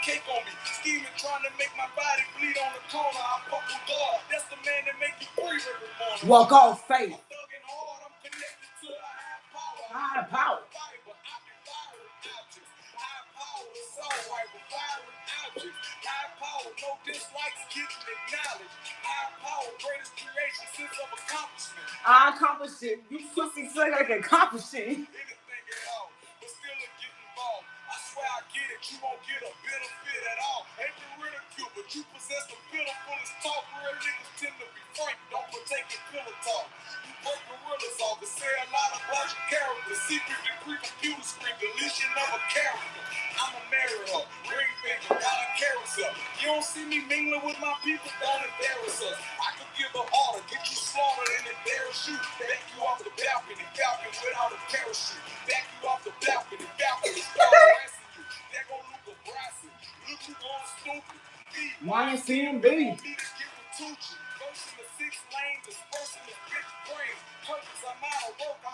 cake on me. Scheming, trying to make my body bleed on the corner. I fuck with God. That's the man that make you breathe every morning. Walk off faith. I'm thugging hard. I'm connected to a high power. High power. Fiber. I be firing objects. High power. Assault rifle. Firing objects. High power. No dislikes. Getting acknowledged. High power. Greatest creation. Sense of accomplishment. I accomplished it. You pussy say I can accomplish it. Anything at all, but still it get involved. I swear I get it, you won't get a benefit at all. Ain't the ridicule, but you possess the pitifulest talk. Real niggas tend to be frank, don't partake in pillow talk. You break gorillas off and say a lot about your character. Secret degree, computer screen, deletion of a character. I'ma marry her, ring finger, got a carousel. You don't see me mingling with my people, don't embarrass us. I could give an order, get you slaughtered and embarrass you. Back you off the balcony, falcon without a parachute. Back you off the balcony, falcon start harassing you. There go Luthor Brasson, look you going stupid. YNCMB. First in the 6 lanes, dispersing the bitch brain. Purpose, I'm out of work,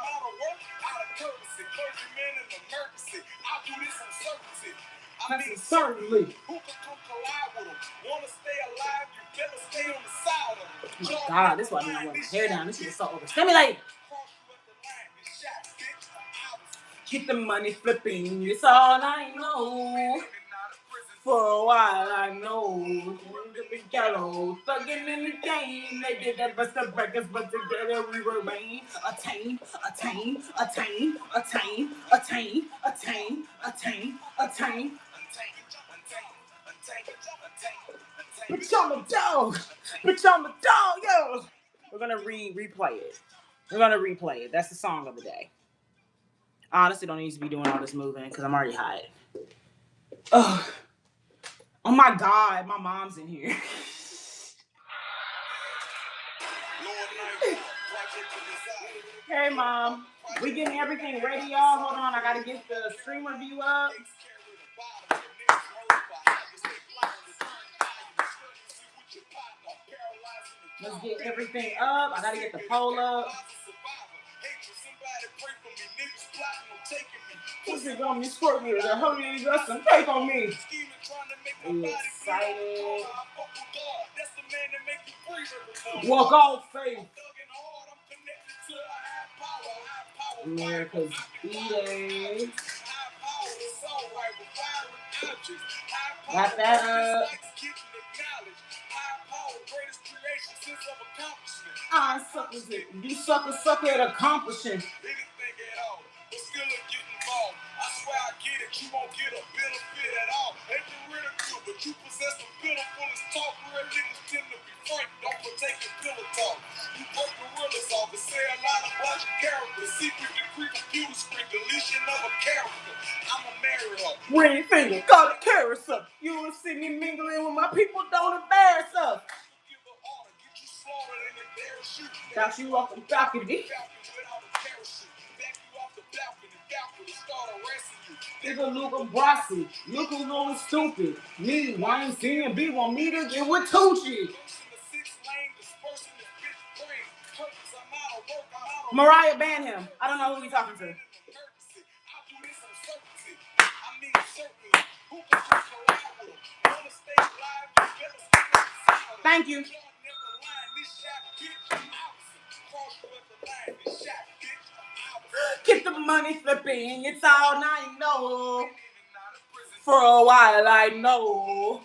out of courtesy. Clergyman in emergency. I do this on certainty. Certainly. Who can come collide with them? Wanna stay alive, you better stay on the side of them. Oh my God, this is why I want my hair down. This shit is so overstimulated. Keep the money flipping, it's all I know. For a while I know. We ghetto, thugging in the game. They did their best to break us, but together we remain. Attain. Bitch, I'm a dog. Yo. We're gonna replay it. That's the song of the day. I honestly don't need to be doing all this moving because I'm already hot. Oh my God, my mom's in here. Hey, Mom. We getting everything ready, y'all. Hold on, I gotta get the streamer view up. Let's get everything up. I gotta get the poll up. Pussy got me squirting. The honey got some cake on me. I'm excited. Walk off faith. America's Bday. Got that up. I suckers it. You sucker at accomplishing. Anything at all, but still get involved. I swear I get it, you won't get a benefit at all. Ain't the ridicule, but you possess the pitifulest talk. Real niggas tend to be frank, don't partake in pillow talk. You break gorillas off and say a lot about your character. Secret degree, computer screen, deletion of a character. I'ma marry her. Ring finger, got a carousel. You will see me mingling with my people, don't embarrass us. Got you off the balcony. Nigga Luthor Brasson. Luthor going stupid. Me, YNCMB want me to get with Tucci. Mariah ban him. I don't know who he's talking to. Thank you. Keep the money flipping, it's all I know. For a while I know.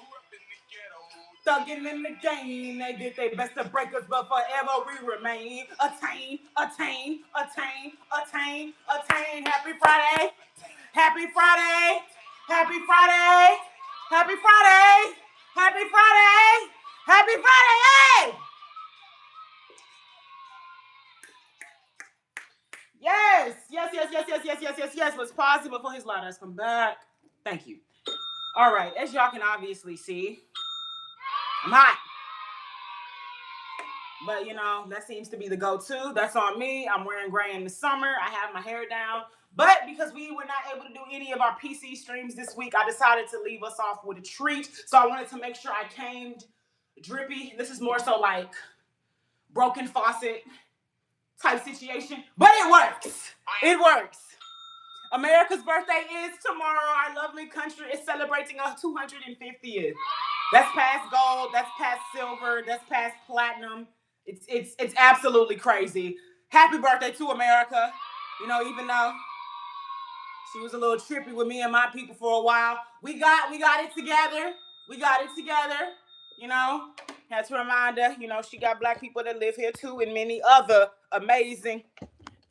Thugging in the game, they did their best to break us, but forever we remain. Attain. Happy Friday. Hey! Yes. Let's pause it before his lighters come back. Thank you. All right, as y'all can obviously see, I'm hot. But, that seems to be the go-to. That's on me. I'm wearing gray in the summer. I have my hair down. But because we were not able to do any of our PC streams this week, I decided to leave us off with a treat. So I wanted to make sure I came drippy. This is more so like broken faucet type situation. But it works. America's birthday is tomorrow. Our lovely country is celebrating our 250th. That's past gold. That's past silver. That's past platinum. It's absolutely crazy. Happy birthday to America. You know, even though she was a little trippy with me and my people for a while, we got it together. We got it together. You know, had to remind her. You know, she got black people that live here too, and many other amazing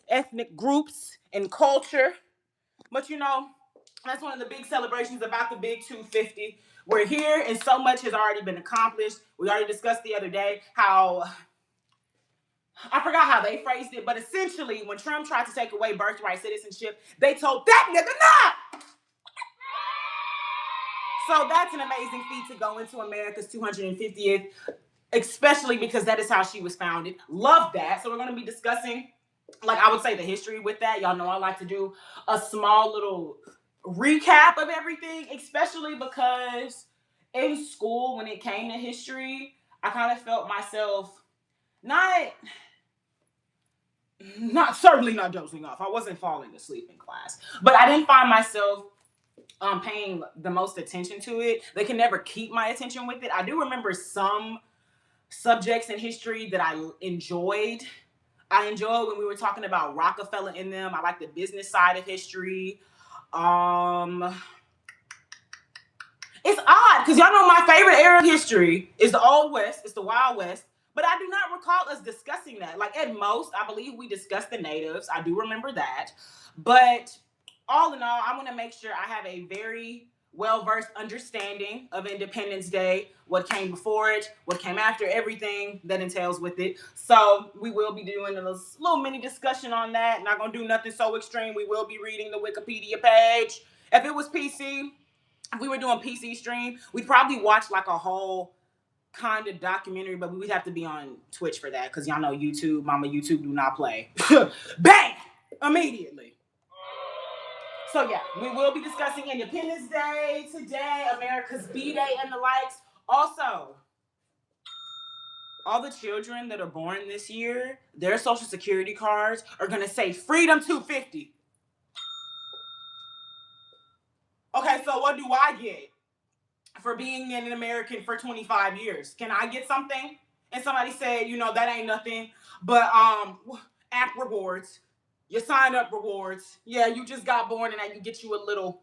ethnic groups and culture. But you know, that's one of the big celebrations about the big 250. We're here and so much has already been accomplished. We already discussed the other day how, I forgot how they phrased it, but essentially when Trump tried to take away birthright citizenship, they told that nigga not. So that's an amazing feat to go into America's 250th, especially because that is how she was founded. Love that. So we're going to be discussing, like I would say, the history with that. Y'all know I like to do a small little recap of everything, especially because in school, when it came to history, I kind of felt myself certainly not dozing off. I wasn't falling asleep in class, but I didn't find myself paying the most attention to it. They can never keep my attention with it. I do remember some subjects in history that I enjoyed. I enjoyed when we were talking about Rockefeller in them. I like the business side of history. It's odd because y'all know my favorite era of history is the Old West. It's the Wild West. But I do not recall us discussing that. Like at most, I believe we discussed the natives. I do remember that. But all in all, I want to make sure I have a very well-versed understanding of Independence Day, what came before it, what came after, everything that entails with it. So we will be doing a little mini discussion on that. Not going to do nothing so extreme. We will be reading the Wikipedia page. If it was PC, if we were doing PC stream, we'd probably watch like a whole kind of documentary, but we would have to be on Twitch for that because y'all know YouTube, Mama YouTube do not play. Bang! Immediately. So yeah, we will be discussing Independence Day today, America's Bday and the likes. Also, all the children that are born this year, their social security cards are going to say Freedom 250. Okay, so what do I get for being an American for 25 years? Can I get something? And somebody said, you know, that ain't nothing but app rewards. Your sign up rewards. Yeah, you just got born and I can get you a little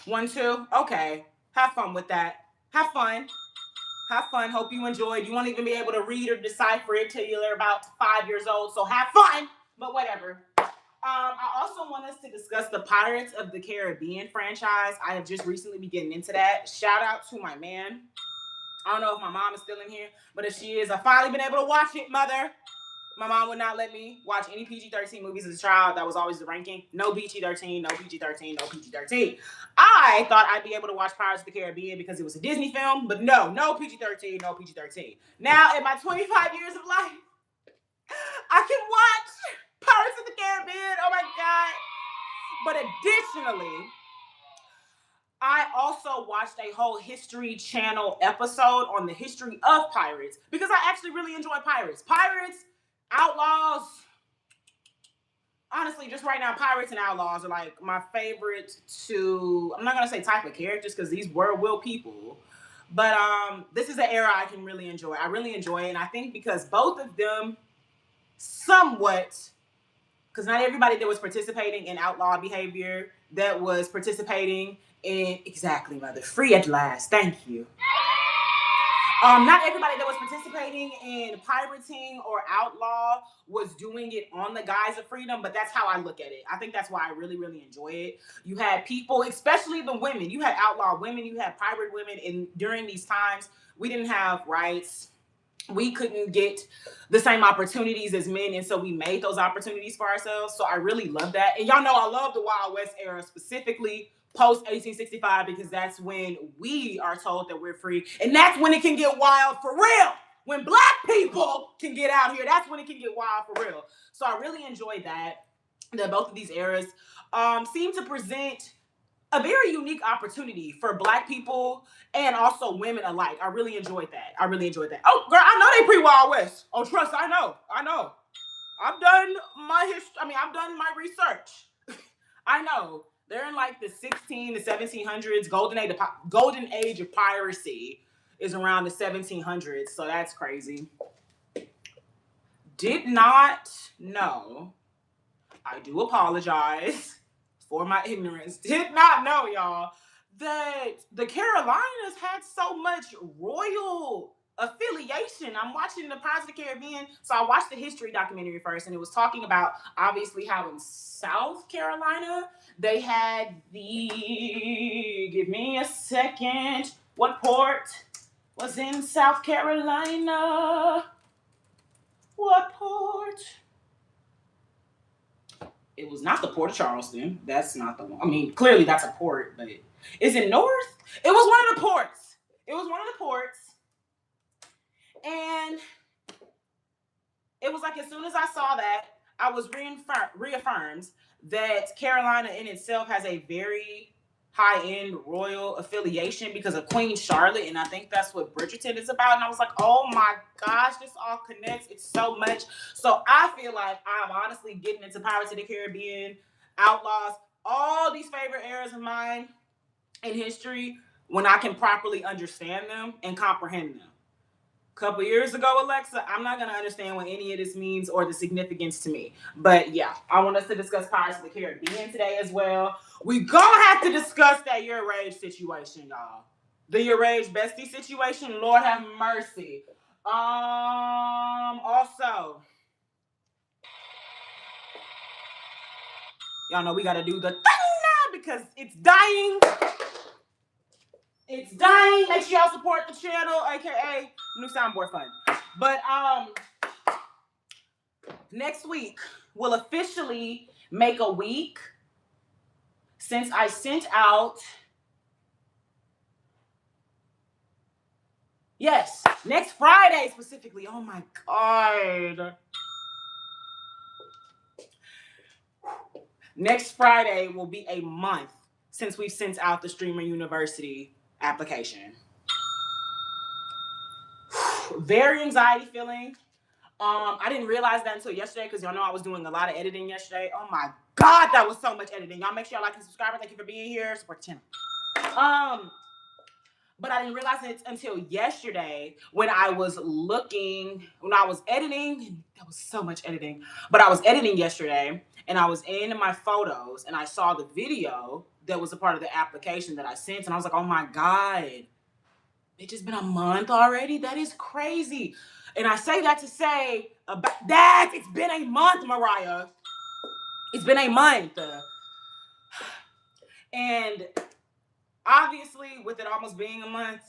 1-2. Okay. Have fun with that. Have fun. Have fun. Hope you enjoyed. You won't even be able to read or decipher it till you're about 5 years old. So have fun. But whatever. I also want us to discuss the Pirates of the Caribbean franchise. I have just recently been getting into that. Shout out to my man. I don't know if my mom is still in here, but if she is, I've finally been able to watch it, mother. My mom would not let me watch any PG-13 movies as a child. That was always the ranking. No PG-13, no PG-13, no PG-13. I thought I'd be able to watch Pirates of the Caribbean because it was a Disney film, but no PG-13, no PG-13. Now, in my 25 years of life, I can watch Pirates of the Caribbean. Oh my God. But additionally, I also watched a whole History Channel episode on the history of pirates because I actually really enjoy pirates. Pirates, outlaws, honestly, just right now, pirates and outlaws are like my favorite two. I'm not going to say type of characters because these were real people. But this is an era I can really enjoy. I really enjoy it. And I think because both of them somewhat, because not everybody that was participating in outlaw behavior that was participating in, exactly, mother, free at last. Thank you. Not everybody that was participating in pirating or outlaw was doing it on the guise of freedom, but that's how I look at it. I think that's why I really, really enjoy it. You had people, especially the women. You had outlaw women, you had pirate women, and during these times, we didn't have rights. We couldn't get the same opportunities as men, and so we made those opportunities for ourselves. So I really love that. And y'all know I love the Wild West era, specifically post 1865, because that's when we are told that we're free, and that's when it can get wild for real. When black people can get out here, that's when it can get wild for real. So I really enjoyed that both of these eras seem to present a very unique opportunity for black people and also women alike. I really enjoyed that. Oh, girl, I know they pre-Wild West. Oh, trust, I know. I've done my history. I've done my research. I know. They're in like the 16 to 1700s. Golden age of piracy is around the 1700s. So that's crazy. Did not know. I do apologize for my ignorance. Did not know, y'all, that the Carolinas had so much royal affiliation. I'm watching the Pirates of the Caribbean, so I watched the history documentary first, and it was talking about obviously how in South Carolina they had the. Give me a second. What port was in South Carolina? What port? It was not the Port of Charleston. That's not the one. I mean, clearly that's a port, but is it North? It was one of the ports. It was one of the ports. And it was like as soon as I saw that, I was reaffirmed that Carolina in itself has a very high-end royal affiliation because of Queen Charlotte, and I think that's what Bridgerton is about. And I was like, oh my gosh, this all connects. It's so much. So I feel like I'm honestly getting into Pirates of the Caribbean, Outlaws, all these favorite eras of mine in history when I can properly understand them and comprehend them. Couple years ago, Alexa, I'm not going to understand what any of this means or the significance to me. But yeah, I want us to discuss Pirates of the Caribbean today as well. We gonna have to discuss that your rage situation, y'all. The your rage bestie situation, Lord have mercy. Also, y'all know we gotta do the thing now because it's dying. It's dying. Make sure y'all support the channel, aka new soundboard fund. But next week will officially make a week since I sent out. Yes, next Friday specifically. Oh my God. Next Friday will be a month since we've sent out the Streamer University application. Very anxiety feeling. I didn't realize that until yesterday because y'all know I was doing a lot of editing yesterday. Oh my God, that was so much editing. Y'all make sure y'all like and subscribe. Thank you for being here. Support the channel. But I didn't realize it until yesterday when I was editing. That was so much editing. But I was editing yesterday and I was in my photos and I saw the video that was a part of the application that I sent. And I was like, oh my God, it's just been a month already? That is crazy. And I say that to say about that. It's been a month, Mariah. It's been a month. And obviously, with it almost being a month,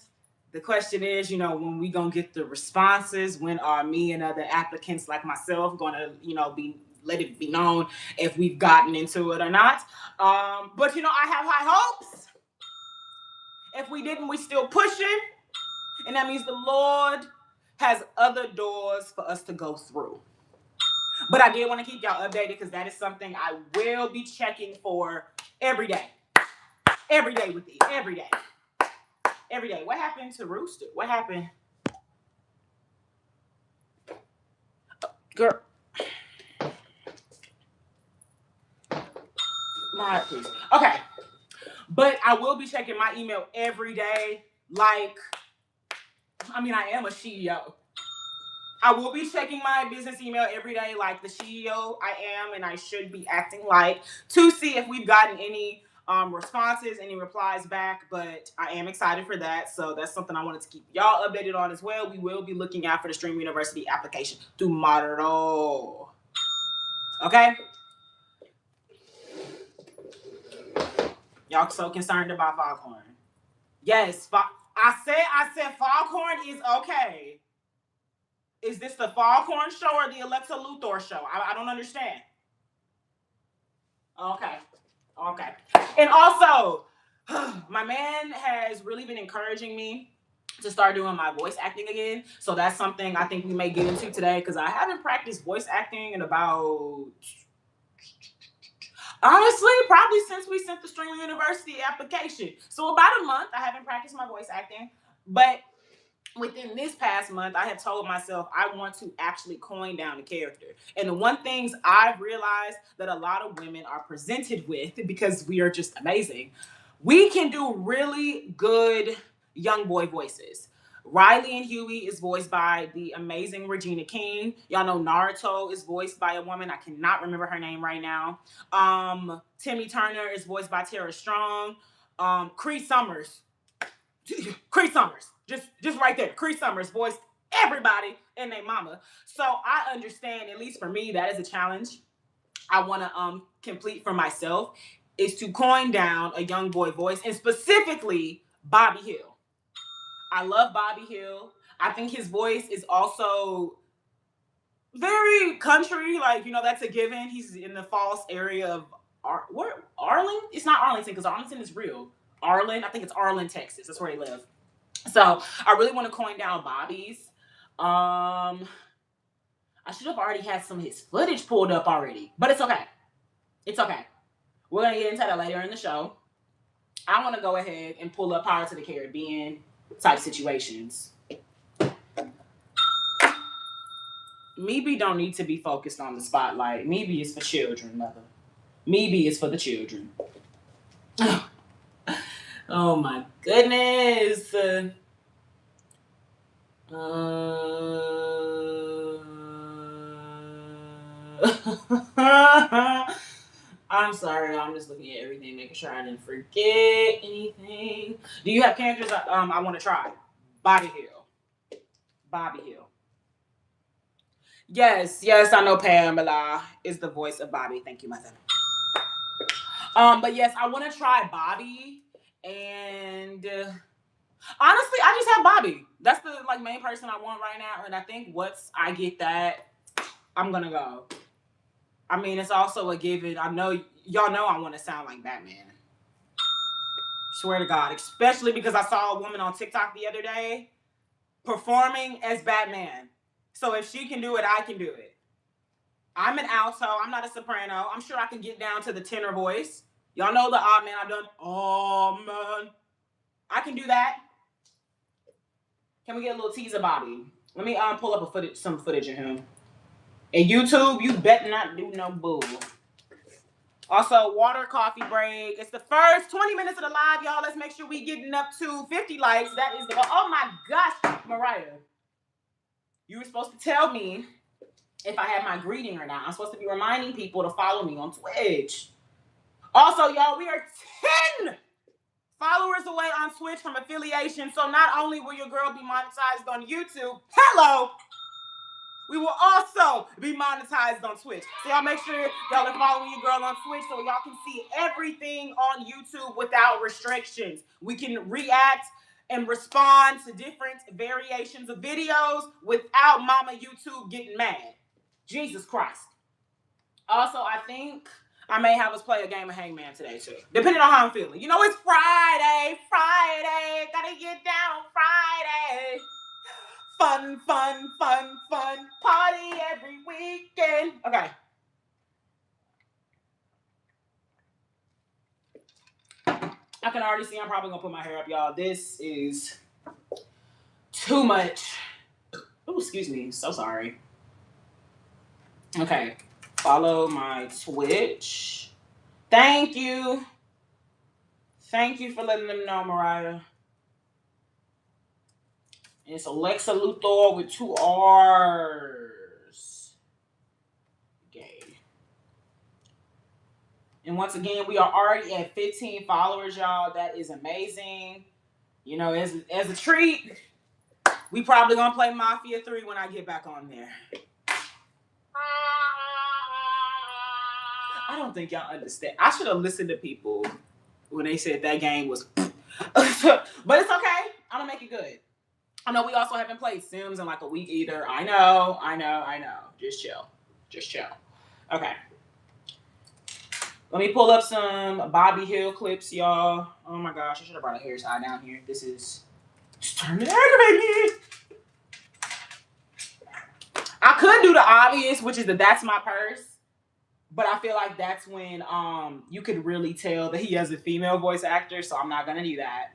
the question is, when we gonna get the responses? When are me and other applicants like myself gonna, let it be known if we've gotten into it or not? But I have high hopes. If we didn't, we still pushing, and that means the Lord has other doors for us to go through. But I did want to keep y'all updated because that is something I will be checking for every day. Every day with these. Every day. Every day. What happened to Rooster? What happened? Girl. My please. Okay. But I will be checking my email every day. I am a CEO. I will be checking my business email every day like the CEO I am and I should be acting like, to see if we've gotten any responses, any replies back. But I am excited for that. So that's something I wanted to keep y'all updated on as well. We will be looking out for the Stream University application tomorrow. Okay? Y'all so concerned about Foghorn. Yes, I said Foghorn is okay. Is this the Foghorn show or the Alexa Luthor show? I don't understand. Okay. And also, my man has really been encouraging me to start doing my voice acting again. So that's something I think we may get into today because I haven't practiced voice acting in about, honestly, probably since we sent the Streamer University application. So about a month, I haven't practiced my voice acting. But within this past month, I have told myself I want to actually coin down the character. And the one things I've realized that a lot of women are presented with, because we are just amazing, we can do really good young boy voices. Riley and Huey is voiced by the amazing Regina King. Y'all know Naruto is voiced by a woman. I cannot remember her name right now. Timmy Turner is voiced by Tara Strong. Cree Summers, just right there. Cree Summers voiced everybody and their mama. So I understand, at least for me, that is a challenge I want to complete for myself, is to coin down a young boy voice, and specifically Bobby Hill. I love Bobby Hill. I think his voice is also very country, like, that's a given. He's in the false area of Arlington. It's not Arlington, because Arlington is real. I think it's Arlen, Texas. That's where they live. So I really want to coin down Bobby's. I should have already had some of his footage pulled up already, but it's okay. It's okay. We're gonna get into that later in the show. I want to go ahead and pull up Pirates of the Caribbean type situations. Maybe don't need to be focused on the spotlight. Maybe it's for children, mother. Maybe it's for the children. Oh my goodness. I'm sorry. I'm just looking at everything, making sure I didn't forget anything. Do you have characters I want to try? Bobby Hill. Yes, I know Pamela is the voice of Bobby. Thank you, mother. But yes, I want to try Bobby, and honestly, I just have Bobby. That's the main person I want right now, and I think once I get that, I'm gonna go. I mean, it's also a given. I know y'all know I want to sound like Batman. Swear to God, especially because I saw a woman on TikTok the other day performing as Batman. So if she can do it, I can do it. I'm an alto. I'm not a soprano. I'm sure I can get down to the tenor voice. Y'all know the odd man I've done. Oh, man. I can do that. Can we get a little teaser, Bobby? Let me pull up some footage of him. And YouTube, you better not do no bull. Also, water, coffee break. It's the first 20 minutes of the live, y'all. Let's make sure we getting up to 50 likes. That is the goal. Oh, my gosh, Mariah. You were supposed to tell me if I had my greeting or not. I'm supposed to be reminding people to follow me on Twitch. Also, y'all, we are 10 followers away on Twitch from affiliation. So not only will your girl be monetized on YouTube, hello, we will also be monetized on Twitch. So y'all make sure y'all are following your girl on Twitch so y'all can see everything on YouTube without restrictions. We can react and respond to different variations of videos without Mama YouTube getting mad. Jesus Christ. Also, I think I may have us play a game of Hangman today too, depending on how I'm feeling. It's Friday. Gotta get down Friday. Fun. Party every weekend. Okay. I can already see I'm probably gonna put my hair up, y'all. This is too much. Oh, excuse me. So sorry. Okay. Follow my Twitch. Thank you. Thank you for letting them know, Mariah. It's Alexa Luthor with 2 R's. Okay. And once again, we are already at 15 followers, y'all. That is amazing. As a treat, we probably gonna play Mafia 3 when I get back on there. I don't think y'all understand. I should have listened to people when they said that game was but it's okay. I'm gonna make it good. I know we also haven't played Sims in a week either. I know. Just chill. Okay. Let me pull up some Bobby Hill clips, y'all. Oh my gosh, I should have brought a hair tie down here. This is starting to aggravate me. I could do the obvious, which is that's my purse. But I feel like that's when you could really tell that he has a female voice actor, so I'm not gonna do that.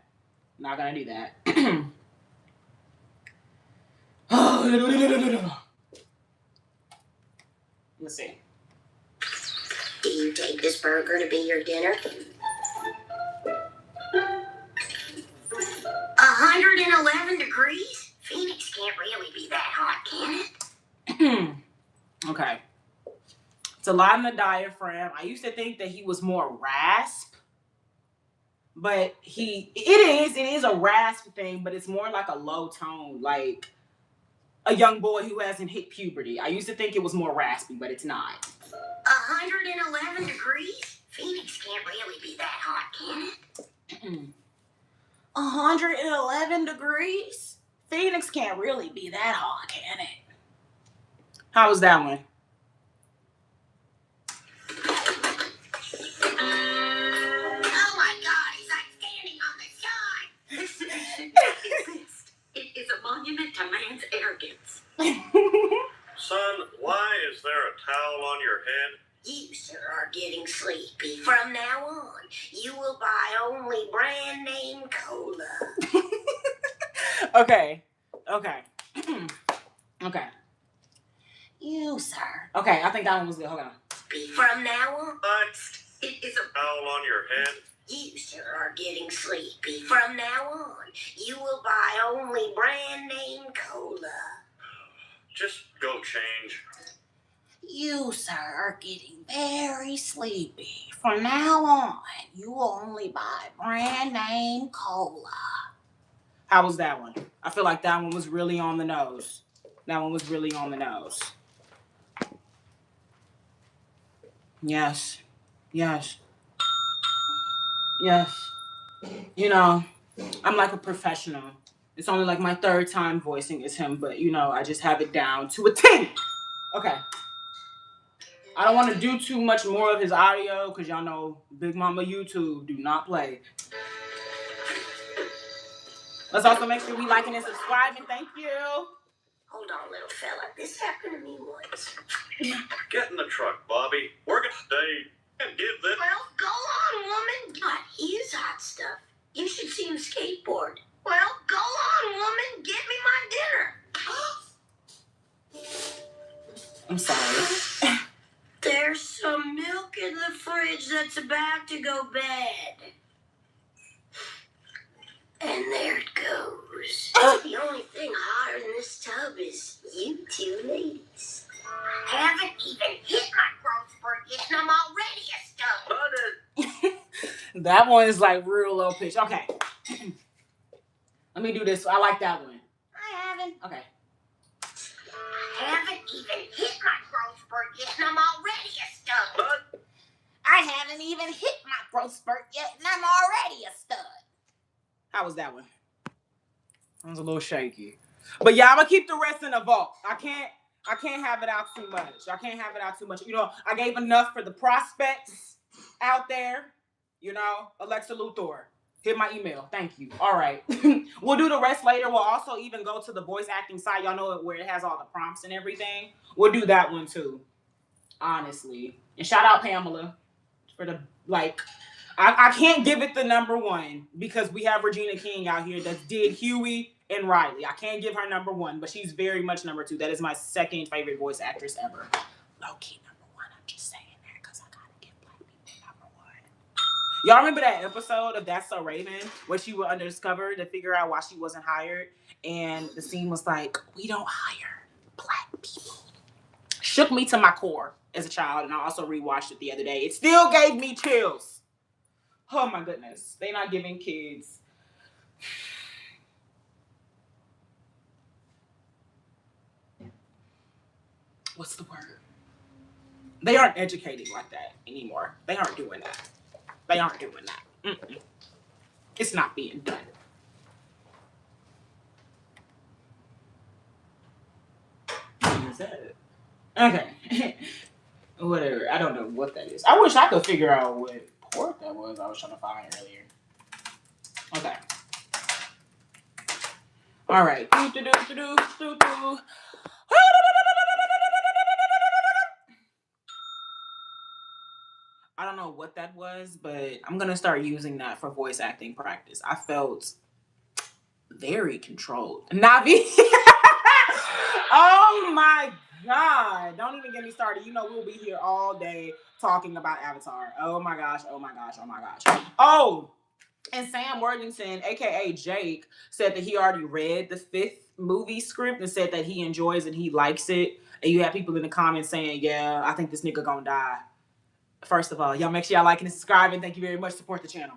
Let's see. Do you take this burger to be your dinner? 111 degrees? Phoenix can't really be that hot, can it? Okay. It's a lot in the diaphragm. I used to think that he was more rasp, but it is a rasp thing, but it's more like a low tone, like a young boy who hasn't hit puberty. I used to think it was more raspy, but it's not. 111 degrees? Phoenix can't really be that hot, can it? 111 degrees? Phoenix can't really be that hot, can it? How was that one? Oh my God, he's like standing on the sky. This should not exist. It is a monument to man's arrogance. Son, why is there a towel on your head? You, sir, are getting sleepy. From now on, you will buy only brand name cola. Okay. Okay. You, sir. Okay, I think that one was good. Hold on. From now on, it is a Towel on your head? You, sir, are getting sleepy. From now on, you will buy only brand name cola. Just go change. You, sir, are getting very sleepy. From now on, you will only buy brand name cola. How was that one? I feel like that one was really on the nose. That one was really on the nose. Yes. You know, I'm like a professional. It's only like my third time voicing as him, but you know, I just have it down to a 10. Okay. I don't want to do too much more of his audio because y'all know Big Mama YouTube do not play. Let's also make sure we liking and subscribing. Thank you. Hold on, little fella. This happened to me once. Get in the truck, Bobby. We're gonna stay and give this. Well, go on, woman. God, he is hot stuff. You should see him skateboard. Well, go on, woman. Get me my dinner. I'm sorry. There's some milk in the fridge that's about to go bad. And there it goes. The only thing hotter than this tub is you two ladies. I haven't even hit my growth spurt yet, and I'm already a stud. That one is like real low pitch. Okay. Let me do this. I like that one. I haven't. Okay. I haven't even hit my growth spurt yet, and I'm already a stud. I haven't even hit my growth spurt yet, and I'm already a stud. How was that one? That was a little shaky. But yeah, I'm gonna keep the rest in the vault. I can't have it out too much. You know, I gave enough for the prospects out there. You know, Alexa Luthor. Hit my email. Thank you. All right. We'll do the rest later. We'll also even go to the voice acting site. Y'all know it where it has all the prompts and everything. We'll do that one too. Honestly. And shout out Pamela for the I can't give it the number one because we have Regina King out here that did Huey and Riley. I can't give her number one, but she's very much number two. That is my second favorite voice actress ever. Low-key number one. I'm just saying that because I gotta give black people number one. Y'all remember that episode of That's So Raven where she was undiscovered to figure out why she wasn't hired? And the scene was like, we don't hire black people. Shook me to my core as a child, and I also rewatched it the other day. It still gave me chills. Oh my goodness. They not giving kids. What's the word? They aren't educated like that anymore. They aren't doing that. Mm-mm. It's not being done. What is that? Okay. Whatever. I don't know what that is. I wish I could figure out what port that was I was trying to find earlier. Okay. All right. I don't know what that was, but I'm going to start using that for voice acting practice. I felt very controlled. Navi. Oh my God. Don't even get me started. You know we'll be here all day talking about Avatar. Oh my gosh. Oh my gosh. Oh my gosh. Oh, and Sam Worthington, aka Jake, said that he already read the 5th movie script and said that he enjoys it, he likes it. And you have people in the comments saying, yeah, I think this nigga gonna die. First of all, y'all make sure y'all like and subscribe, thank you very much. Support the channel.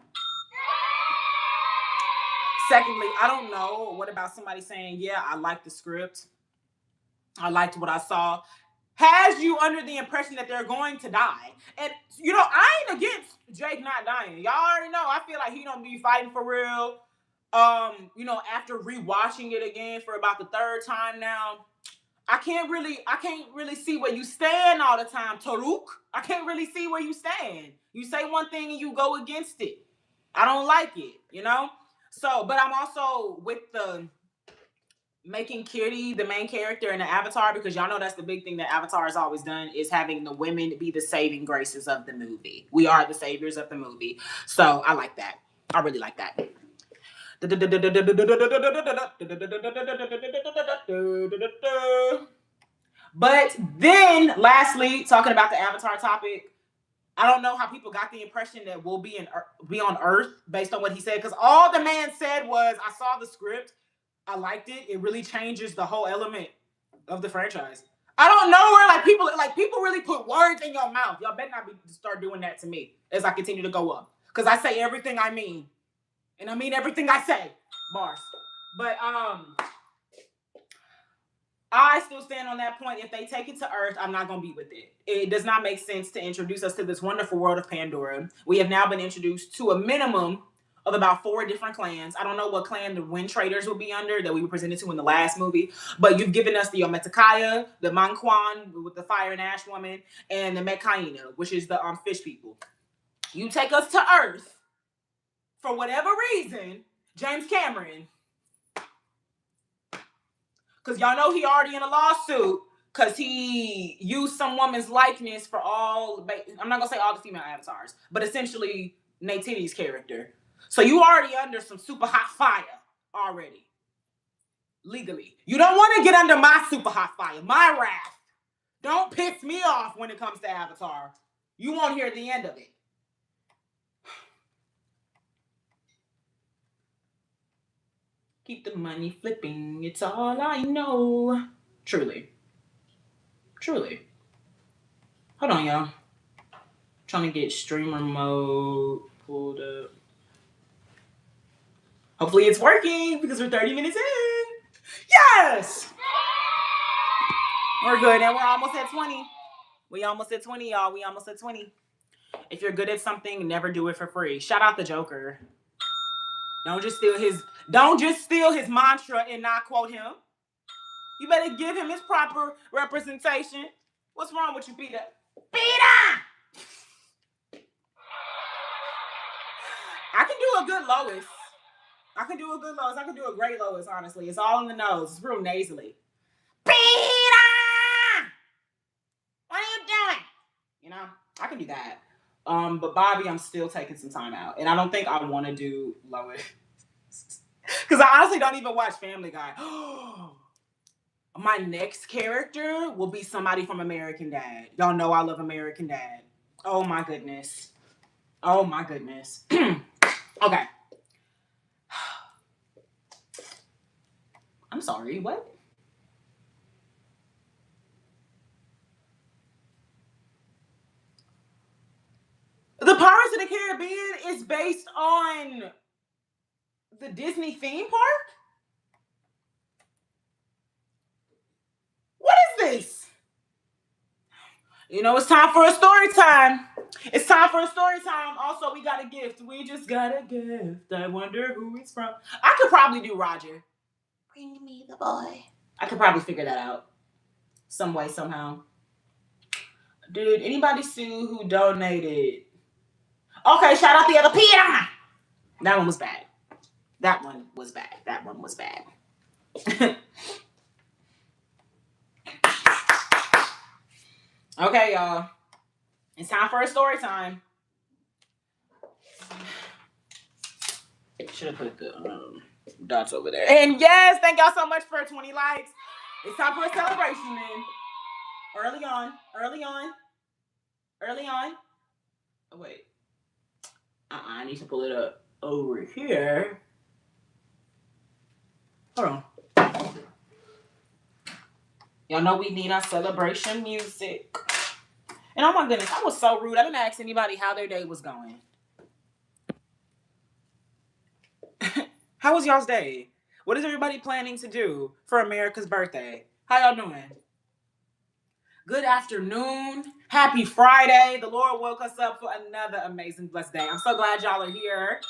Secondly, I don't know what about somebody saying, yeah, I like the script, I liked what I saw, has you under the impression that they're going to die. And, you know, I ain't against Jake not dying. Y'all already know, I feel like he don't be fighting for real. You know, after rewatching it again for about the 3rd time now, I can't really see where you stand all the time, Taruk. I can't really see where you stand. You say one thing and you go against it. I don't like it, you know? So, but I'm also with the making Kitty the main character in the Avatar, because y'all know that's the big thing that Avatar has always done, is having the women be the saving graces of the movie. We are the saviors of the movie. So I like that. I really like that. But then, lastly, talking about the Avatar topic, I don't know how people got the impression that we'll be on Earth based on what he said, because all the man said was, I saw the script, I liked it, it really changes the whole element of the franchise. I don't know where people really put words in your mouth. Y'all better not start doing that to me as I continue to go up, because I say everything I mean, and I mean everything I say. Bars. But I still stand on that point. If they take it to Earth, I'm not going to be with it. It does not make sense to introduce us to this wonderful world of Pandora. We have now been introduced to a minimum of about 4 different clans. I don't know what clan the Wind Traders will be under that we were presented to in the last movie, but you've given us the Ometakaya, the Manquan with the Fire and Ash Woman, and the Mekaina, which is the fish people. You take us to Earth, for whatever reason, James Cameron, because y'all know he already in a lawsuit because he used some woman's likeness for all, I'm not going to say all the female avatars, but essentially Neytiri's character. So you already under some super hot fire already. Legally. You don't want to get under my super hot fire, my wrath. Don't piss me off when it comes to Avatar. You won't hear the end of it. Keep the money flipping, it's all I know. Truly. Truly. Hold on, y'all. Trying to get streamer mode pulled up. Hopefully it's working because we're 30 minutes in. Yes! We're good, and we're almost at 20. We almost at 20, y'all. We almost at 20. If you're good at something, never do it for free. Shout out the Joker. Don't just steal his mantra and not quote him. You better give him his proper representation. What's wrong with you, Peter? Peter! I can do a good Lois. I can do a great Lois, honestly. It's all in the nose. It's real nasally. Peter! What are you doing? You know, I can do that. But Bobby, I'm still taking some time out. And I don't think I want to do Lois. Because I honestly don't even watch Family Guy. My next character will be somebody from American Dad. Y'all know I love American Dad. Oh my goodness. Oh my goodness. Okay. I'm sorry, what? The Pirates of the Caribbean is based on the Disney theme park? What is this? You know, it's time for a story time. It's time for a story time. Also, we got a gift. We just got a gift. I wonder who it's from. I could probably do Roger. Bring me the boy. I could probably figure that out. Some way, somehow. Dude, anybody sue who donated? Okay, shout out the other Peter. That one was bad. That one was bad. That one was bad. Okay, y'all. It's time for a story time. Should have put the dots over there. And yes, thank y'all so much for 20 likes. It's time for a celebration then. Early on. Oh, wait. I need to pull it up over here. Hold on. Y'all know we need our celebration music. And oh my goodness, I was so rude. I didn't ask anybody how their day was going. How was y'all's day? What is everybody planning to do for America's birthday? How y'all doing? Good afternoon. Happy Friday. The Lord woke us up for another amazing, blessed day. I'm so glad y'all are here.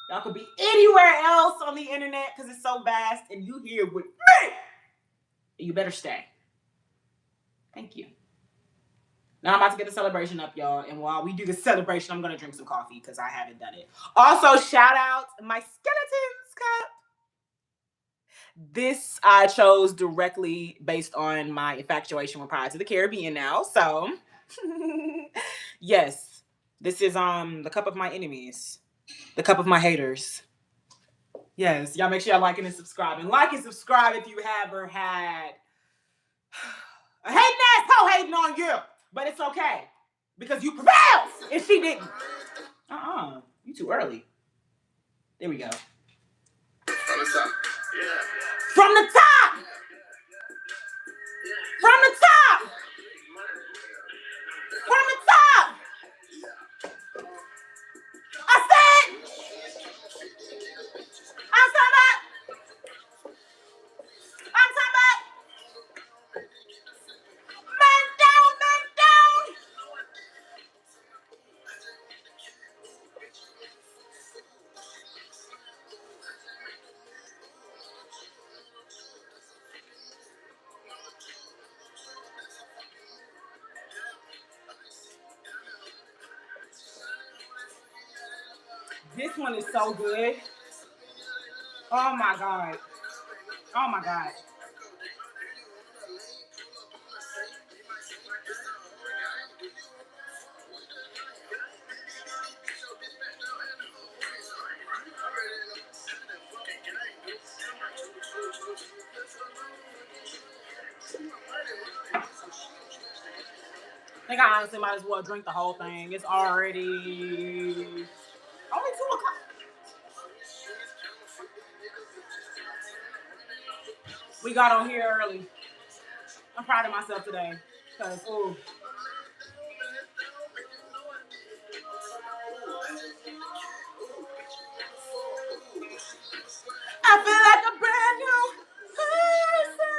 Y'all could be anywhere else on the internet because it's so vast, and you here with me. You better stay. Thank you. Now I'm about to get the celebration up, y'all. And while we do the celebration, I'm going to drink some coffee because I haven't done it. Also, shout out my Skeletons cup. This I chose directly based on my infatuation with Pirates of the Caribbean now. So, yes, this is the cup of my enemies. The cup of my haters. Yes, y'all make sure y'all liking and subscribing. Like and subscribe if you have or had a hating ass hoe hating on you. But it's okay. Because you prevailed and she didn't. You too early. There we go. From the top. From the top. From the top. From the top. I said. I'm talking about. Man down, man down. This one is so good. Oh my God. Oh my God. I think I honestly might as well drink the whole thing. It's already only 2 o'clock. We got on here early. I'm proud of myself today. Because, ooh. I feel like a brand new person.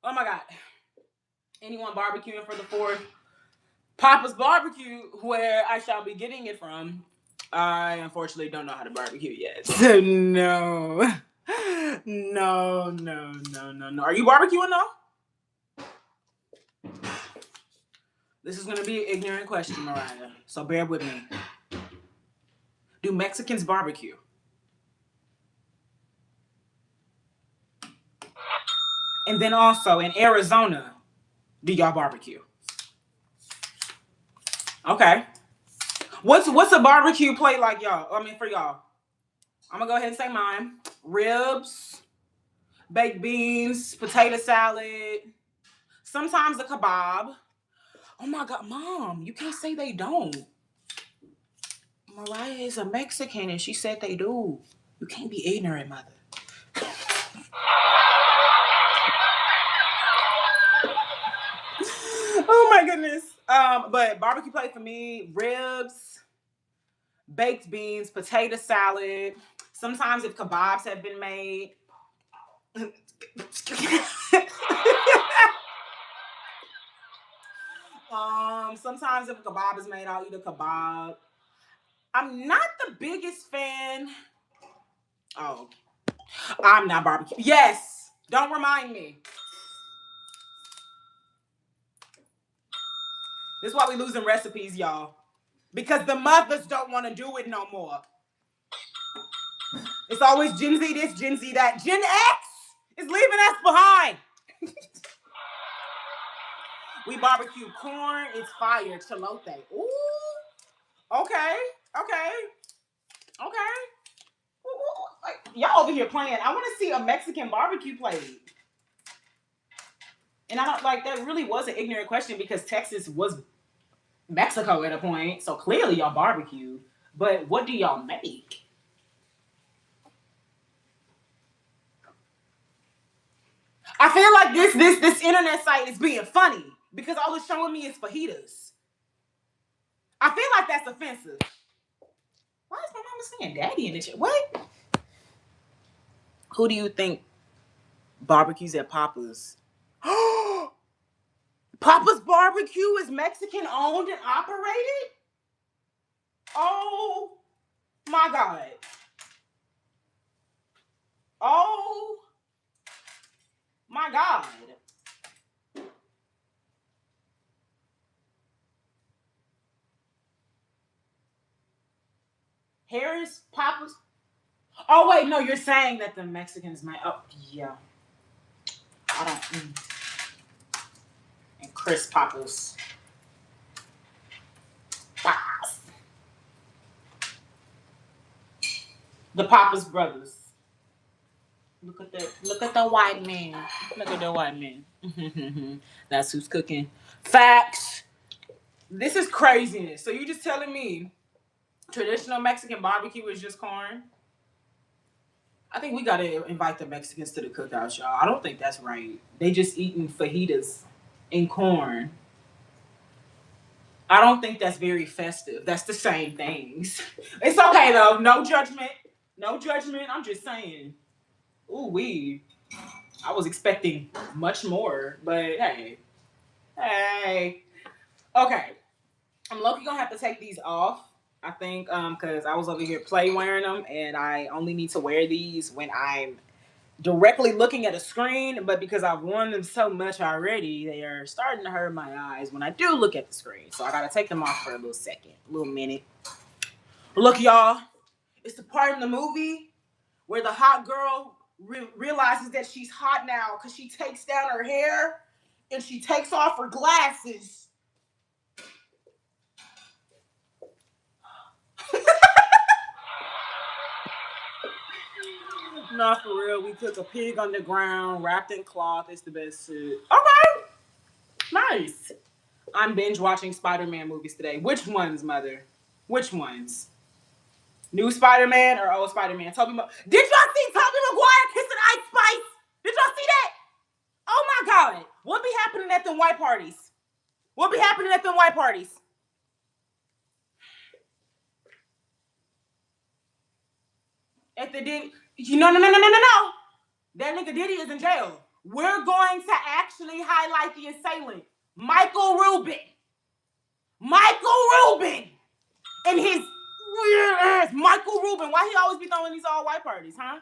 Oh my God. Anyone barbecuing for the 4th? Papa's Barbecue, where I shall be getting it from. I unfortunately don't know how to barbecue yet. So no. No. Are you barbecuing though? This is going to be an ignorant question, Mariah. So bear with me. Do Mexicans barbecue? And then also in Arizona, do y'all barbecue? Okay. What's a barbecue plate like, y'all? I mean, for y'all. I'm going to go ahead and say mine. Ribs, baked beans, potato salad, sometimes a kebab. Oh my God, Mom, you can't say they don't. Mariah is a Mexican and she said they do. You can't be ignorant, mother. Oh my goodness. But barbecue plate for me, ribs, baked beans, potato salad. Sometimes if kebabs have been made. Sometimes if a kebab is made, I'll eat a kebab. I'm not the biggest fan. Oh, I'm not barbecue. Yes, don't remind me. This is why we losing recipes, y'all. Because the mothers don't want to do it no more. It's always Gen Z this, Gen Z that. Gen X is leaving us behind. We barbecue corn. It's fire. Chilote. Ooh. Okay. Okay. Okay. Ooh. Like, y'all over here playing. I want to see a Mexican barbecue plate. And I don't like that really was an ignorant question because Texas was Mexico at a point. So clearly y'all barbecue. But what do y'all make? I feel like this internet site is being funny because all it's showing me is fajitas. I feel like that's offensive. Why is my mama saying daddy in the chat? What? Who do you think barbecues at Papa's? Papa's Barbecue is Mexican owned and operated? Oh my God. Oh my God. Harris, Papa's. Oh wait, no, you're saying that the Mexicans might. Oh yeah, I don't. And Chris Papa's. The Papa's brothers. Look at the white man. Look at the white man. That's who's cooking. Facts. This is craziness. So you just telling me traditional Mexican barbecue is just corn? I think we gotta invite the Mexicans to the cookout, y'all. I don't think that's right. They just eating fajitas and corn. I don't think that's very festive. That's the same things. It's okay though. No judgment. No judgment. I'm just saying. Ooh wee. I was expecting much more, but hey. Hey. Okay. I'm low-key gonna have to take these off. I think because I was over here play wearing them and I only need to wear these when I'm directly looking at a screen, but because I've worn them so much already, they are starting to hurt my eyes when I do look at the screen. So I gotta take them off for a little second, a little minute. Look, y'all, it's the part in the movie where the hot girl realizes that she's hot now because she takes down her hair and she takes off her glasses. Not for real. We took a pig underground, wrapped in cloth. It's the best shit. Okay. Nice. I'm binge watching Spider-Man movies today. Which ones, mother? Which ones? New Spider-Man or old Spider-Man? Did y'all see Tobey Maguire kissing Ice Spice? Did y'all see that? Oh my God. What be happening at them white parties? What be happening at them white parties? At the Diddy. No. That nigga Diddy is in jail. We're going to actually highlight the assailant. Michael Rubin. And his weird ass Michael Rubin. Why he always be throwing these all white parties, huh?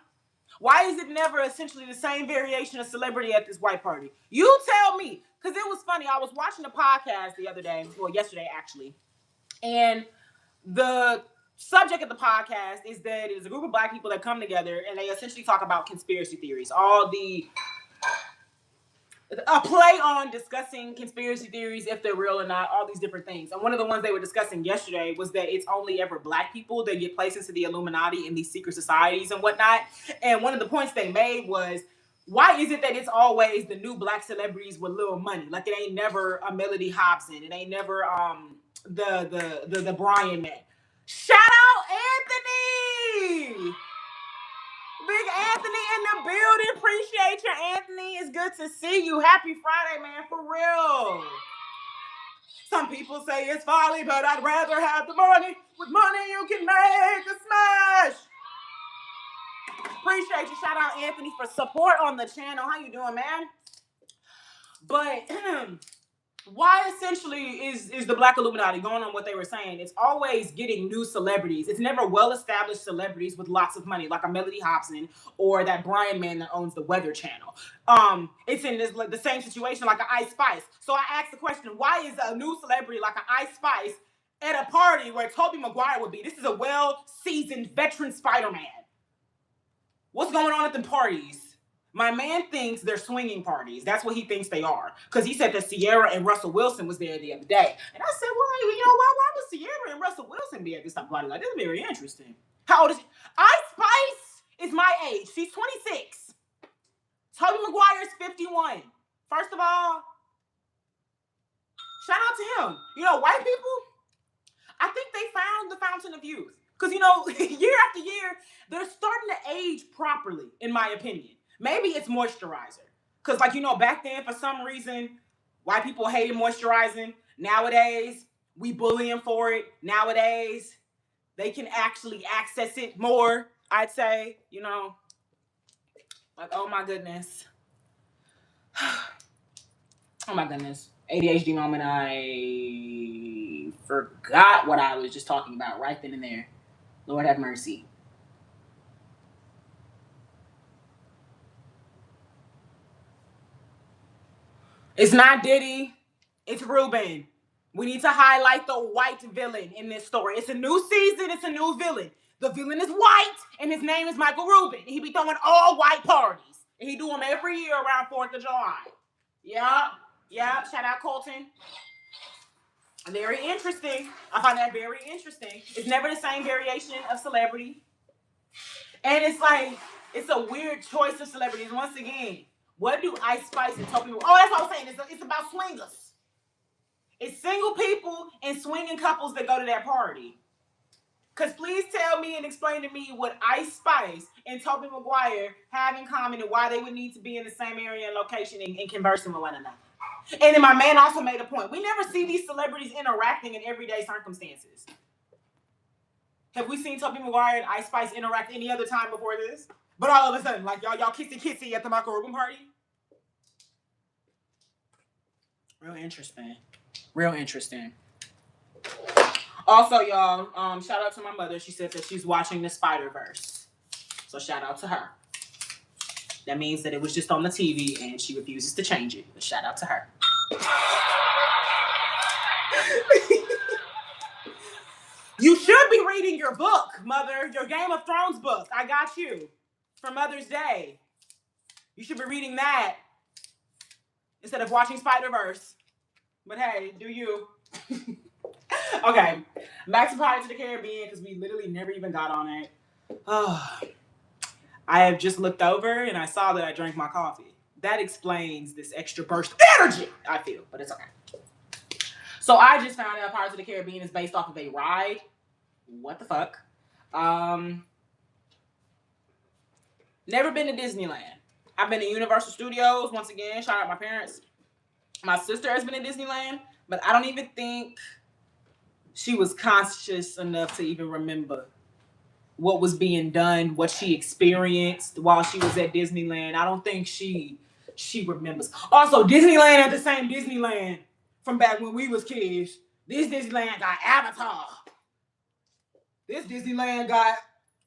Why is it never essentially the same variation of celebrity at this white party? You tell me. Because it was funny. I was watching a podcast the other day, well, yesterday actually. And the subject of the podcast is that it is a group of black people that come together and they essentially talk about conspiracy theories. A play on discussing conspiracy theories, if they're real or not, all these different things. And one of the ones they were discussing yesterday was that it's only ever black people that get placed into the Illuminati and these secret societies and whatnot. And one of the points they made was, why is it that it's always the new black celebrities with little money? Like it ain't never a Melody Hobson. It ain't never the Brian man. Shout out Anthony! Big Anthony in the building. Appreciate you, Anthony. It's good to see you. Happy Friday, man. For real. Some people say it's folly, but I'd rather have the money. With money, you can make a smash. Appreciate you. Shout out Anthony for support on the channel. How you doing, man? But why essentially is the Black Illuminati going on what they were saying? It's always getting new celebrities. It's never well-established celebrities with lots of money, like a Melody Hobson or that Brian man that owns the Weather Channel. It's in this like the same situation like an Ice Spice. So I asked the question, why is a new celebrity like an Ice Spice at a party where Tobey Maguire would be? This is a well-seasoned veteran Spider-Man. What's going on at the parties? My man thinks they're swinging parties. That's what he thinks they are. Because he said that Sierra and Russell Wilson was there the other day. And I said, well, you know, why would Sierra and Russell Wilson be at this type of party? Like, this is very interesting. How old is she? Ice Spice is my age. She's 26. Tobey Maguire's 51. First of all, shout out to him. You know, white people, I think they found the fountain of youth. Because, you know, year after year, they're starting to age properly, in my opinion. Maybe it's moisturizer. Because, like, you know, back then, for some reason, white people hated moisturizing. Nowadays, we bully them for it. Nowadays, they can actually access it more, I'd say. You know, like, oh, my goodness. Oh, my goodness. ADHD moment, I forgot what I was just talking about right then and there. Lord have mercy. It's not Diddy. It's Ruben. We need to highlight the white villain in this story. It's a new season. It's a new villain. The villain is white, and his name is Michael Rubin. He be throwing all white parties. And he do them every year around 4th of July. Yep. Shout out Colton. Very interesting. I find that very interesting. It's never the same variation of celebrity. And it's like, it's a weird choice of celebrities. Once again, what do Ice Spice and Tobey? Oh, that's what I was saying. It's about swingers. It's single people and swinging couples that go to that party. Because please tell me and explain to me what Ice Spice and Tobey Maguire have in common and why they would need to be in the same area and location and conversing with one another. And then my man also made a point. We never see these celebrities interacting in everyday circumstances. Have we seen Tobey Maguire and Ice Spice interact any other time before this? But all of a sudden, like y'all kissy at the Michael Rubin party? Real interesting. Also, y'all, shout out to my mother. She said that she's watching the Spider-Verse. So shout out to her. That means that it was just on the TV and she refuses to change it. But shout out to her. You should be reading your book, mother. Your Game of Thrones book. I got you. For Mother's Day. You should be reading that instead of watching Spider-Verse. But hey, do you. Okay. Back to Pirates of the Caribbean because we literally never even got on it. I have just looked over and I saw that I drank my coffee. That explains this extra burst of energy I feel, but it's okay. So I just found out Pirates of the Caribbean is based off of a ride. What the fuck? Never been to Disneyland. I've been to Universal Studios. Once again, shout out my parents. My sister has been to Disneyland, but I don't even think she was conscious enough to even remember what was being done, what she experienced while she was at Disneyland. I don't think she remembers. Also, Disneyland at the same Disneyland from back when we was kids. This Disneyland got Avatar. This Disneyland got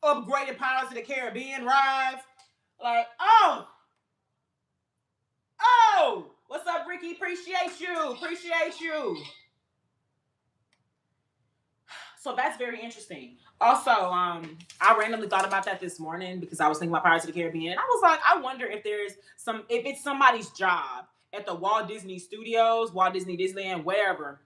upgraded Pirates of the Caribbean rides. Like, oh, what's up, Ricky? Appreciate you. So that's very interesting. Also, I randomly thought about that this morning because I was thinking about Pirates of the Caribbean. I was like, I wonder if it's somebody's job at the Walt Disney Studios, Walt Disney Disneyland, wherever,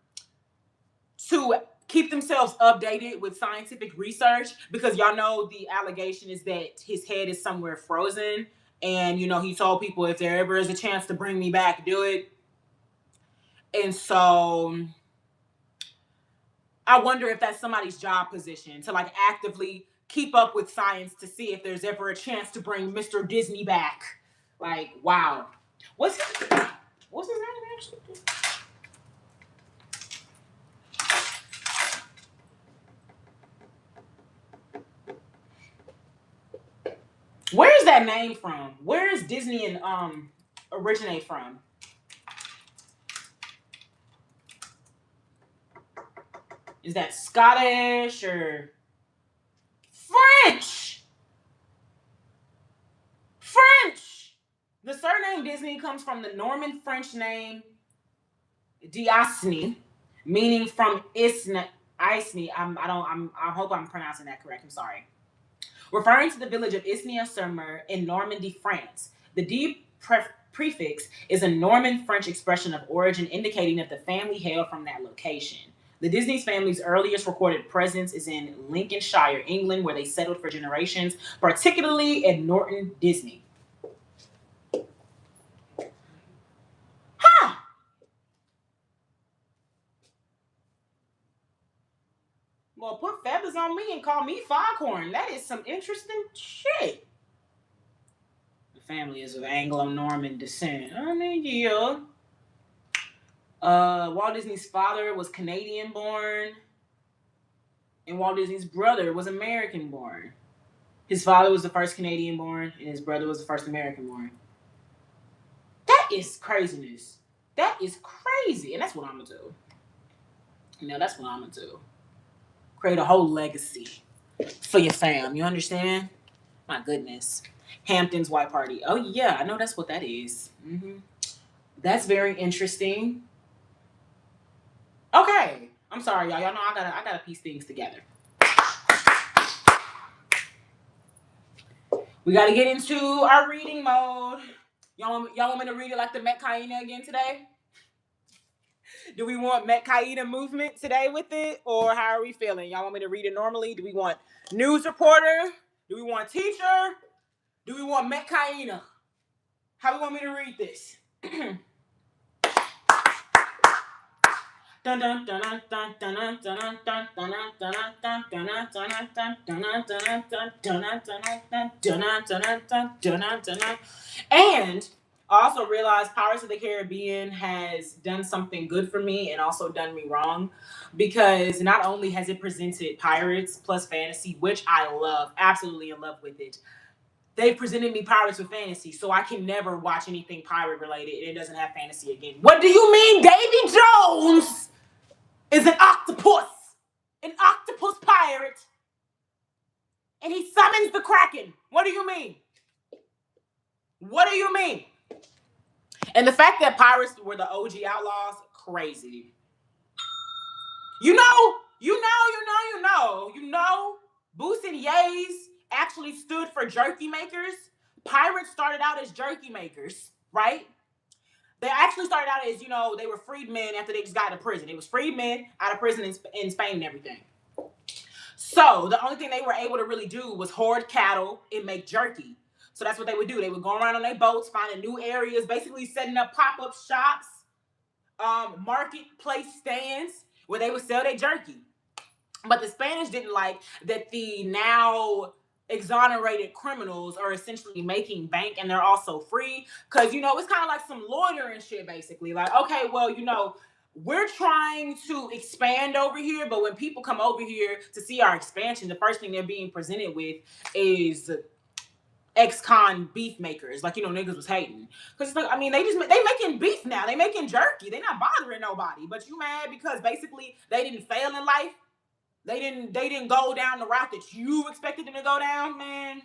to keep themselves updated with scientific research, because y'all know the allegation is that his head is somewhere frozen, and you know he told people if there ever is a chance to bring me back, do it. And so I wonder if that's somebody's job position to like actively keep up with science to see if there's ever a chance to bring Mr. Disney back. Like, wow. What's his name actually? Where is that name from? Where is Disney and originate from? Is that Scottish or French? French. The surname Disney comes from the Norman French name Diasne, meaning from Isne. I hope I'm pronouncing that correct. I'm sorry. Referring to the village of Isny-sur-Mer in Normandy, France. The D prefix is a Norman French expression of origin indicating that the family hailed from that location. The Disney family's earliest recorded presence is in Lincolnshire, England, where they settled for generations, particularly at Norton Disney. Huh! Well, put feathers on me and call me Foghorn. That is some interesting shit. The family is of Anglo-Norman descent. I mean, yeah. Walt Disney's father was Canadian-born, and Walt Disney's brother was American-born. His father was the first Canadian-born, and his brother was the first American-born. That is craziness. That is crazy, and that's what I'm gonna do. That's what I'm gonna do. Create a whole legacy for your fam. You understand? My goodness. Hampton's White Party. Oh yeah, I know that's what that is. Mm-hmm. That's very interesting. Okay, I'm sorry, y'all. Y'all know I gotta piece things together. We gotta get into our reading mode. Y'all want me to read it like the Met Kaina again today? Do we want Met Kaina movement today with it, or how are we feeling? Y'all want me to read it normally? Do we want news reporter? Do we want teacher? Do we want Met Kaina? How do we want me to read this? And I also realized Pirates of the Caribbean has done something good for me and also done me wrong, because not only has it presented pirates plus fantasy, which I love, absolutely in love with it, they presented me pirates with fantasy, so I can never watch anything pirate related and it doesn't have fantasy again. What do you mean Davy Jones is an octopus pirate, and he summons the Kraken? What do you mean? What do you mean? And the fact that pirates were the OG outlaws, crazy. You know, Boots and Yays actually stood for jerky makers. Pirates started out as jerky makers, right? They actually started out as, they were freedmen after they just got out of prison. It was freedmen out of prison in Spain and everything. So the only thing they were able to really do was hoard cattle and make jerky. So that's what they would do. They would go around on their boats, finding new areas, basically setting up pop-up shops, marketplace stands where they would sell their jerky. But the Spanish didn't like that the now exonerated criminals are essentially making bank and they're also free. Because, it's kind of like some loitering shit, basically. Like, okay, well, we're trying to expand over here, but when people come over here to see our expansion, the first thing they're being presented with is ex-con beef makers. Like, niggas was hating. Because it's like, they making beef now. They making jerky. They not bothering nobody. But you mad because basically they didn't fail in life? They didn't go down the route that you expected them to go down, man.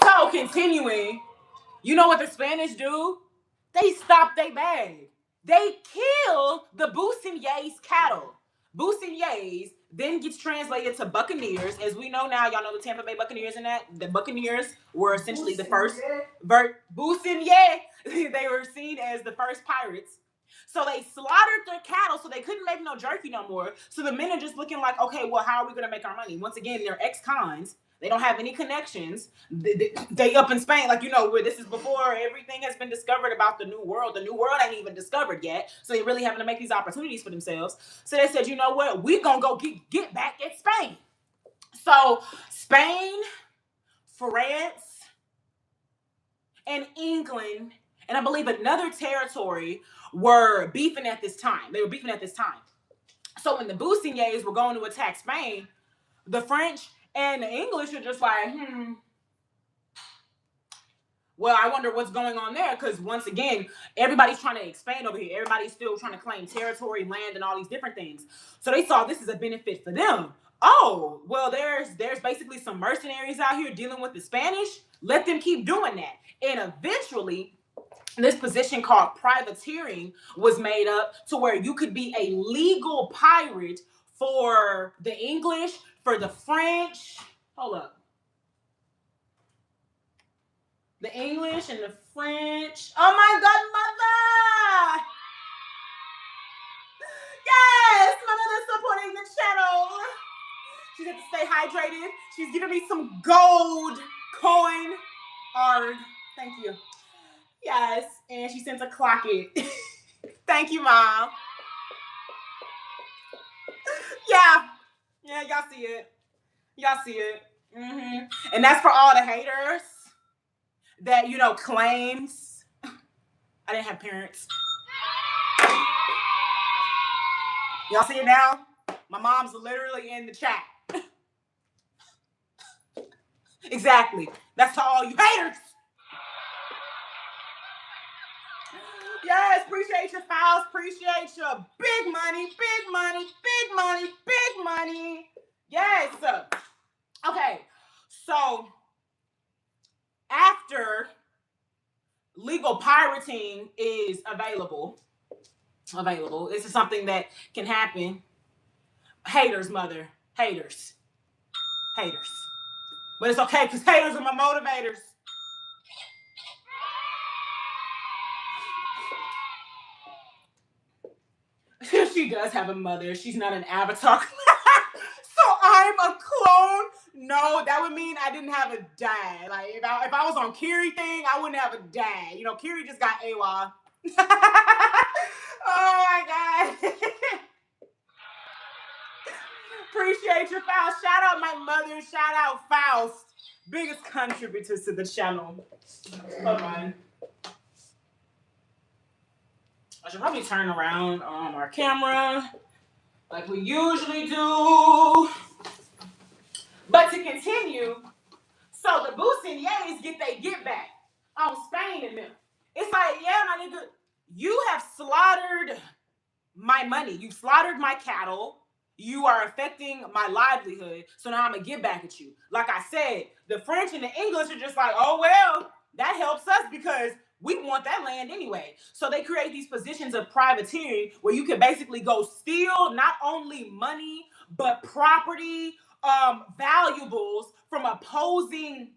So continuing, you know what the Spanish do? They stop their bag. They kill the Bucaniers cattle. Bucaniers then gets translated to Buccaneers. As we know now, y'all know the Tampa Bay Buccaneers and that. The Buccaneers were essentially the first Bucaniers. They were seen as the first pirates. So they slaughtered their cattle, so they couldn't make no jerky no more. So the men are just looking like, okay, well, how are we going to make our money? Once again, they're ex-cons. They don't have any connections. They up in Spain, like, where this is before everything has been discovered about the New World. The New World ain't even discovered yet. So they're really having to make these opportunities for themselves. So they said, you know what? We're going to go get back at Spain. So Spain, France, and England, and I believe another territory were beefing at this time. They were beefing at this time. So when the Bucaniers were going to attack Spain, the French and the English are just like, Well, I wonder what's going on there, because once again, everybody's trying to expand over here. Everybody's still trying to claim territory, land, and all these different things. So they saw this as a benefit for them. Oh, well, there's basically some mercenaries out here dealing with the Spanish. Let them keep doing that. And eventually, this position called privateering was made up to where you could be a legal pirate for the English, for the French. Hold up. The English and the French. Oh my God, mother! Yes, my mother's supporting the channel. She has to stay hydrated. She's giving me some gold coin art. Thank you. Yes, and she sent a clock it. Thank you, Mom. Yeah, y'all see it. Y'all see it. Mm-hmm. And that's for all the haters that, claims I didn't have parents. Y'all see it now? My mom's literally in the chat. Exactly. That's to all you haters. Yes, appreciate your files. Appreciate your big money, big money, big money, big money. Yes. Okay. So after legal pirating is available, this is something that can happen. Haters, mother. Haters. But it's okay, because haters are my motivators. She does have a mother. She's not an avatar. So I'm a clone? No, that would mean I didn't have a dad. Like, if I was on Kiri thing, I wouldn't have a dad. Kiri just got AWA. Oh my God. Appreciate your Faust. Shout out my mother. Shout out Faust. Biggest contributors to the channel. Hold on. I should probably turn around our camera like we usually do. But to continue, so the Boussiniers get back on Spain and them. It's like, yeah, my nigga, you have slaughtered my money. You slaughtered my cattle. You are affecting my livelihood. So now I'm going to get back at you. Like I said, the French and the English are just like, oh, well, that helps us because we want that land anyway. So they create these positions of privateering where you can basically go steal not only money, but property, valuables from opposing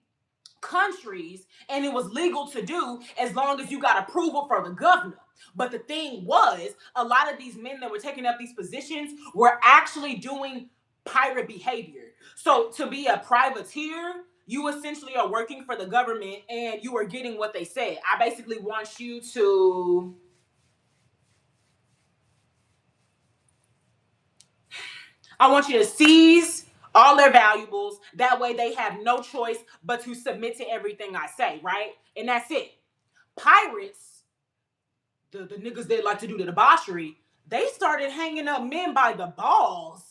countries, and it was legal to do as long as you got approval from the governor. But the thing was, a lot of these men that were taking up these positions were actually doing pirate behavior. So to be a privateer, you essentially are working for the government and you are getting what they said. I basically want you to seize all their valuables. That way they have no choice but to submit to everything I say, right? And that's it. Pirates, the niggas that like to do the debauchery, they started hanging up men by the balls,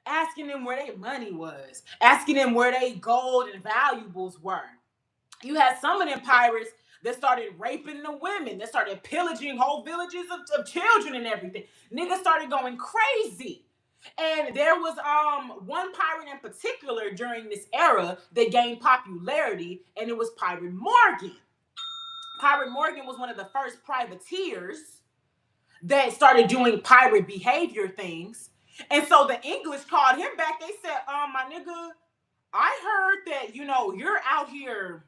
asking them where their money was, asking them where their gold and valuables were. You had some of them pirates that started raping the women, that started pillaging whole villages of children and everything. Niggas started going crazy. And there was one pirate in particular during this era that gained popularity, and it was Pirate Morgan. Pirate Morgan was one of the first privateers that started doing pirate behavior things. And so the English called him back. They said, my nigga, I heard that, you're out here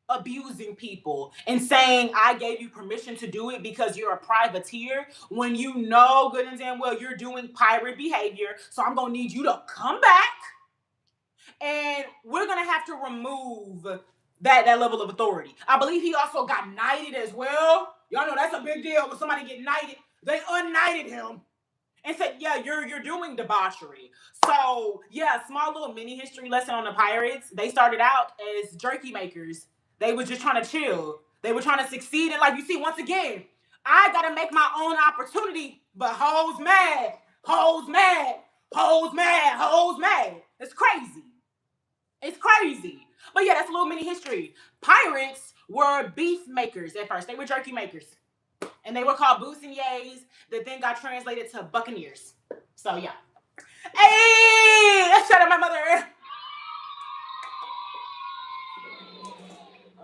abusing people and saying I gave you permission to do it because you're a privateer when you know good and damn well you're doing pirate behavior. So I'm going to need you to come back and we're going to have to remove that level of authority. I believe he also got knighted as well. Y'all know that's a big deal when somebody get knighted. They unknighted him and said, yeah, you're doing debauchery. So yeah, small little mini history lesson on the pirates. They started out as jerky makers. They were just trying to chill. They were trying to succeed. And like you see, once again, I got to make my own opportunity. But hoes mad. Hoes mad. Hoes mad. Hoes mad. It's crazy. It's crazy. But yeah, that's a little mini history. Pirates were beef makers at first. They were jerky makers. And they were called Boussiniers that then got translated to Buccaneers. So, yeah. Hey! Shout out my mother.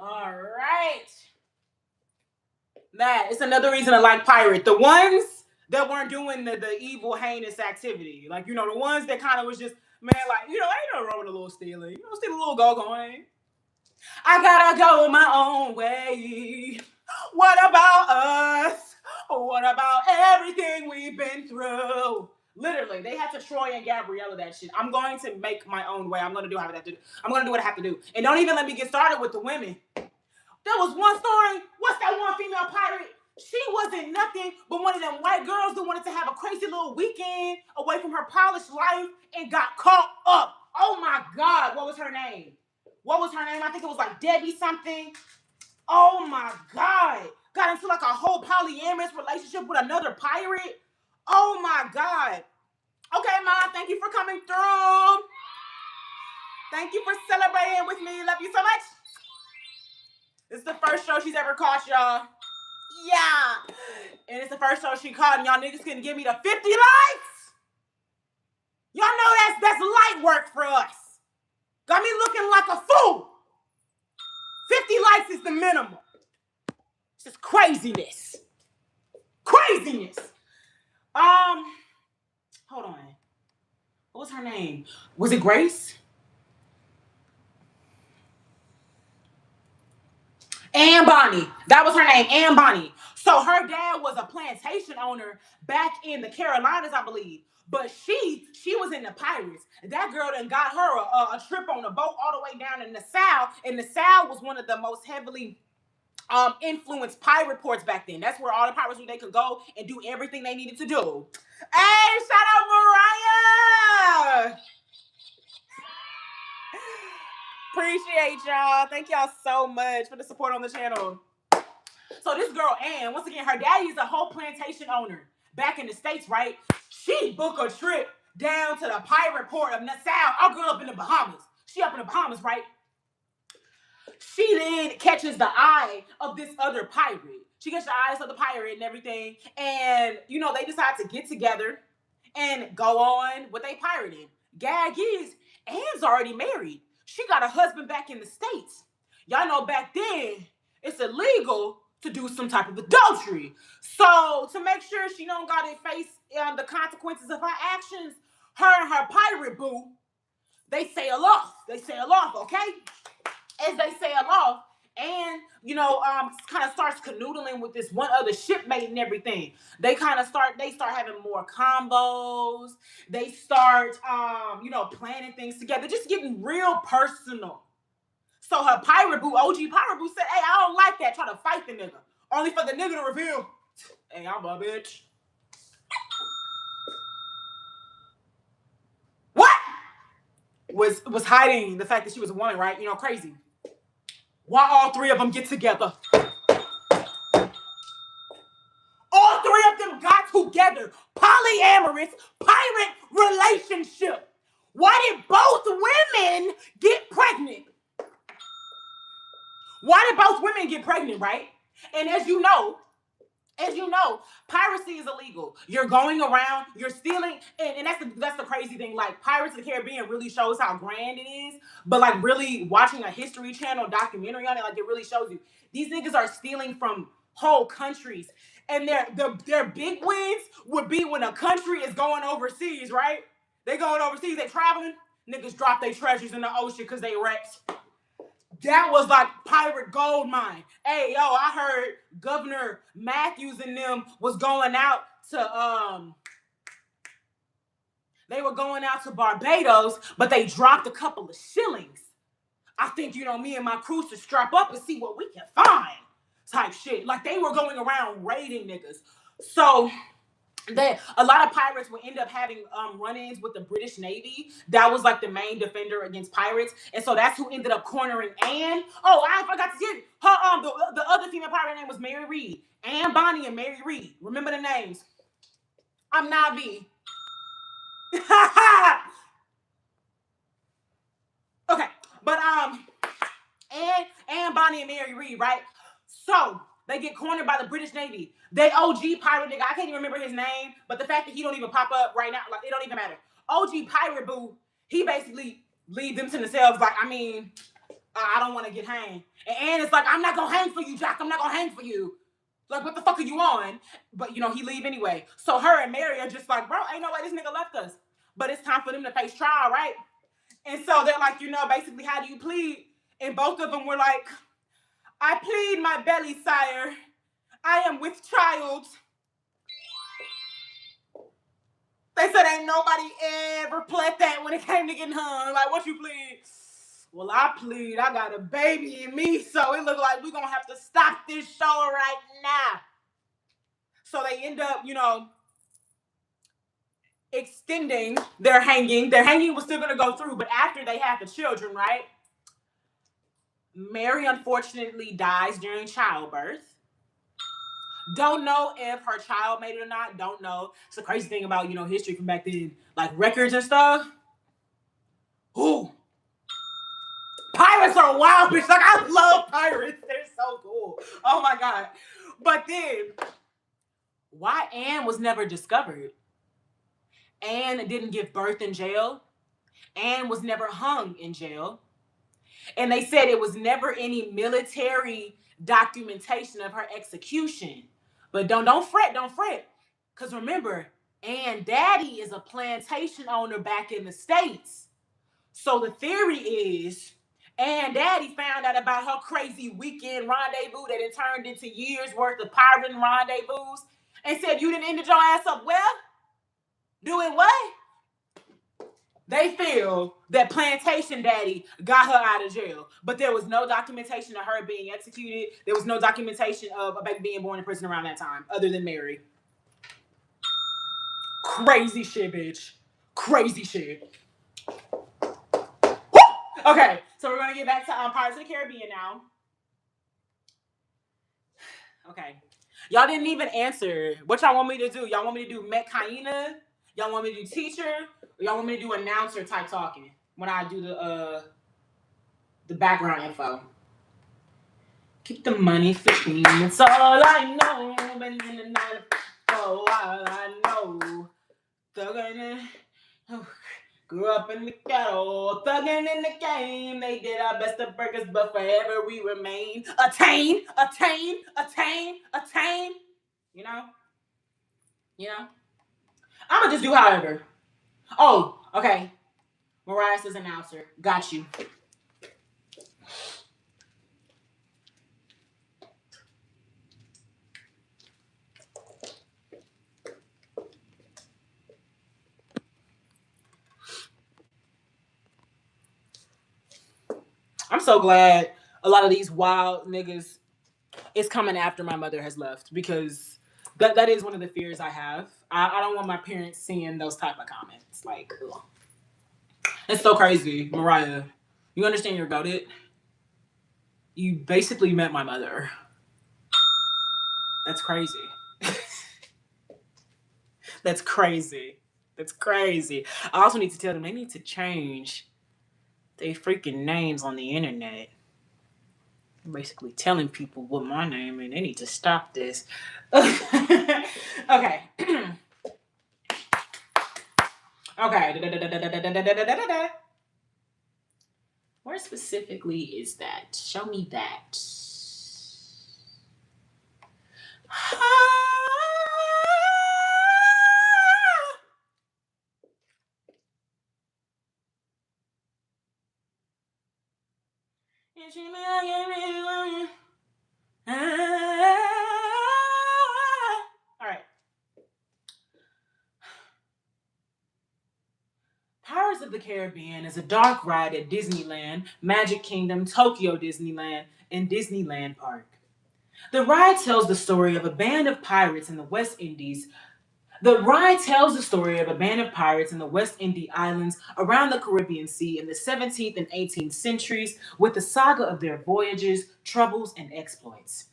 All right. That is another reason to like pirate. The ones that weren't doing the evil, heinous activity. Like, you know, the ones that kind of was just, man, like, you know, ain't no wrong with a little stealing. You know, steal a little go-going. I gotta go my own way. What about us? What about everything we've been through? Literally, they had to Troy and Gabriella that shit. I'm going to make my own way. I'm gonna do what I have to do. I'm gonna do what I have to do. And don't even let me get started with the women. There was one story. What's that one female pirate? She wasn't nothing but one of them white girls that wanted to have a crazy little weekend away from her polished life and got caught up. Oh my God, what was her name? What was her name? I think it was like Debbie something. Oh my God. Got into like a whole polyamorous relationship with another pirate. Oh my God. Okay, Mom, thank you for coming through. Thank you for celebrating with me. Love you so much. This is the first show she's ever caught, y'all. Yeah. And it's the first show she caught, and y'all niggas couldn't give me the 50 likes. Y'all know that's light work for us. Got me looking like a fool. 50 likes is the minimum. It's just craziness. Craziness. Hold on. What was her name? Was it Grace? Ann Bonnie. That was her name, Ann Bonnie. So her dad was a plantation owner back in the Carolinas, I believe. But she was in the pirates. That girl done got her a trip on a boat all the way down in the South. And the South was one of the most heavily influenced pirate ports back then. That's where all the pirates knew they could go and do everything they needed to do. Hey, shout out Mariah! Appreciate y'all. Thank y'all so much for the support on the channel. So this girl, Ann, once again, her daddy's a whole plantation owner back in the States, right? She booked a trip down to the pirate port of Nassau. Our girl up in the Bahamas. She up in the Bahamas, right? She then catches the eye of this other pirate. She gets the eyes of the pirate and everything. And, you know, they decide to get together and go on what they pirating. Gag is, Ann's already married. She got a husband back in the States. Y'all know back then, it's illegal to do some type of adultery. So to make sure she don't got to face the consequences of her actions, her and her pirate boo, they sail off. They sail off, okay? As they sail off, and kind of starts canoodling with this one other shipmate and everything. They start having more combos. They start planning things together, just getting real personal. So her pirate boo, OG pirate boo, said, "Hey, I don't like that. Try to fight the nigga, only for the nigga to reveal, hey, I'm a bitch." What? Was hiding the fact that she was a woman, right? You know, crazy. Why all three of them get together? All three of them got together. Polyamorous pirate relationship. Why did both women get pregnant? Why did both women get pregnant, right? And as you know, piracy is illegal. You're going around, you're stealing, and that's the crazy thing. Like, Pirates of the Caribbean really shows how grand it is, but like really watching a History Channel documentary on it, like it really shows you these niggas are stealing from whole countries, and their big wins would be when a country is going overseas, right? They going overseas, they traveling, niggas drop their treasures in the ocean because they wrecked. That was like pirate gold mine. Hey, yo, I heard Governor Matthews and them was going out to they were going out to Barbados, but they dropped a couple of shillings. I think, me and my crew should strap up and see what we can find. Type shit. Like, they were going around raiding niggas. So a lot of pirates would end up having run-ins with the British Navy. That was like the main defender against pirates, and so that's who ended up cornering Anne. Oh, I forgot to get her. The other female pirate name was Mary Read. Anne Bonny and Mary Read. Remember the names. I'm Navi. Okay, but and Bonnie and Mary Reed, right? So they get cornered by the British Navy. They OG pirate nigga, I can't even remember his name, but the fact that he don't even pop up right now, like it don't even matter. OG pirate boo, he basically leave them to themselves. Like, I mean, I don't want to get hanged. And Anne is like, I'm not gonna hang for you, Jack. I'm not gonna hang for you. Like, what the fuck are you on? But, you know, he leave anyway. So her and Mary are just like, bro, ain't no way this nigga left us. But it's time for them to face trial, right? And so they're like, you know, basically, how do you plead? And both of them were like, I plead my belly, sire. I am with child. They said ain't nobody ever pled that when it came to getting hung. Like, what you plead? Well, I plead I got a baby in me, so it look like we're going to have to stop this show right now. So they end up, you know, extending their hanging. Their hanging was still going to go through, but after they had the children, right? Mary unfortunately dies during childbirth. Don't know if her child made it or not. Don't know. It's the crazy thing about, you know, history from back then, like records and stuff. Ooh. Pirates are wild, bitch. Like, I love pirates. They're so cool. Oh my God. But then, why Anne was never discovered? Anne didn't give birth in jail. Anne was never hung in jail. And they said it was never any military documentation of her execution. But don't fret. Because remember, Anne Daddy is a plantation owner back in the States. So the theory is Anne Daddy found out about her crazy weekend rendezvous that had turned into years worth of pirate rendezvous and said, you done ended your ass up well? Doing what? They feel that Plantation Daddy got her out of jail, but there was no documentation of her being executed. There was no documentation of a baby being born in prison around that time, other than Mary. Crazy shit, bitch. Crazy shit. Woo! Okay, so we're gonna get back to Pirates of the Caribbean now. Okay, y'all didn't even answer. What y'all want me to do? Y'all want me to do Metcaina? Y'all want me to do teacher? Or y'all want me to do announcer type talking when I do the background info? Keep the money flipping, it's all I know. Been in the night for a while, I know. Thuggin' in, grew up in the ghetto, thuggin' in the game. They did our best to break us, but forever we remain. Attain. You know? I'ma just do however. Oh, okay. Mariah says announcer. Got you. I'm so glad a lot of these wild niggas is coming after my mother has left, because that is one of the fears I have. I don't want my parents seeing those type of comments. Like, ugh. It's so crazy, Mariah. You understand you're goated? You basically met my mother. That's crazy. That's crazy. That's crazy. I also need to tell them they need to change their freaking names on the internet. I'm basically telling people what my name is. They need to stop this. Okay. Okay. Where specifically is that? Show me that. All right. Pirates of the Caribbean is a dark ride at Disneyland, Magic Kingdom, Tokyo Disneyland, and Disneyland Park. The ride tells the story of a band of pirates in the West Indies. The ride tells the story of a band of pirates in the West Indies islands around the Caribbean Sea in the 17th and 18th centuries, with the saga of their voyages, troubles, and exploits.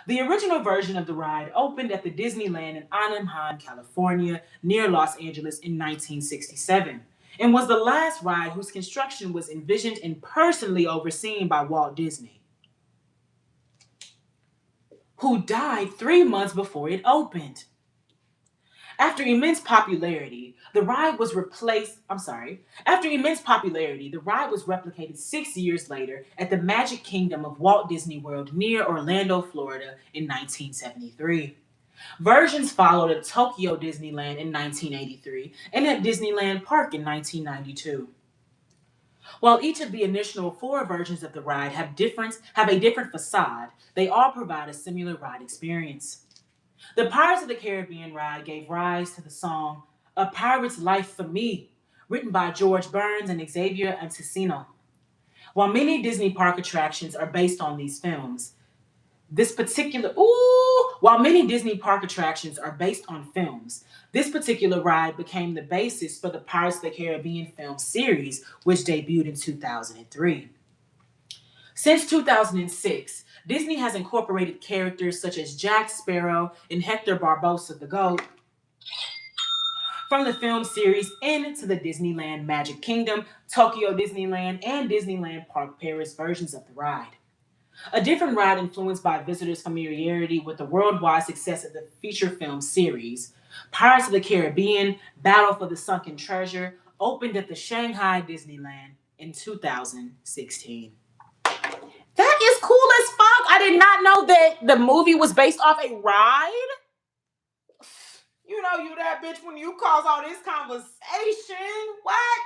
The original version of the ride opened at the Disneyland in Anaheim, California, near Los Angeles in 1967. and was the last ride whose construction was envisioned and personally overseen by Walt Disney, who died 3 months before it opened. After immense popularity, the ride was replicated 6 years later at the Magic Kingdom of Walt Disney World near Orlando, Florida in 1973. Versions followed at Tokyo Disneyland in 1983 and at Disneyland Park in 1992. While each of the initial 4 versions of the ride have a different facade, they all provide a similar ride experience. The Pirates of the Caribbean ride gave rise to the song A Pirate's Life for Me, written by George Burns and Xavier Anticino. While many Disney park attractions are based on these films, while many Disney park attractions are based on films, this particular ride became the basis for the Pirates of the Caribbean film series, which debuted in 2003. Since 2006, Disney has incorporated characters such as Jack Sparrow and Hector Barbossa the Goat from the film series into the Disneyland Magic Kingdom, Tokyo Disneyland, and Disneyland Park Paris versions of the ride. A different ride influenced by visitors' familiarity with the worldwide success of the feature film series, Pirates of the Caribbean Battle for the Sunken Treasure, opened at the Shanghai Disneyland in 2016. That is cool as fuck. I did not know that the movie was based off a ride. You know you that bitch when you cause all this conversation. What?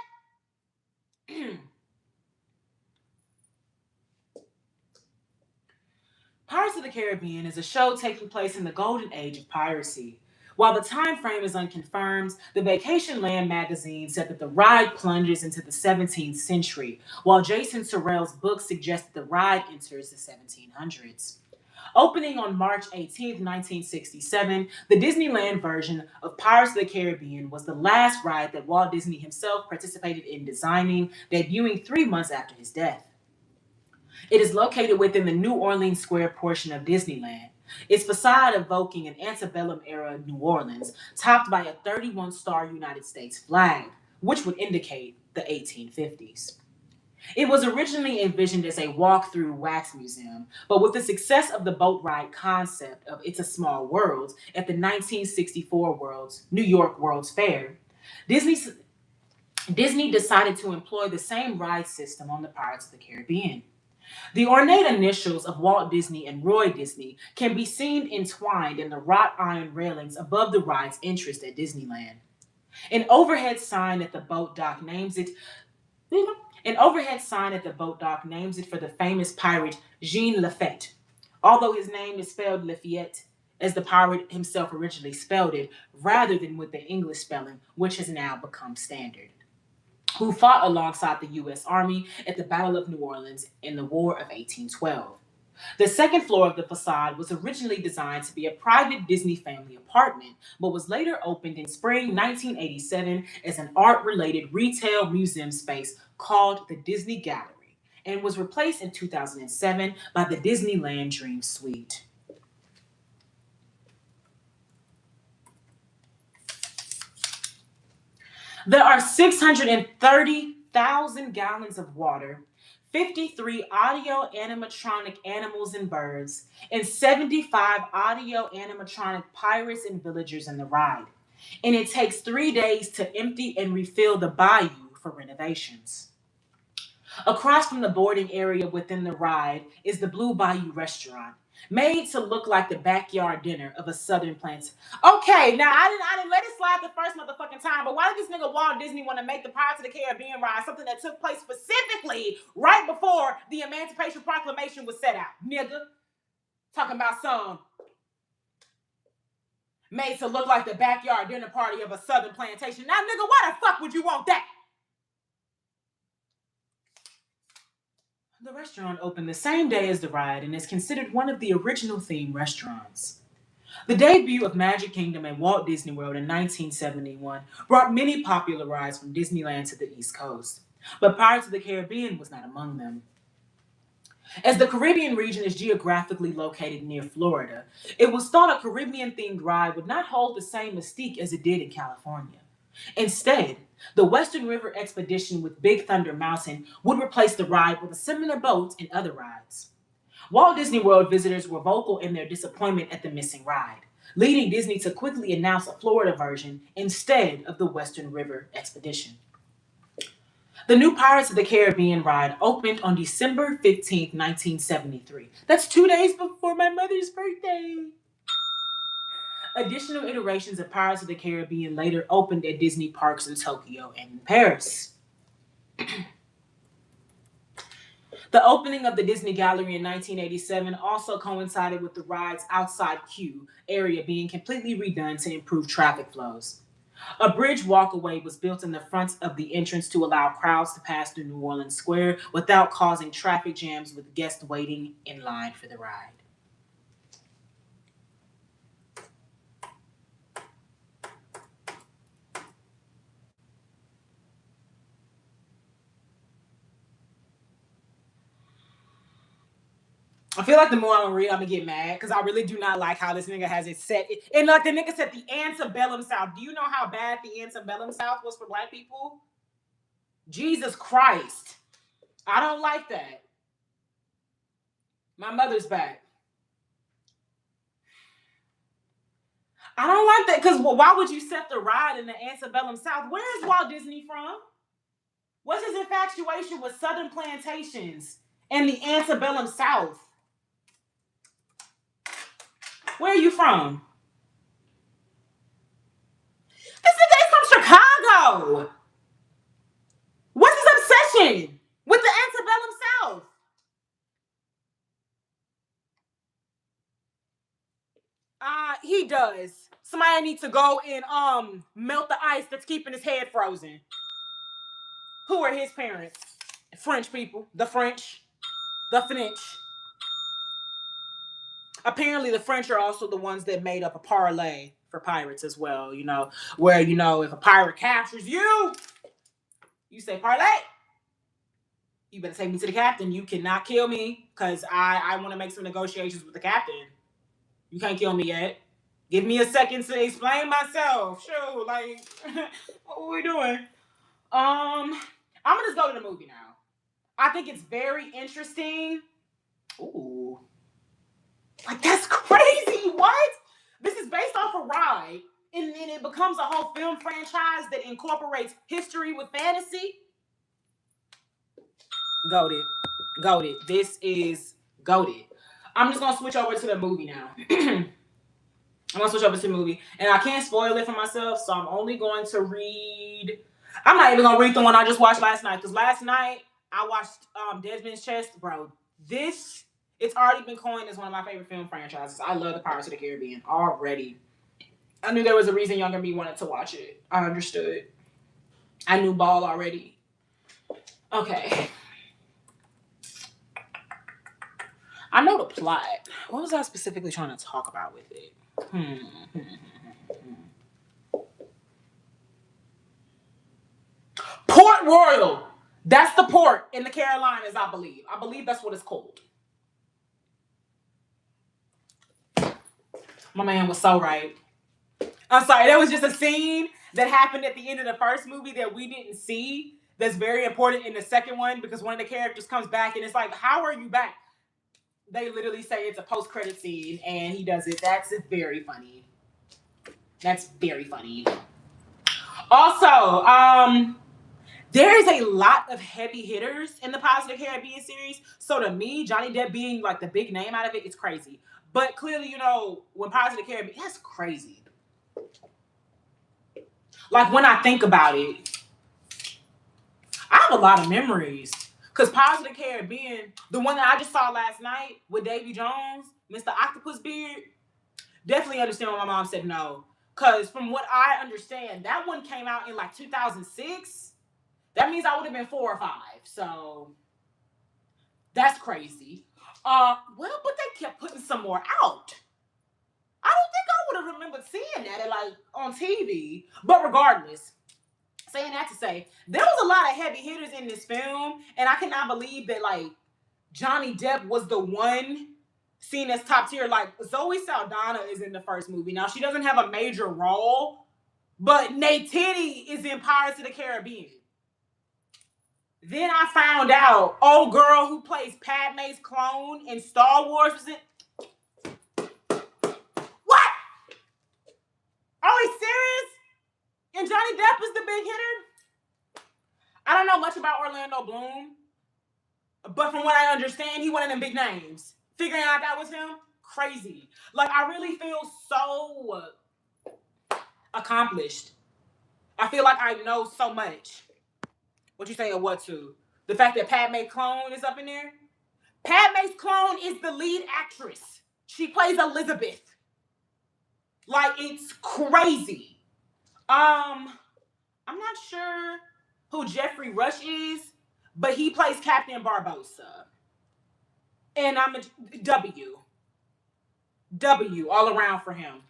Pirates of the Caribbean is a show taking place in the golden age of piracy. While the time frame is unconfirmed, the Vacation Land magazine said that the ride plunges into the 17th century, while Jason Sorrell's book suggests that the ride enters the 1700s. Opening on March 18, 1967, the Disneyland version of Pirates of the Caribbean was the last ride that Walt Disney himself participated in designing, debuting 3 months after his death. It is located within the New Orleans Square portion of Disneyland, its facade evoking an antebellum era New Orleans, topped by a 31-star United States flag, which would indicate the 1850s. It was originally envisioned as a walk-through wax museum, but with the success of the boat ride concept of It's a Small World at the 1964 New York World's Fair, Disney decided to employ the same ride system on the Pirates of the Caribbean. The ornate initials of Walt Disney and Roy Disney can be seen entwined in the wrought iron railings above the ride's entrance at Disneyland. An overhead sign at the boat dock names it for the famous pirate Jean Lafitte, although his name is spelled Lafayette, as the pirate himself originally spelled it, rather than with the English spelling, which has now become standard, who fought alongside the U.S. Army at the Battle of New Orleans in the War of 1812. The second floor of the facade was originally designed to be a private Disney family apartment, but was later opened in spring 1987 as an art-related retail museum space called the Disney Gallery, and was replaced in 2007 by the Disneyland Dream Suite. There are 630,000 gallons of water, 53 audio animatronic animals and birds, and 75 audio animatronic pirates and villagers in the ride. And it takes 3 days to empty and refill the bayou for renovations. Across from the boarding area within the ride is the Blue Bayou restaurant, made to look like the backyard dinner of a southern plant. Okay, now I didn't let it slide the first motherfucking time, but why did this nigga Walt Disney want to make the Pirates of the Caribbean ride something that took place specifically right before the Emancipation Proclamation was set out? Nigga. Talking about some made to look like the backyard dinner party of a southern plantation. Now, nigga, why the fuck would you want that? The restaurant opened the same day as the ride and is considered one of the original theme restaurants. The debut of Magic Kingdom and Walt Disney World in 1971 brought many popular rides from Disneyland to the East Coast, but Pirates of the Caribbean was not among them. As the Caribbean region is geographically located near Florida, it was thought a Caribbean-themed ride would not hold the same mystique as it did in California. Instead, The Western River Expedition with Big Thunder Mountain would replace the ride with a similar boat and other rides. Walt Disney World visitors were vocal in their disappointment at the missing ride, leading Disney to quickly announce a Florida version instead of the Western River Expedition. The new Pirates of the Caribbean ride opened on December 15th, 1973. That's 2 days before my mother's birthday. Additional iterations of Pirates of the Caribbean later opened at Disney parks in Tokyo and Paris. The opening of the Disney Gallery in 1987 also coincided with the ride's outside queue area being completely redone to improve traffic flows. A bridge walkway was built in the front of the entrance to allow crowds to pass through New Orleans Square without causing traffic jams with guests waiting in line for the ride. I feel like the more I'm gonna read, I'm gonna get mad because I really do not like how this nigga has it set. And like the nigga said, the antebellum South. Do you know how bad the antebellum South was for black people? Jesus Christ. I don't like that. My mother's back. I don't like that because why would you set the ride in the antebellum South? Where is Walt Disney from? What's his infatuation with Southern plantations and the antebellum South? Where are you from? This nigga is from Chicago. What's his obsession with the antebellum South? He does. Somebody needs to go and melt the ice that's keeping his head frozen. Who are his parents? French people. The French. Apparently the French are also the ones that made up a parlay for pirates as well, where, if a pirate captures you, you say, parlay. You better take me to the captain. You cannot kill me because I want to make some negotiations with the captain. You can't kill me yet. Give me a second to explain myself. Sure, like, what are we doing? I'm gonna just go to the movie now. I think it's very interesting. Ooh. Like, that's crazy. What? This is based off a ride, and then it becomes a whole film franchise that incorporates history with fantasy. Goated. This is goated. I'm just gonna switch over to the movie now. I'm gonna switch over to the movie, and I can't spoil it for myself, so I'm only going to read. I'm not even gonna read the one I just watched last night, because last night I watched Dead Man's Chest, bro. It's already been coined as one of my favorite film franchises. I love the Pirates of the Caribbean already. I knew there was a reason younger me wanted to watch it. I understood. I knew ball already. Okay. I know the plot. What was I specifically trying to talk about with it? Port Royal. That's the port in the Carolinas, I believe. I believe that's what it's called. My man was so right. I'm sorry, there was just a scene that happened at the end of the first movie that we didn't see that's very important in the second one, because one of the characters comes back and it's like, how are you back? They literally say it's a post-credit scene and he does it. That's very funny. Also, there is a lot of heavy hitters in the Pirates of the Caribbean series. So to me, Johnny Depp being like the big name out of it, it's crazy. But clearly, when Pirates of the Caribbean, that's crazy. Like, when I think about it, I have a lot of memories. Because Pirates of the Caribbean, the one that I just saw last night with Davy Jones, Mr. Octopus Beard, definitely understand why my mom said no. Because from what I understand, that one came out in like 2006. That means I would have been 4 or 5. So that's crazy. Well, but they kept putting some more out. I don't think I would have remembered seeing that like on TV. But regardless, saying that to say, there was a lot of heavy hitters in this film, and I cannot believe that like Johnny Depp was the one seen as top tier. Like, Zoe Saldana is in the first movie. Now, she doesn't have a major role, But Neytiri is in Pirates of the Caribbean. Then I found out old girl who plays Padme's clone in Star Wars was in. What? Are we serious? And Johnny Depp is the big hitter? I don't know much about Orlando Bloom, but from what I understand, he one of them big names. Figuring out that was him, crazy. Like, I really feel so accomplished. I feel like I know so much. What you saying? What to? The fact that Padme clone is up in there? Padme's clone is the lead actress. She plays Elizabeth. Like, it's crazy. I'm not sure who Jeffrey Rush is, but he plays Captain Barbossa. And I'm a W all around for him.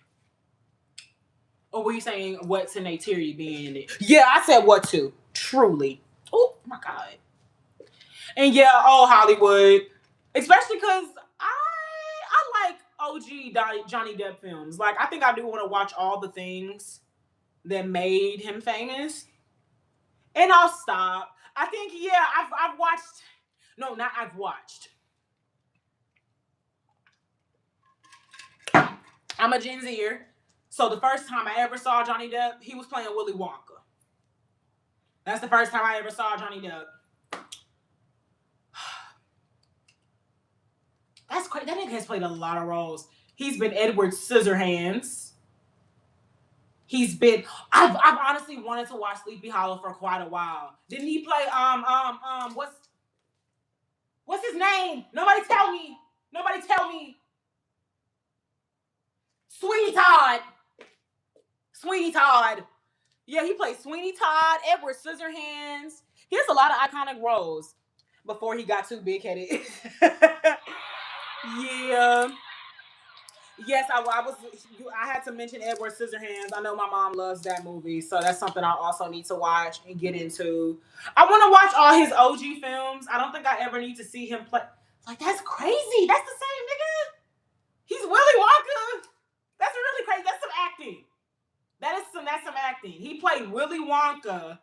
Or were you saying what to Neytiri being in it? Yeah, I said what to. Truly. Oh my God. And yeah, Hollywood. Especially because I like OG Johnny Depp films. Like, I think I do want to watch all the things that made him famous. And I'll stop. I think, yeah, I've watched. No, not I've watched. I'm a Gen Zer. So the first time I ever saw Johnny Depp, he was playing Willy Wonka. That's the first time I ever saw Johnny Depp. That's crazy. That nigga has played a lot of roles. He's been Edward Scissorhands. He's been. I've honestly wanted to watch Sleepy Hollow for quite a while. Didn't he play what's his name? Nobody tell me. Sweeney Todd. Yeah, he played Sweeney Todd, Edward Scissorhands. He has a lot of iconic roles before he got too big-headed. Yeah. Yes, I had to mention Edward Scissorhands. I know my mom loves that movie, so that's something I also need to watch and get into. I want to watch all his OG films. I don't think I ever need to see him play. Like, that's crazy. That's the same nigga. He's Willy Wonka. That's really crazy. That's some acting. That's some acting. He played Willy Wonka,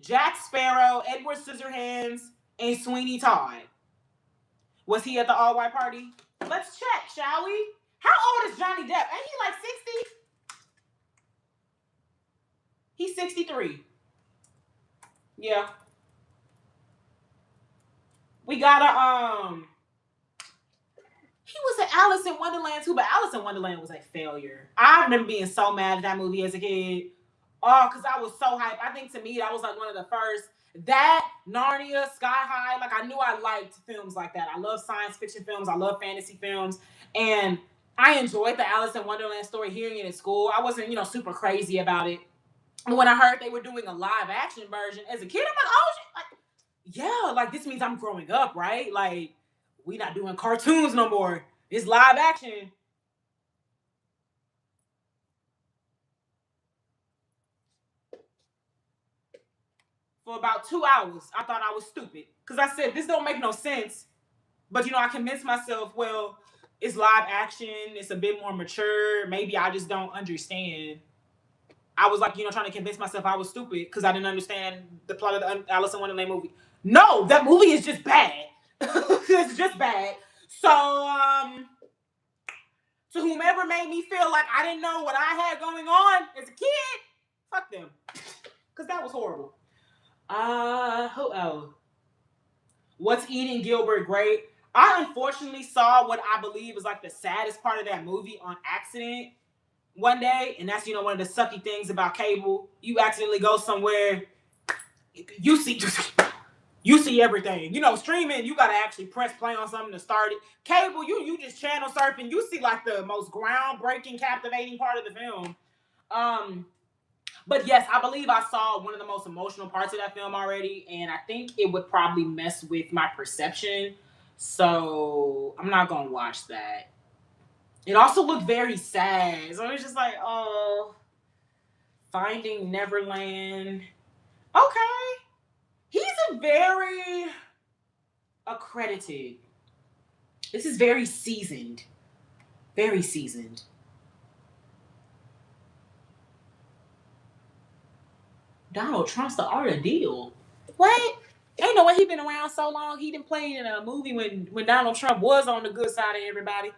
Jack Sparrow, Edward Scissorhands, and Sweeney Todd. Was he at the all-white party? Let's check, shall we? How old is Johnny Depp? Ain't he like 60? He's 63. Yeah. We got he was in Alice in Wonderland too, but Alice in Wonderland was a failure. I remember being so mad at that movie as a kid. Oh, because I was so hyped. I think to me, that was like one of the first. That, Narnia, Sky High, like, I knew I liked films like that. I love science fiction films. I love fantasy films. And I enjoyed the Alice in Wonderland story, hearing it in school. I wasn't, super crazy about it. And when I heard they were doing a live action version as a kid, I'm like, oh, shit. Like, yeah, like, this means I'm growing up, right? Like, we not doing cartoons no more. It's live action. For about 2 hours, I thought I was stupid. Because I said, this don't make no sense. But, I convinced myself, well, it's live action. It's a bit more mature. Maybe I just don't understand. I was like, trying to convince myself I was stupid because I didn't understand the plot of the Alice in Wonderland movie. No, that movie is just bad. It's just bad. So, to whomever made me feel like I didn't know what I had going on as a kid, fuck them. Because that was horrible. Who else? What's Eating Gilbert Grape? I unfortunately saw what I believe is like the saddest part of that movie on accident one day, and that's one of the sucky things about cable. You accidentally go somewhere, you see everything. Streaming, you gotta actually press play on something to start it. Cable, you just channel surfing. You see like the most groundbreaking, captivating part of the film. But yes, I believe I saw one of the most emotional parts of that film already, and I think it would probably mess with my perception. So I'm not gonna watch that. It also looked very sad. So it's just like, oh, Finding Neverland. Okay. He's a very accredited. This is very seasoned. Very seasoned. Donald Trump's the art of deal. What? Ain't no way he been around so long. He didn't play in a movie when Donald Trump was on the good side of everybody.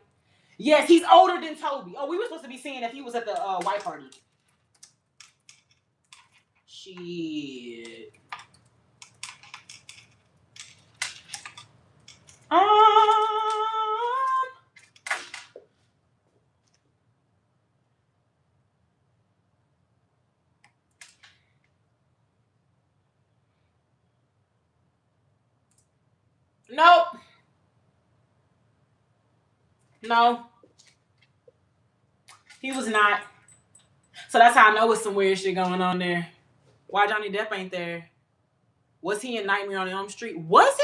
Yes, he's older than Toby. Oh, we were supposed to be seeing if he was at the white party. Shit. Nope. No. He was not. So that's how I know it's some weird shit going on there. Why Johnny Depp ain't there? Was he in Nightmare on Elm Street? Was he?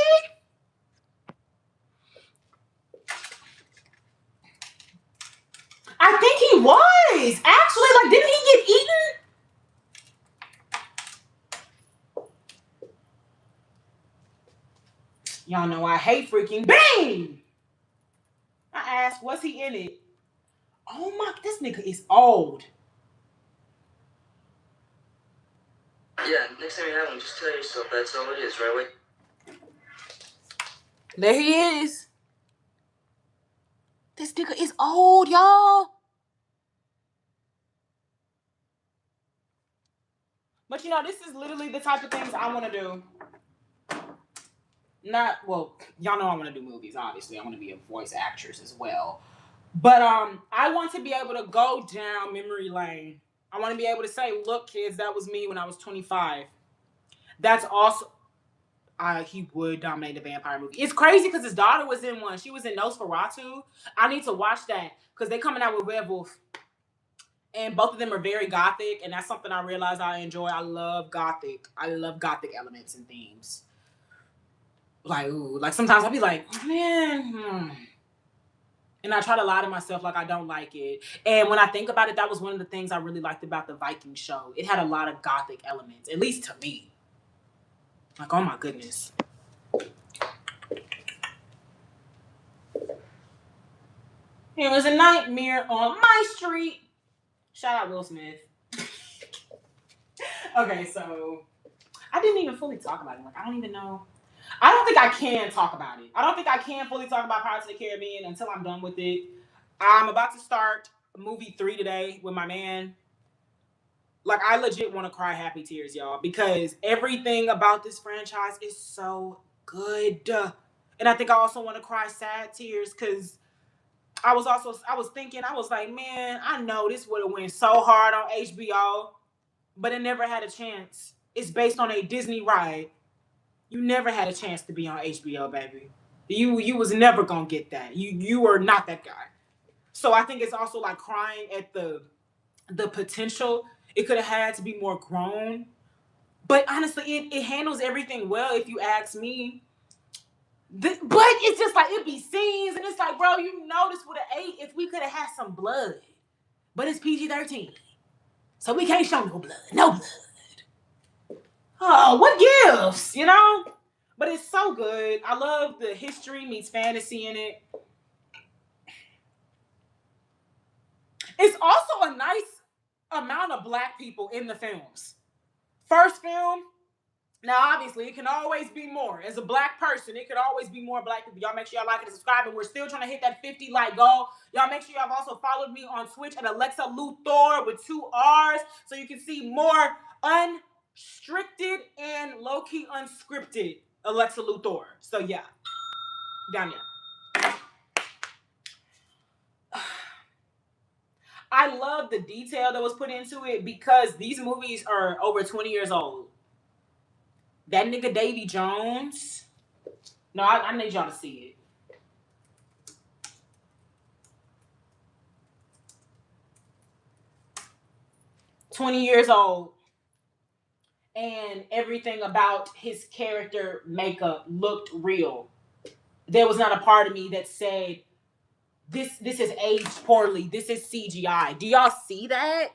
I think he was. Actually, like, didn't he get eaten? Y'all know I hate freaking Bang! I asked, was he in it? Oh my, this nigga is old. Yeah, next time you have one, just tell yourself that's all it is, right? Wait. There he is. This nigga is old, y'all. But you know, this is literally the type of things I want to do. Not, well, y'all know I want to do movies, obviously. I want to be a voice actress as well. But I want to be able to go down memory lane. I want to be able to say, look, kids, that was me when I was 25. That's also... he would dominate the vampire movie. It's crazy because his daughter was in one. She was in Nosferatu. I need to watch that because they're coming out with Werewolf. And both of them are very gothic, and that's something I realize I enjoy. I love gothic. I love gothic elements and themes. Like, ooh, like sometimes I'll be like, man, And I try to lie to myself like I don't like it. And when I think about it, that was one of the things I really liked about the Viking show. It had a lot of gothic elements, at least to me. Like, oh my goodness. It was a nightmare on my street. Shout out Will Smith. Okay, so I didn't even fully talk about it. Like, I don't even know. I don't think I can talk about it. I don't think I can fully talk about Pirates of the Caribbean until I'm done with it. I'm about to start movie 3 today with my man. Like, I legit want to cry happy tears, y'all, because everything about this franchise is so good. And I think I also want to cry sad tears because I was thinking, I was like, man, I know this would have went so hard on HBO, but it never had a chance. It's based on a Disney ride. You never had a chance to be on HBO, baby. You was never gonna get that. You were not that guy. So I think it's also like crying at the potential it could have had to be more grown. But honestly, it handles everything well if you ask me. But it's just like it be scenes and it's like, bro, you know this would have ate if we could have had some blood. But it's PG-13. So we can't show no blood. No blood. Oh, what gives? You know? But it's so good. I love the history meets fantasy in it. It's also a nice amount of black people in the films. First film, now obviously it can always be more. As a black person, it could always be more black people. Y'all make sure y'all like and subscribe, and we're still trying to hit that 50 like goal. Y'all make sure y'all have also followed me on Twitch at Alexa Luthor with 2 R's so you can see more unstricted and low-key unscripted Alexa Luthor. So yeah, down there. I love the detail that was put into it because these movies are over 20 years old. That nigga Davy Jones. No, I need y'all to see it. "20 years old. And everything about his character makeup looked real. There was not a part of me that said, this is aged poorly. This is CGI. Do y'all see that?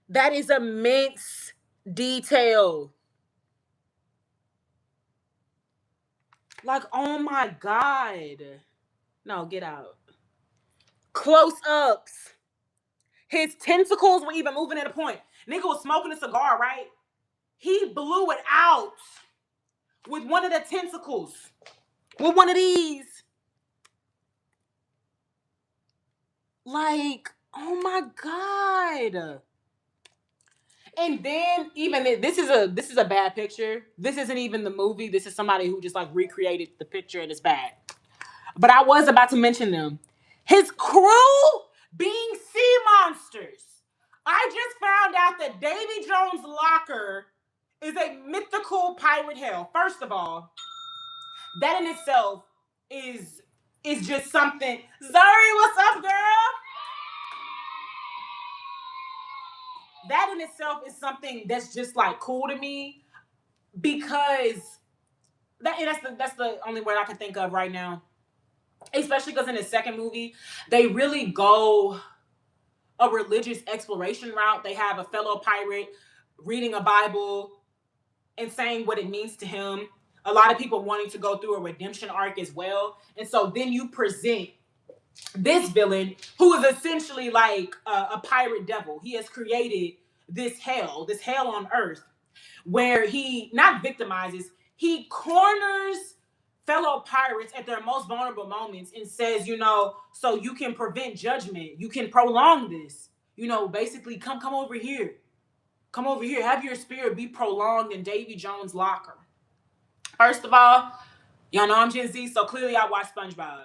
That is immense detail. Like, oh my God. No, get out. Close ups. His tentacles were even moving at a point. Nigga was smoking a cigar, right? He blew it out with one of the tentacles. With one of these. Like, oh my God. And then even this is a bad picture. This isn't even the movie. This is somebody who just like recreated the picture and it's bad. But I was about to mention them. His crew being sea monsters. I just found out that Davy Jones' locker is a mythical pirate hell. First of all, that in itself is just something. Zuri, what's up, girl? That in itself is something that's just like cool to me because that's the only word I can think of right now. Especially because in the second movie, they really go a religious exploration route. They have a fellow pirate reading a Bible and saying what it means to him. A lot of people wanting to go through a redemption arc as well. And so then you present this villain who is essentially like a pirate devil. He has created this hell on earth where he not victimizes, he corners fellow pirates at their most vulnerable moments and says, so you can prevent judgment, you can prolong this, basically come over here. Come over here, have your spirit be prolonged in Davy Jones' locker. First of all, y'all know I'm Gen Z, so clearly I watch SpongeBob.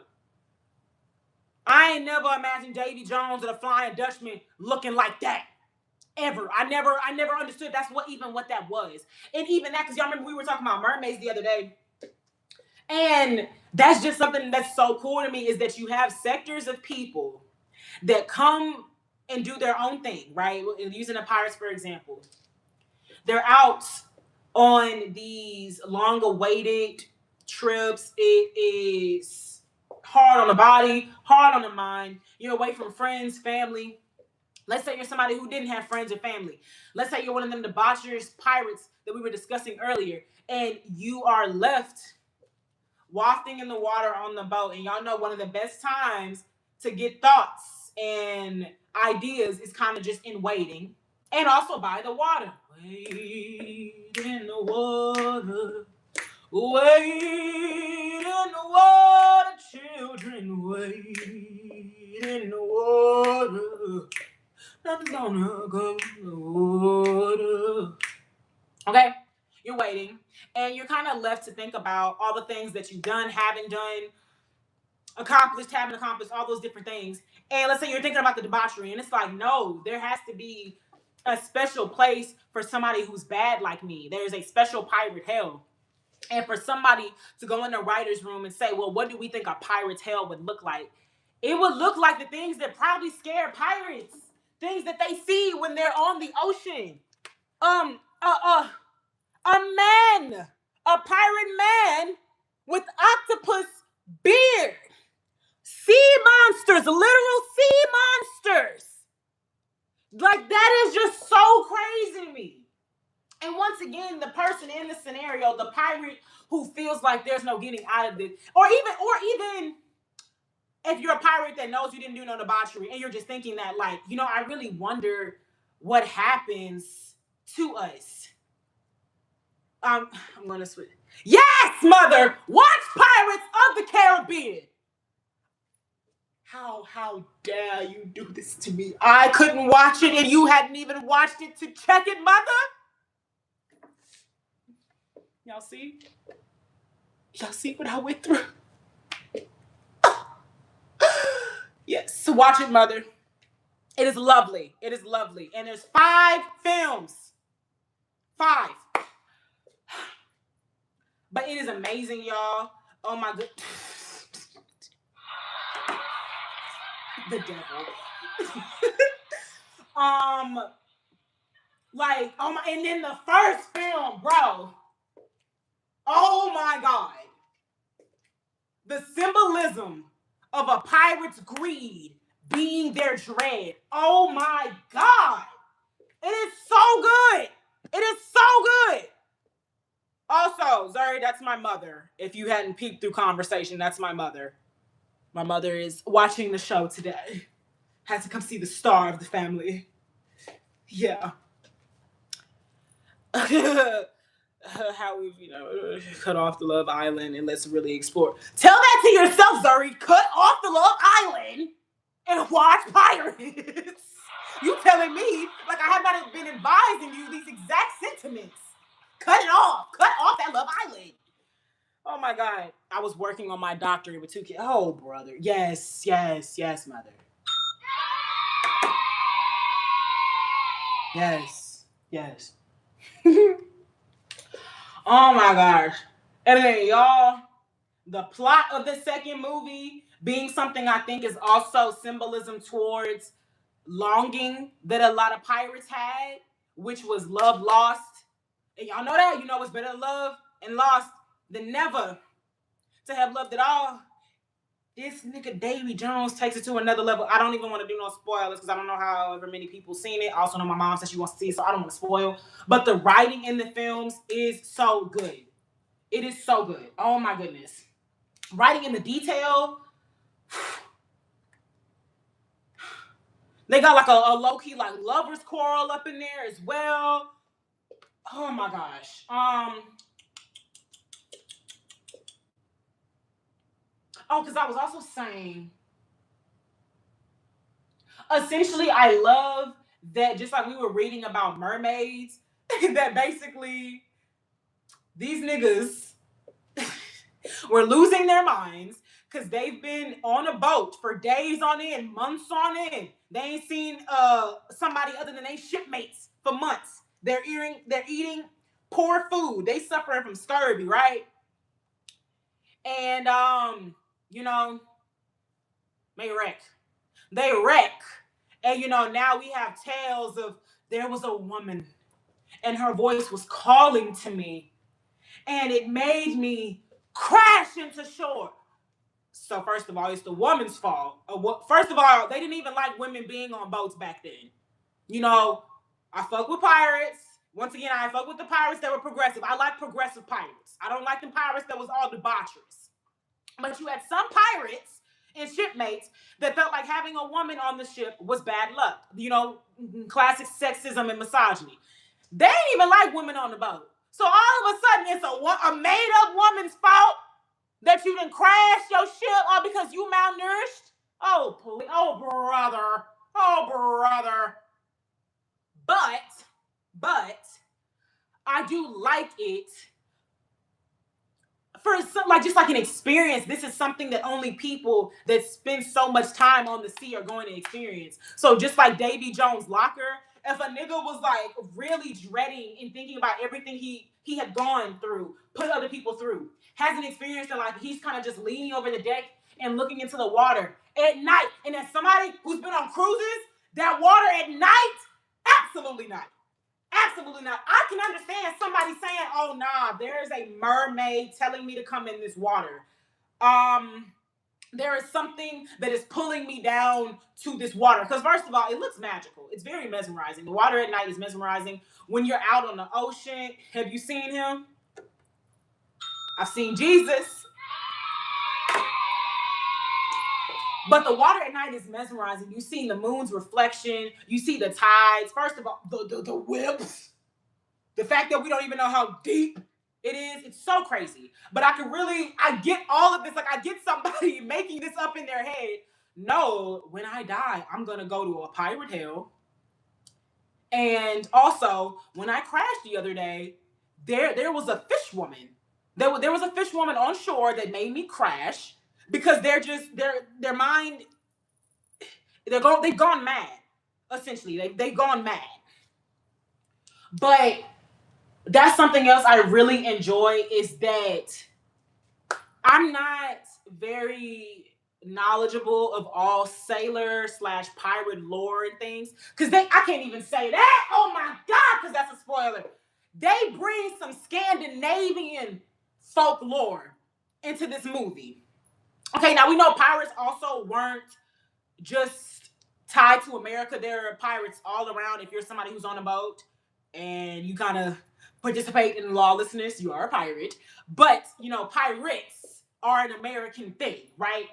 I ain't never imagined Davy Jones or the Flying Dutchman looking like that. Ever. I never understood that's what that was. And even that, because y'all remember we were talking about mermaids the other day. And that's just something that's so cool to me, is that you have sectors of people that come and do their own thing, right? Using the pirates, for example. They're out on these long-awaited trips. It is hard on the body, hard on the mind. You're away from friends, family. Let's say you're somebody who didn't have friends or family. Let's say you're one of them debaucherous pirates that we were discussing earlier, and you are left wafting in the water on the boat. And y'all know one of the best times to get thoughts and ideas is kind of just in waiting, and also by the water. Wait in the water. Wait in the water, children. Wait in the water. Nothing's gonna go in the water. Okay? You're waiting. And you're kind of left to think about all the things that you've done, haven't done, accomplished, haven't accomplished, all those different things. And let's say you're thinking about the debauchery, and it's like, no, there has to be a special place for somebody who's bad like me. There's a special pirate hell. And for somebody to go in the writer's room and say, well, what do we think a pirate's hell would look like? It would look like the things that probably scare pirates. Things that they see when they're on the ocean. A pirate man with octopus beard. Sea monsters, literal sea monsters. Like, that is just so crazy to me. And once again, the person in the scenario, the pirate who feels like there's no getting out of this, or even if you're a pirate that knows you didn't do no debauchery and you're just thinking that, like, I really wonder what happens to us. I'm gonna switch. Yes, mother! Watch Pirates of the Caribbean! How dare you do this to me? I couldn't watch it and you hadn't even watched it to check it, mother? Y'all see? Y'all see what I went through? Yes, watch it, mother. It is lovely. It is lovely. And there's 5 films. 5. But it is amazing, y'all. Oh my god. The devil. And then the first film, bro. Oh my god. The symbolism of a pirate's greed being their dread. Oh my god. It is so good. It is so good. Also, Zuri, that's my mother. If you hadn't peeked through conversation, that's my mother. My mother is watching the show today. Had to come see the star of the family. Yeah. how we've, cut off the Love Island and let's really explore. Tell that to yourself, Zuri. Cut off the Love Island and watch Pirates. You telling me like I have not been advising you these exact sentiments. Cut it off. Cut off that Love Island. Oh my God. I was working on my doctorate with 2 kids. Oh, brother. Yes, mother. Yes. Oh my gosh. And then y'all, the plot of the second movie being something I think is also symbolism towards longing that a lot of pirates had, which was love lost. And y'all know that. You know it's better to love and lost than never to have loved at all. This nigga Davy Jones takes it to another level. I don't even want to do no spoilers because I don't know however many people seen it. I also know my mom said she wants to see it, so I don't want to spoil. But the writing in the films is so good. It is so good. Oh my goodness. Writing in the detail. They got like a low-key like lovers quarrel up in there as well. Oh my gosh. Because I was also saying, essentially, I love that just like we were reading about mermaids, that basically these niggas were losing their minds because they've been on a boat for days on end, months on end. They ain't seen somebody other than their shipmates for months. They're eating poor food. They suffering from scurvy, right? And they wreck. And now we have tales of there was a woman and her voice was calling to me and it made me crash into shore. So first of all, it's the woman's fault. First of all, they didn't even like women being on boats back then. I fuck with pirates. Once again, I fuck with the pirates that were progressive. I like progressive pirates. I don't like the pirates that was all debaucherous. But you had some pirates and shipmates that felt like having a woman on the ship was bad luck. Classic sexism and misogyny. They ain't even like women on the boat. So all of a sudden, it's a made-up woman's fault that you didn't crash your ship all because you malnourished? Oh, please. Oh, brother. But I do like it for some, just like an experience. This is something that only people that spend so much time on the sea are going to experience. So just like Davy Jones' locker, if a nigga was like really dreading and thinking about everything he had gone through, put other people through, has an experience that like he's kind of just leaning over the deck and looking into the water at night. And as somebody who's been on cruises, that water at night, absolutely not. Absolutely not. I can understand somebody saying, oh, nah, there's a mermaid telling me to come in this water. There is something that is pulling me down to this water. Because first of all, it looks magical. It's very mesmerizing. The water at night is mesmerizing. When you're out on the ocean, have you seen him? I've seen Jesus. But the water at night is mesmerizing. You see the moon's reflection. You see the tides. First of all, the whips. The fact that we don't even know how deep it is. It's so crazy. But I get all of this. Like, I get somebody making this up in their head. No, when I die, I'm going to go to a pirate hell. And also, when I crashed the other day, there was a fish woman. There was a fish woman on shore that made me crash. Because their mind, they've gone mad, essentially. They've gone mad. But that's something else I really enjoy is that I'm not very knowledgeable of all sailor/pirate lore and things. Because I can't even say that. Oh my God, because that's a spoiler. They bring some Scandinavian folklore into this movie. Okay, now we know pirates also weren't just tied to America. There are pirates all around. If you're somebody who's on a boat and you kind of participate in lawlessness, you are a pirate. But, pirates are an American thing, right?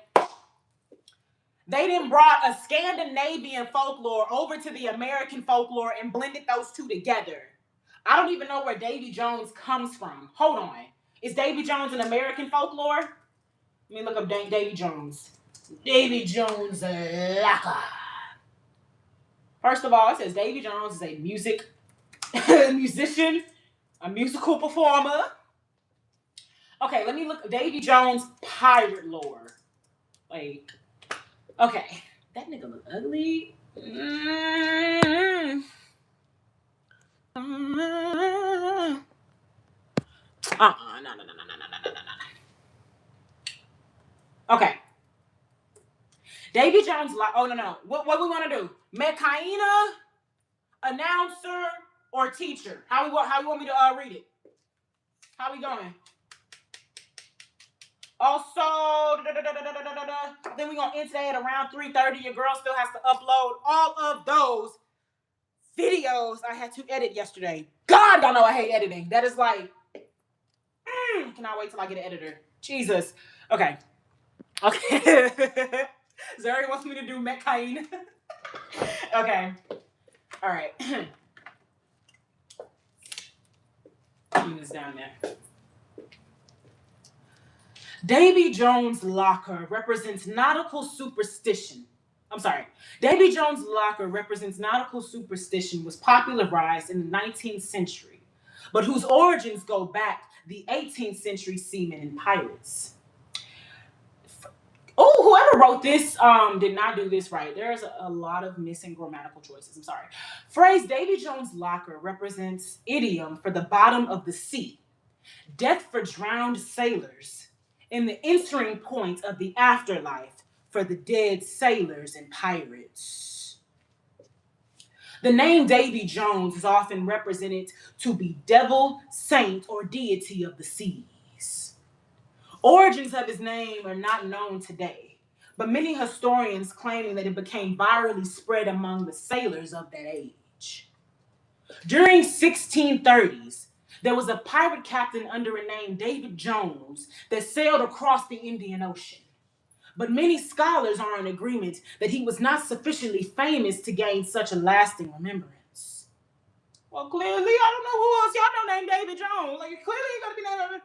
They then brought a Scandinavian folklore over to the American folklore and blended those two together. I don't even know where Davy Jones comes from. Hold on. Is Davy Jones an American folklore? Let me look up Davy Jones. Davy Jones Locker. First of all, it says Davy Jones is a musician, a musical performer. Okay, let me look. Davy Jones pirate lore. Like, okay. That nigga look ugly. No. Okay. Davy Jones, oh no. What we want to do? Mekaina, announcer, or teacher? How you want me to read it? How we going? Also, then we're going to end today at around 3:30. Your girl still has to upload all of those videos I had to edit yesterday. God, y'all know I hate editing. That is like, cannot wait till I get an editor. Jesus. Okay. Zuri wants me to do Mekain. Okay. All right. Put this down there. Davy Jones' locker represents nautical superstition. Davy Jones' locker represents nautical superstition was popularized in the 19th century, but whose origins go back the 18th century seamen and pirates. Oh, whoever wrote this did not do this right. There's a lot of missing grammatical choices. I'm sorry. Phrase Davy Jones' locker represents idiom for the bottom of the sea, death for drowned sailors, and the entering point of the afterlife for the dead sailors and pirates. The name Davy Jones is often represented to be devil, saint, or deity of the seas. Origins of his name are not known today, but many historians claiming that it became virally spread among the sailors of that age. During 1630s, there was a pirate captain under a name David Jones that sailed across the Indian Ocean. But many scholars are in agreement that he was not sufficiently famous to gain such a lasting remembrance. Well, clearly, I don't know who else y'all know named David Jones. Like, clearly, you gotta be named.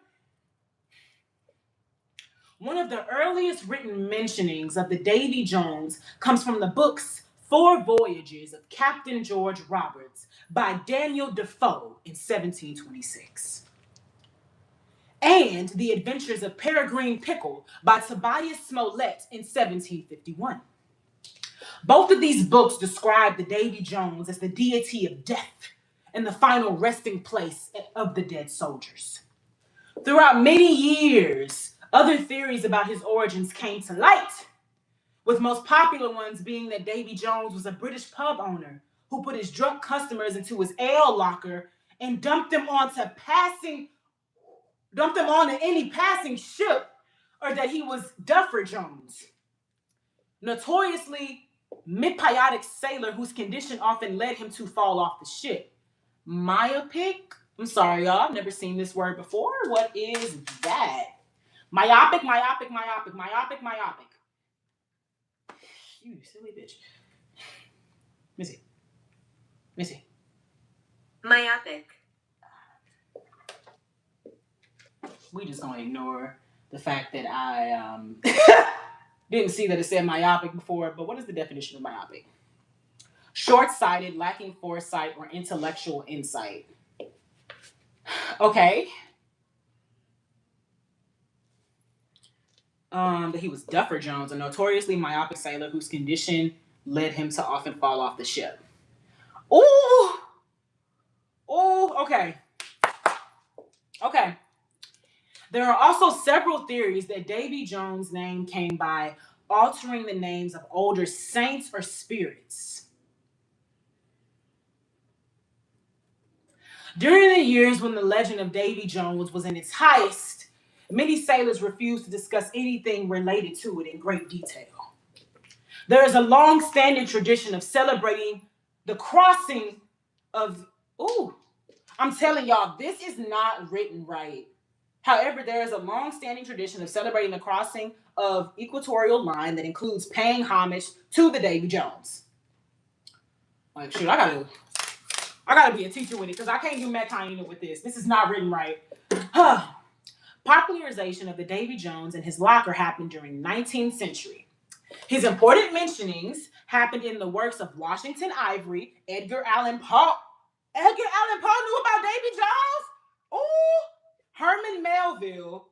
One of the earliest written mentionings of the Davy Jones comes from the books Four Voyages of Captain George Roberts by Daniel Defoe in 1726. And The Adventures of Peregrine Pickle by Tobias Smollett in 1751. Both of these books describe the Davy Jones as the deity of death and the final resting place of the dead soldiers. Throughout many years, other theories about his origins came to light, with most popular ones being that Davy Jones was a British pub owner who put his drunk customers into his ale locker and dumped them onto any passing ship, or that he was Duffer Jones, notoriously myopic sailor whose condition often led him to fall off the ship. Myopic? I'm sorry, y'all. I've never seen this word before. What is that? Myopic. You silly bitch. Missy. Myopic. We just gonna ignore the fact that I didn't see that it said myopic before, but what is the definition of myopic? Short-sighted, lacking foresight, or intellectual insight. Okay. That he was Duffer Jones, a notoriously myopic sailor whose condition led him to often fall off the ship. Ooh, okay. There are also several theories that Davy Jones' name came by altering the names of older saints or spirits. During the years when the legend of Davy Jones was in its highest, many sailors refused to discuss anything related to it in great detail. There is a long-standing tradition of celebrating the crossing of... I'm telling y'all, this is not written right. However, there is a long-standing tradition of celebrating the crossing of equatorial line that includes paying homage to the Davy Jones. Like, shoot, I gotta I gotta be a teacher with it because I can't do Metcalf with this. This is not written right. Popularization of the Davy Jones and his locker happened during the 19th century. His important mentionings happened in the works of Washington Ivory, Edgar Allan Poe. Edgar Allan Poe knew about Davy Jones? Ooh! Herman Melville,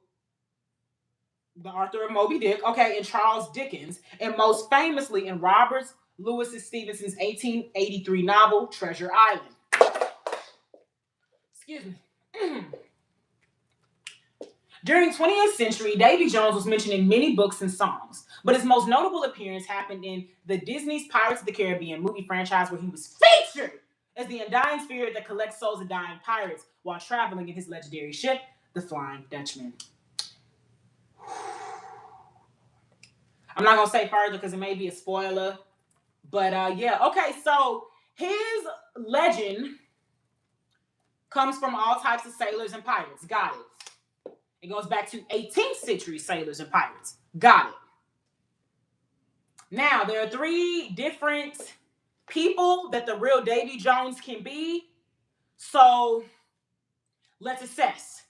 the author of Moby Dick, okay, and Charles Dickens, and most famously in Robert Louis Stevenson's 1883 novel, Treasure Island. Excuse me. During 20th century, Davy Jones was mentioned in many books and songs, but his most notable appearance happened in the Disney's Pirates of the Caribbean movie franchise, where he was featured as the undying spirit that collects souls of dying pirates while traveling in his legendary ship, the Flying Dutchman. I'm not going to say further because it may be a spoiler, but yeah. Okay, so his legend comes from all types of sailors and pirates. Got it. It goes back to 18th century sailors and pirates. Got it. Now, there are 3 different people that the real Davy Jones can be. So, let's assess.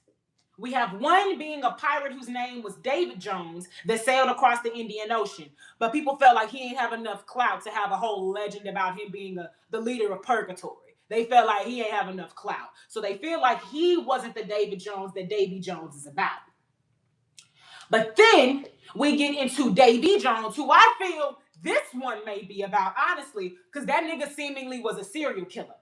We have one being a pirate whose name was David Jones that sailed across the Indian Ocean. But people felt like he ain't have enough clout to have a whole legend about him being the leader of purgatory. They felt like he ain't have enough clout. So they feel like he wasn't the David Jones that Davy Jones is about. But then we get into Davy Jones, who I feel this one may be about, honestly, because that nigga seemingly was a serial killer.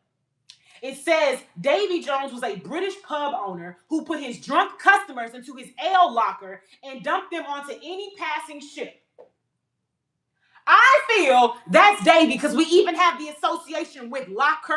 It says Davy Jones was a British pub owner who put his drunk customers into his ale locker and dumped them onto any passing ship. I feel that's Davy because we even have the association with locker.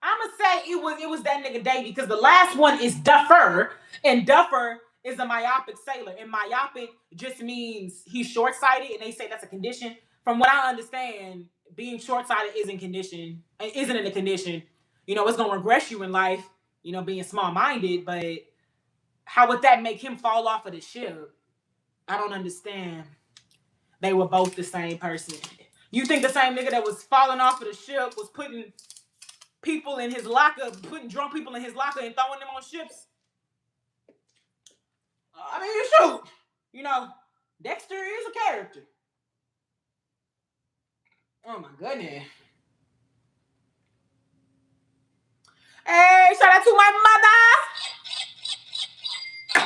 I'ma say it was that nigga Davy because the last one is Duffer, and Duffer is a myopic sailor, and myopic just means he's short-sighted, and they say that's a condition. From what I understand, being short-sighted isn't in a condition. You know, it's gonna regress you in life, you know, being small-minded, but how would that make him fall off of the ship? I don't understand. They were both the same person. You think the same nigga that was falling off of the ship was putting people in his locker, putting drunk people in his locker and throwing them on ships? I mean, shoot. You know, Dexter is a character. Oh my goodness. Hey, shout out to my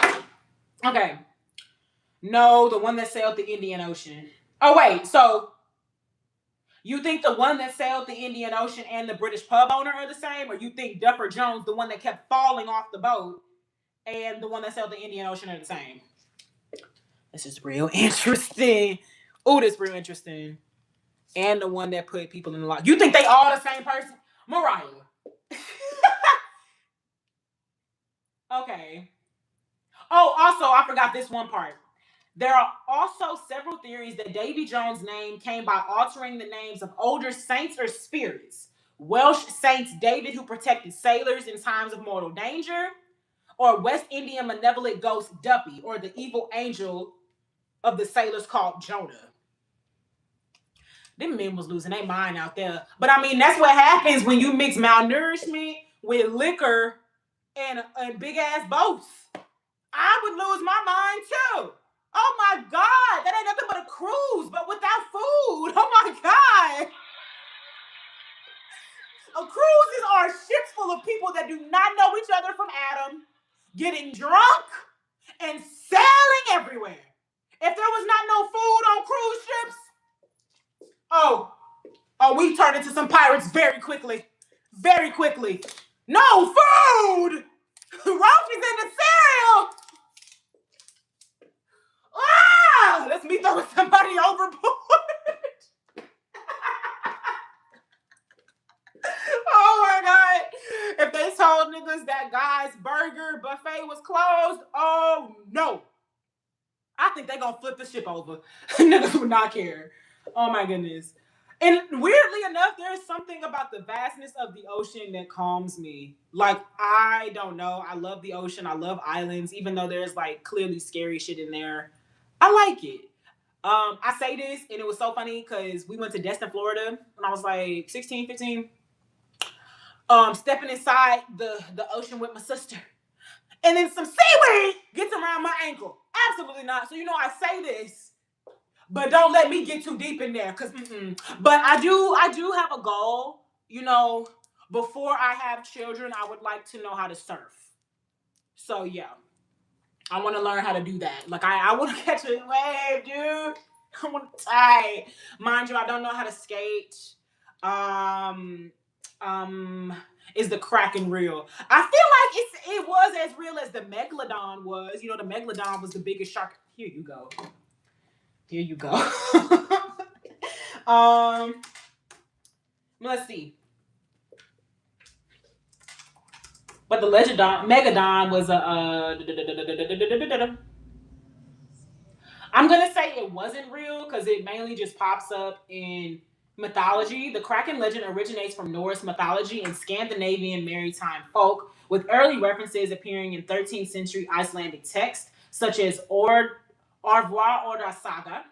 mother. Okay. No, the one that sailed the Indian Ocean. Oh, wait. So, you think the one that sailed the Indian Ocean and the British pub owner are the same? Or you think Duffer Jones, the one that kept falling off the boat, and the one that sailed the Indian Ocean are the same? This is real interesting. Oh, this is real interesting. And the one that put people in the lock. You think they all the same person? Mariah. Okay. Oh, also, I forgot this one part. There are also several theories that Davy Jones' name came by altering the names of older saints or spirits. Welsh saints David, who protected sailors in times of mortal danger, or West Indian malevolent ghost Duppy, or the evil angel of the sailors called Jonah. Them men was losing their mind out there. But I mean, that's what happens when you mix malnourishment with liquor and big ass boats. I would lose my mind too. Oh my God, that ain't nothing but a cruise, but without food. Oh my God. Cruises are ships full of people that do not know each other from Adam, getting drunk and sailing everywhere. If there was not no food on cruise ships, we turned into some pirates very quickly. Very quickly. No food! Roach is in the cereal! Ah! Let's me throw somebody overboard. Oh my God. If they told niggas that Guy's Burger buffet was closed, oh no. I think they gonna flip the ship over. Niggas would not care. Oh my goodness. And weirdly enough, there's something about the vastness of the ocean that calms me. Like, I don't know. I love the ocean. I love islands, even though there's like clearly scary shit in there. I like it. I say this, and it was so funny because we went to Destin, Florida when I was like 16, 15. Stepping inside the ocean with my sister. And then some seaweed gets around my ankle. Absolutely not. So, I say this, but don't let me get too deep in there. But I do have a goal. Before I have children, I would like to know how to surf. So, yeah. I want to learn how to do that. Like, I want to catch a wave, dude. I want to tie. Mind you, I don't know how to skate. Is the Kraken real? I feel like it was as real as the Megalodon was. The Megalodon was the biggest shark. Here you go. Here you go. Let's see. But the Megalodon was I'm gonna say it wasn't real because it mainly just pops up in mythology. The Kraken legend originates from Norse mythology and Scandinavian maritime folk, with early references appearing in 13th century Icelandic texts, such as Arvor Orda Saga,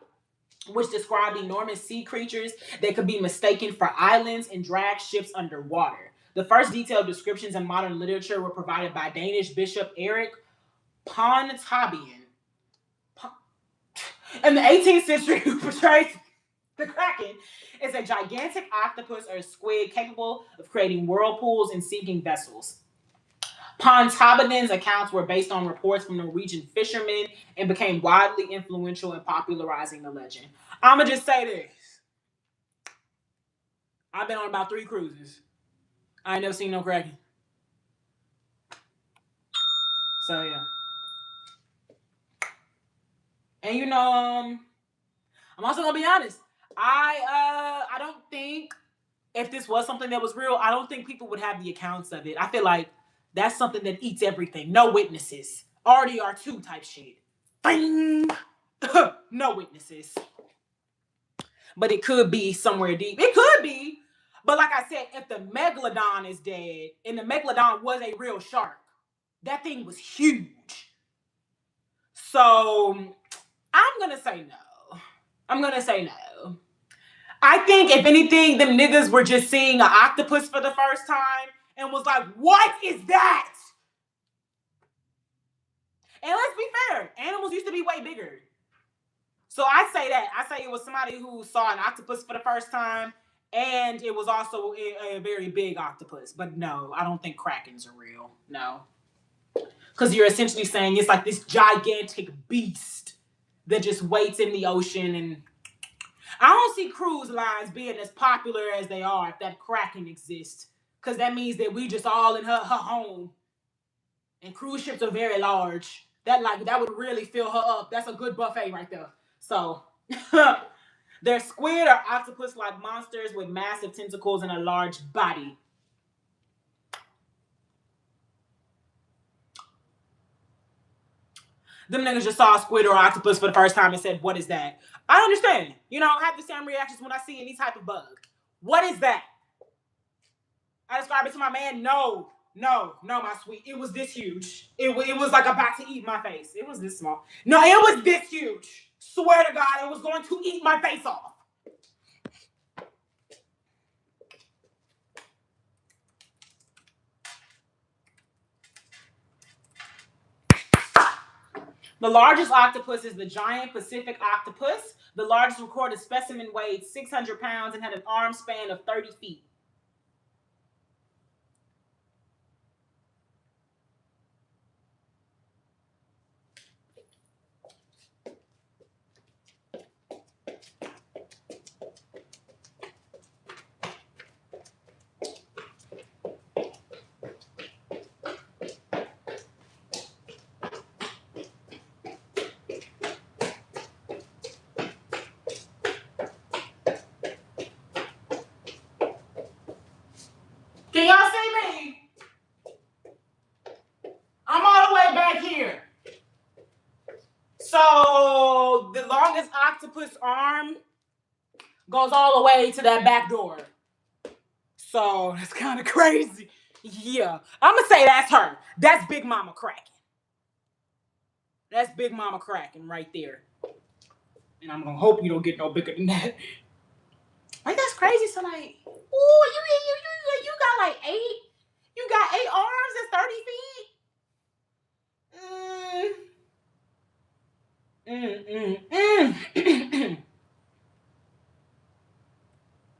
which described enormous sea creatures that could be mistaken for islands and drag ships underwater. The first detailed descriptions in modern literature were provided by Danish bishop Erik Pontabian. In the 18th century, who portrays the Kraken as a gigantic octopus or squid capable of creating whirlpools and sinking vessels. Pontabian's accounts were based on reports from Norwegian fishermen and became widely influential in popularizing the legend. I'ma just say this. I've been on about 3 cruises. I ain't never seen no Kraken. So yeah. And I'm also gonna be honest. I don't think if this was something that was real, I don't think people would have the accounts of it. I feel like that's something that eats everything. No witnesses. RDR2 type shit. Bing! No witnesses. But it could be somewhere deep. It could be. But like I said, if the Megalodon is dead, and the Megalodon was a real shark, that thing was huge. So, I'm going to say no. I think, if anything, them niggas were just seeing an octopus for the first time and was like, what is that? And let's be fair, animals used to be way bigger. So I say that. I say it was somebody who saw an octopus for the first time, and it was also a very big octopus. But no, I don't think Krakens are real. No. Because you're essentially saying it's like this gigantic beast that just waits in the ocean. And I don't see cruise lines being as popular as they are if that Kraken exists. Because that means that we just all in her home. And cruise ships are very large. That would really fill her up. That's a good buffet right there. So, they're squid or octopus-like monsters with massive tentacles and a large body. Them niggas just saw a squid or octopus for the first time and said, what is that? I understand. I have the same reactions when I see any type of bug. What is that? I describe it to my man. No, my sweet. It was this huge. It was like about to eat my face. It was this small. No, it was this huge. Swear to God, it was going to eat my face off. The largest octopus is the giant Pacific octopus. The largest recorded specimen weighed 600 pounds and had an arm span of 30 feet. Can y'all see me? I'm all the way back here. So the longest octopus arm goes all the way to that back door. So that's kind of crazy. Yeah. I'm going to say that's her. That's Big Mama Kraken. That's Big Mama Kraken right there. And I'm gonna hope you don't get no bigger than that. Like, that's crazy. So like, ooh, you got like 8. You got 8 arms that's 30 feet.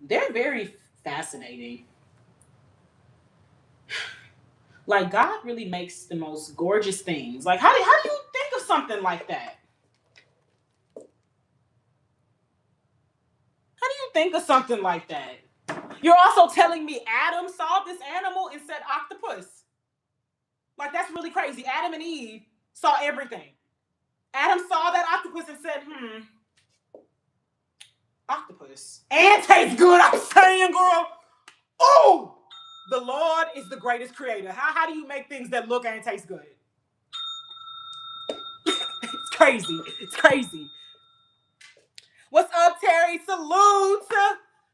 They're very fascinating. Like, God really makes the most gorgeous things. Like, how do you think of something like that? How do you think of something like that? You're also telling me Adam saw this animal and said octopus. Like, that's really crazy. Adam and Eve saw everything. Adam saw that octopus and said, octopus. And tastes good, I'm saying, girl. Oh! The Lord is the greatest creator. How do you make things that look and taste good? It's crazy. It's crazy. What's up, Terry? Salute.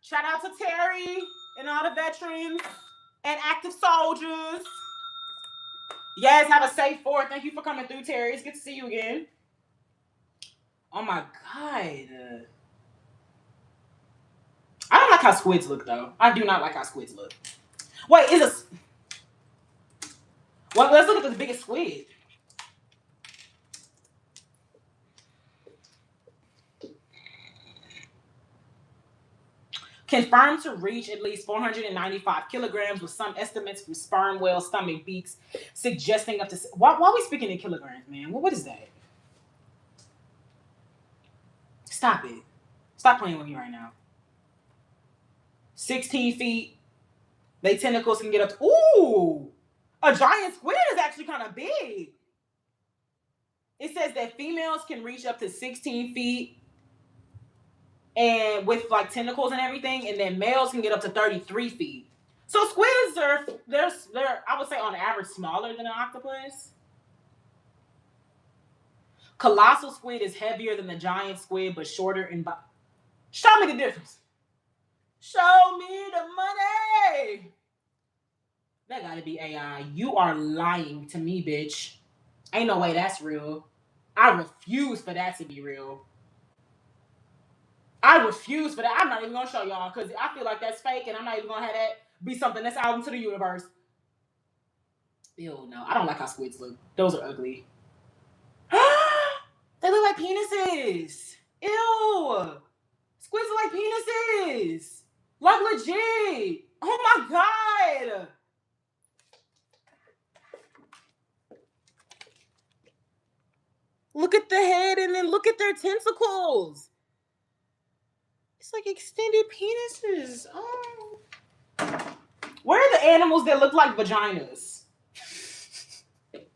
Shout out to Terry and all the veterans and active soldiers. Yes, have a safe 4th. Thank you for coming through, Terry. It's good to see you again. Oh my God. I don't like how squids look, though. I do not like how squids look. Wait, well, let's look at the biggest squid. Confirmed to reach at least 495 kilograms, with some estimates from sperm whale stomach beaks suggesting up to... Why are we speaking in kilograms, man? What is that? Stop it. Stop playing with me right now. 16 feet. They tentacles can get up to... Ooh! A giant squid is actually kind of big. It says that females can reach up to 16 feet and with like tentacles and everything, and then males can get up to 33 feet. So squids they're I would say on average smaller than an octopus. Colossal squid is heavier than the giant squid, but shorter in body. Show me the difference. Show me the money. That gotta be AI. You are lying to me, bitch. Ain't no way that's real. I refuse for that to be real. I refuse for that. I'm not even gonna show y'all because I feel like that's fake, and I'm not even gonna have that be something that's out into the universe. Ew, no, I don't like how squids look. Those are ugly. They look like penises. Ew. Squids look like penises. Like legit. Oh my God. Look at the head and then look at their tentacles. It's like extended penises. Oh. Where are the animals that look like vaginas? Because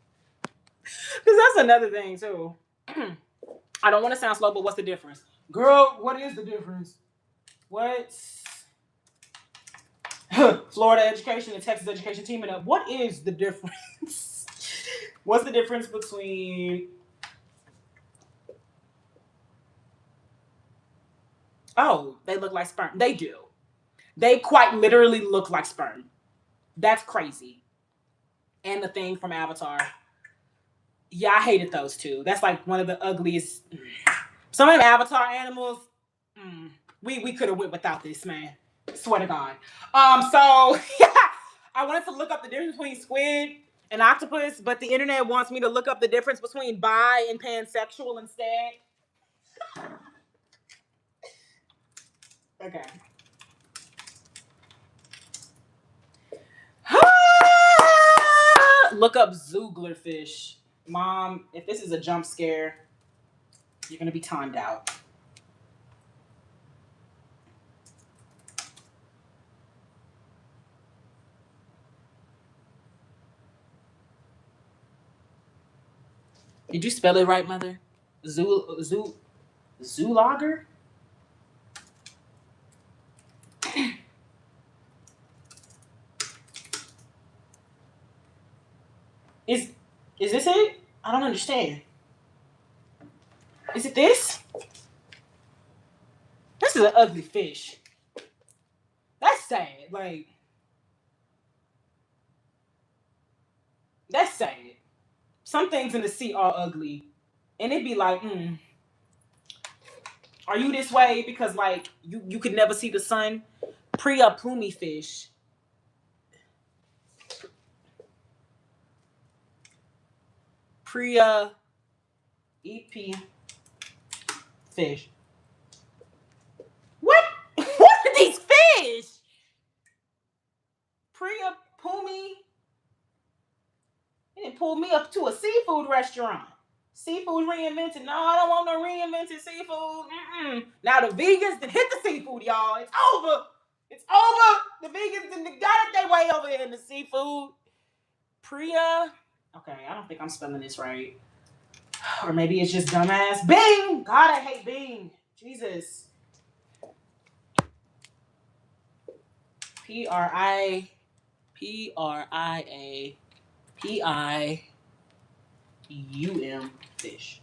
that's another thing, too. I don't want to sound slow, but what's the difference? Girl, what is the difference? What's Florida education and Texas education teaming up? What is the difference? What's the difference between... Oh, they look like sperm. They do. They quite literally look like sperm. That's crazy. And the thing from Avatar. Yeah, I hated those two. That's like one of the ugliest. Some of them Avatar animals, we could have went without this, man. Swear to God. So I wanted to look up the difference between squid and octopus, but the internet wants me to look up the difference between bi and pansexual instead. Okay. Look up zooglerfish. Mom, if this is a jump scare, you're gonna be timed out. Did you spell it right, mother? Zoolager? Is this it? I don't understand. Is it this? This is an ugly fish. That's sad. Like, that's sad. Some things in the sea are ugly. And it'd be like, Are you this way because like you could never see the sun? Priya Pumi fish. Priya EP fish. What? What are these fish? Priya Pumi. They didn't pull me up to a seafood restaurant. Seafood reinvented. No, I don't want no reinvented seafood. Mm-mm. Now the vegans done hit the seafood, y'all. It's over. It's over. The vegans done got it their way over here in the seafood. Priya. Okay, I don't think I'm spelling this right. Or maybe it's just dumbass. Bing! God, I hate Bing. Jesus. Priapium fish.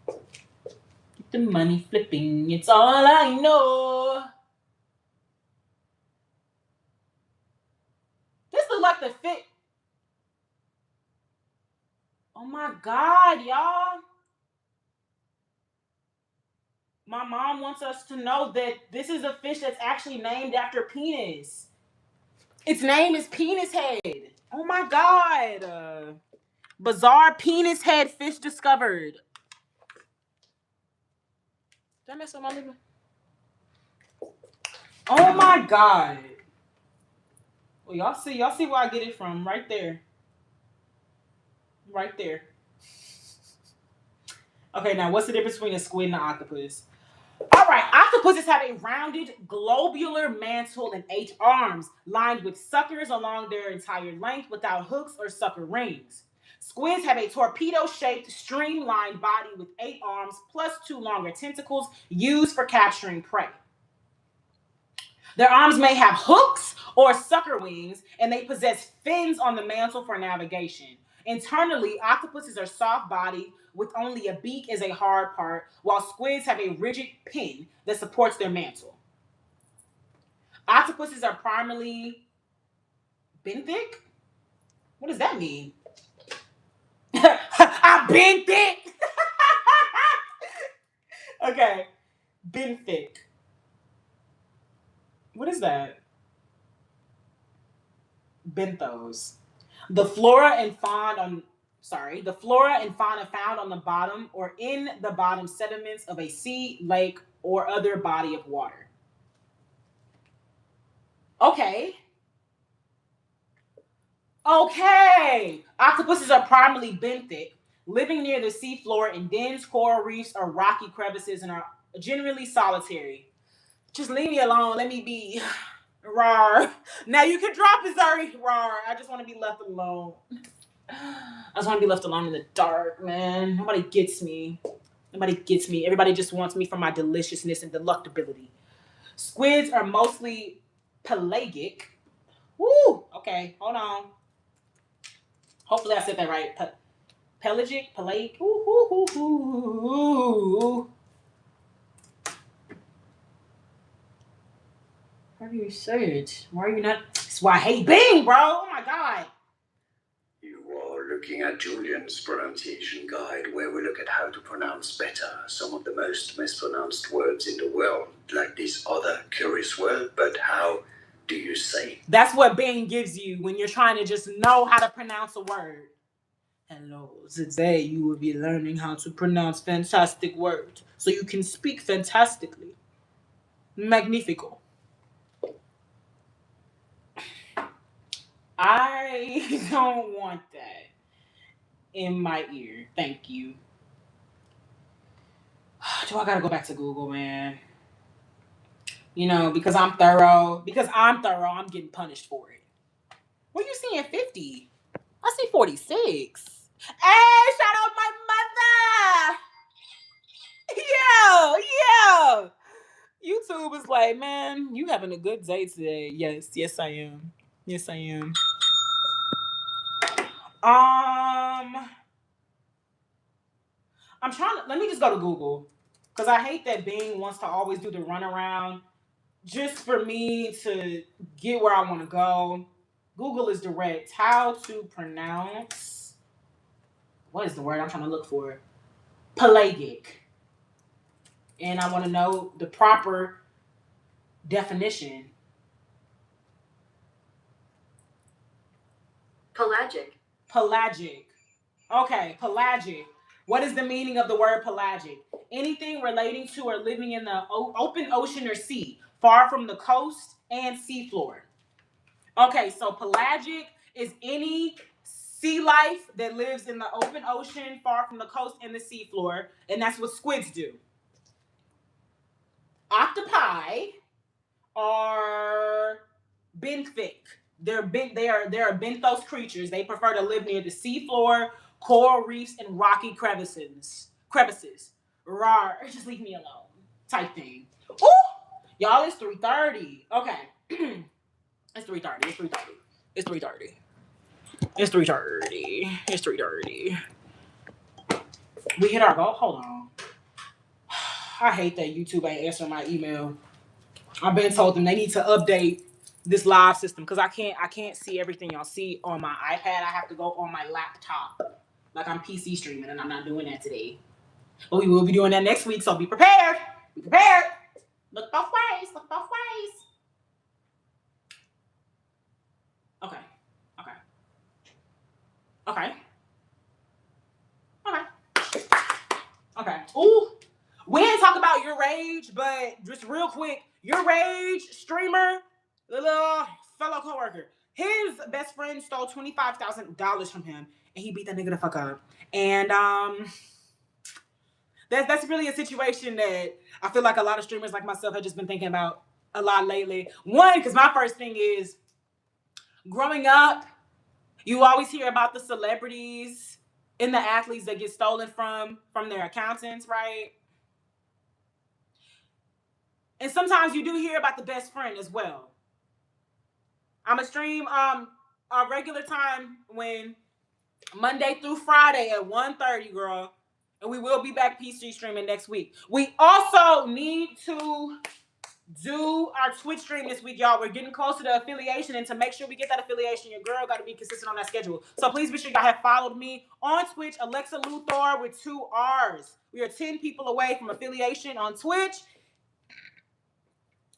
Get the money flipping. It's all I know. This looks like the fit. Oh my God, y'all. My mom wants us to know that this is a fish that's actually named after penis. Its name is penis head. Oh my God. Bizarre penis head fish discovered. Did I mess up my liver? Oh my God. Well, y'all see where I get it from. Right there. Right there. Okay, now what's the difference between a squid and an octopus? All right, octopuses have a rounded globular mantle and 8 arms, lined with suckers along their entire length without hooks or sucker rings. Squids have a torpedo-shaped, streamlined body with 8 arms plus 2 longer tentacles used for capturing prey. Their arms may have hooks or sucker wings, and they possess fins on the mantle for navigation. Internally, octopuses are soft-bodied with only a beak as a hard part, while squids have a rigid pin that supports their mantle. Octopuses are primarily benthic. What does that mean? I've been thick. Okay, benthic. What is that? Benthos. The flora and fauna found on the bottom or in the bottom sediments of a sea, lake, or other body of water. Okay. Octopuses are primarily benthic, living near the seafloor in dense coral reefs or rocky crevices, and are generally solitary. Just leave me alone. Let me be. Rawr. Now you can drop it, sorry. Rawr. I just want to be left alone. I just want to be left alone in the dark, man. Nobody gets me. Everybody just wants me for my deliciousness and delectability. Squids are mostly pelagic. Woo! Okay, hold on. Hopefully I said that right. Pelagic? Ooh. How do you say it? Why are you not? That's why I hate Bing, bro. Oh my God. You are looking at Julian's pronunciation guide, where we look at how to pronounce better some of the most mispronounced words in the world, like this other curious word, but how do you say it? That's what Bing gives you when you're trying to just know how to pronounce a word. Hello, today you will be learning how to pronounce fantastic words so you can speak fantastically. Magnifico. I don't want that in my ear. Thank you. Do I gotta go back to Google, man? You know, because I'm thorough, I'm getting punished for it. What are you seeing 50? I see 46. Hey, shout out my mother! Yeah. YouTube is like, man, you having a good day today. Yes, I am. Yes, I am. I'm trying to, let me just go to Google. Because I hate that Bing wants to always do the runaround just for me to get where I want to go. Google is direct. How to pronounce, what is the word I'm trying to look for? Pelagic. And I want to know the proper definition. Pelagic. Pelagic. Okay, pelagic. What is the meaning of the word pelagic? Anything relating to or living in the open ocean or sea, far from the coast and seafloor. Okay, so pelagic is any sea life that lives in the open ocean, far from the coast and the seafloor, and that's what squids do. Octopi are benthic. They're benthos creatures. They prefer to live near the seafloor, coral reefs, and rocky crevices. Rawr, just leave me alone. Type thing. Ooh, y'all, it's 3:30. Okay, it's 3:30. It's 3:30. It's 3:30. It's 3:30. It's 3:30. We hit our goal. Hold on. I hate that YouTube ain't answering my email. I've been told them they need to update this live system because I can't see everything y'all see on my iPad. I have to go on my laptop. Like I'm PC streaming and I'm not doing that today. But we will be doing that next week, so be prepared. Be prepared. Look both ways. Look both ways. Okay. Okay. Okay. Okay. Okay. Ooh. We didn't talk about Your Rage, but just real quick, Your Rage streamer, the little fellow coworker, his best friend stole $25,000 from him, and he beat that nigga the fuck up. And that's really a situation that I feel like a lot of streamers like myself have just been thinking about a lot lately. One, because my first thing is, growing up, you always hear about the celebrities and the athletes that get stolen from their accountants, right? And sometimes you do hear about the best friend as well. I'm going to stream a regular time when Monday through Friday at 1:30, girl. And we will be back PC streaming next week. We also need to do our Twitch stream this week, y'all. We're getting close to the affiliation, and to make sure we get that affiliation, your girl got to be consistent on that schedule. So please be sure y'all have followed me on Twitch, Alexa Luthor with 2 R's. We are 10 people away from affiliation on Twitch.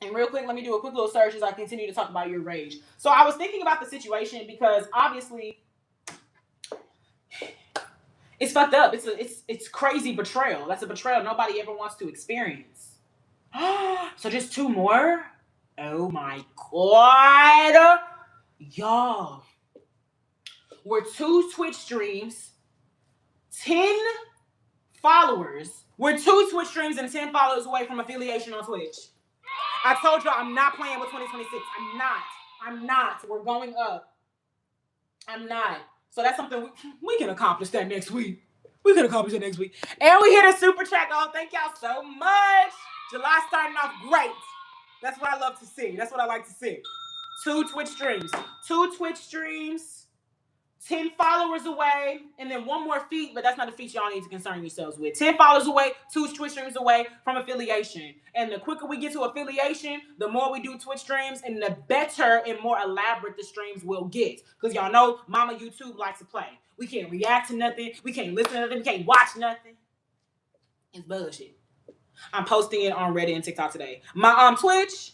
And real quick, let me do a quick little search as I continue to talk about Your Rage. So I was thinking about the situation because obviously it's fucked up. It's crazy betrayal. That's a betrayal nobody ever wants to experience. So just 2 more? Oh my God. Y'all. We're 2 Twitch streams, 10 followers. We're 2 Twitch streams and 10 followers away from affiliation on Twitch. I told y'all I'm not playing with 2026. I'm not. We're going up. I'm not. So that's something we can accomplish that next week. We can accomplish it next week. And we hit a super chat, y'all. Thank y'all so much. July starting off great. That's what I love to see. That's what I like to see. 2 Twitch streams. 2 Twitch streams. 10 followers away, and then 1 more feat, but that's not a feat y'all need to concern yourselves with. 10 followers away, 2 Twitch streams away from affiliation. And the quicker we get to affiliation, the more we do Twitch streams, and the better and more elaborate the streams will get. Because y'all know Mama YouTube likes to play. We can't react to nothing. We can't listen to nothing. We can't watch nothing. It's bullshit. I'm posting it on Reddit and TikTok today. My Twitch,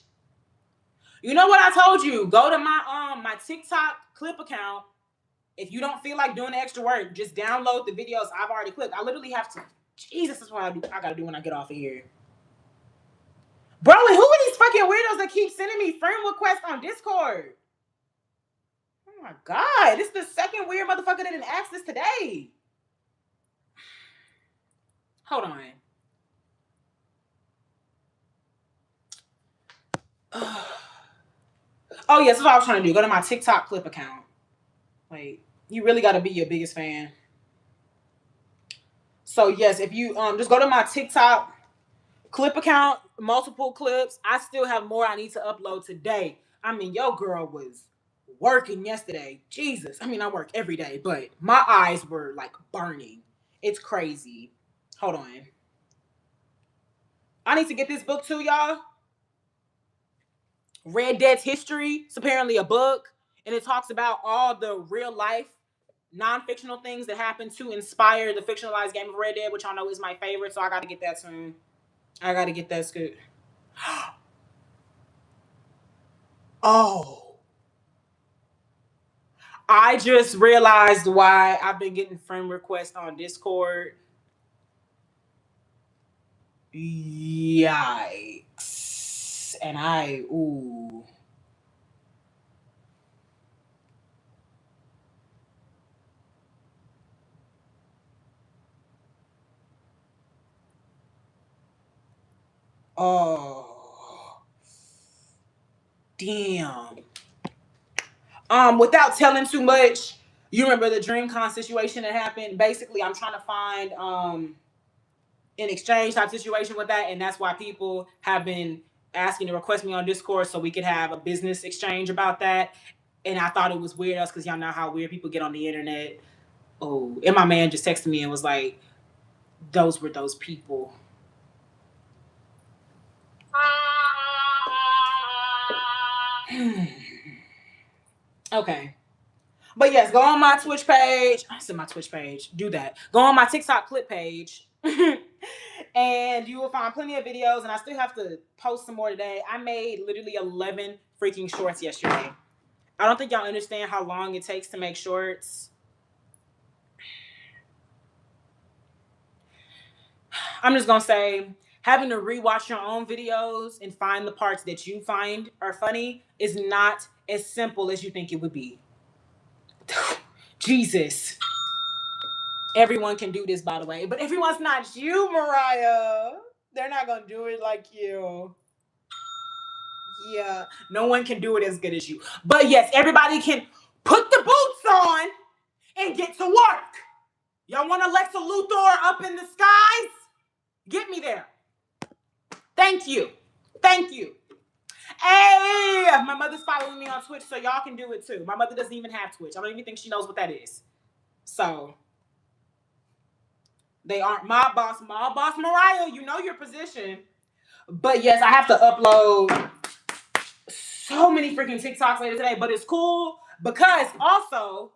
you know what I told you? Go to my TikTok clip account. If you don't feel like doing the extra work, just download the videos I've already clipped. I literally have to. Jesus, that's what I gotta do when I get off of here. Bro, and who are these fucking weirdos that keep sending me friend requests on Discord? Oh my God, this is the second weird motherfucker that didn't ask this today. Hold on. Oh, yes, that's what I was trying to do. Go to my TikTok clip account. Wait, you really got to be your biggest fan. So, yes, if you just go to my TikTok clip account, multiple clips. I still have more I need to upload today. I mean, your girl was working yesterday. Jesus. I mean, I work every day, but my eyes were like burning. It's crazy. Hold on. I need to get this book too, y'all. Red Dead's History. It's apparently a book, and it talks about all the real life non-fictional things that happened to inspire the fictionalized game of Red Dead, which I know is my favorite, so I got to get that soon. I gotta get that scoop. Oh. I just realized why I've been getting friend requests on Discord. Yikes. And ooh. Oh. Damn. Without telling too much, you remember the DreamCon situation that happened? Basically, I'm trying to find an exchange type situation with that, and that's why people have been asking to request me on Discord so we could have a business exchange about that. And I thought it was weird us because y'all know how weird people get on the internet. Oh, and my man just texted me and was like, those were those people. Okay. But yes, go on my Twitch page. I said my Twitch page. Do that. Go on my TikTok clip page. And you will find plenty of videos. And I still have to post some more today. I made literally 11 freaking shorts yesterday. I don't think y'all understand how long it takes to make shorts. I'm just going to say, having to rewatch your own videos and find the parts that you find are funny is not as simple as you think it would be. Jesus. Everyone can do this, by the way. But everyone's not you, Mariah. They're not going to do it like you. Yeah. No one can do it as good as you. But yes, everybody can put the boots on and get to work. Y'all want Alexa Luthor up in the skies? Get me there. Thank you. Thank you. Hey, my mother's following me on Twitch, so y'all can do it too. My mother doesn't even have Twitch. I don't even think she knows what that is. So, they aren't my boss Mariah. You know your position. But yes, I have to upload so many freaking TikToks later today. But it's cool because also,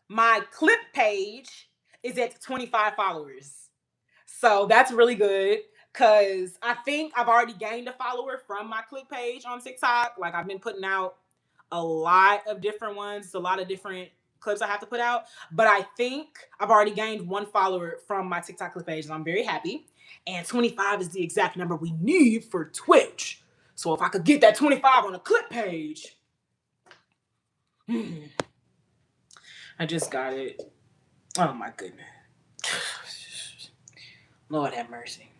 my clip page is at 25 followers. So that's really good because I think I've already gained a follower from my clip page on TikTok. Like I've been putting out a lot of different ones, a lot of different clips I have to put out. But I think I've already gained one follower from my TikTok clip page, and I'm very happy. And 25 is the exact number we need for Twitch. So if I could get that 25 on a clip page, I just got it. Oh my goodness. Lord have mercy.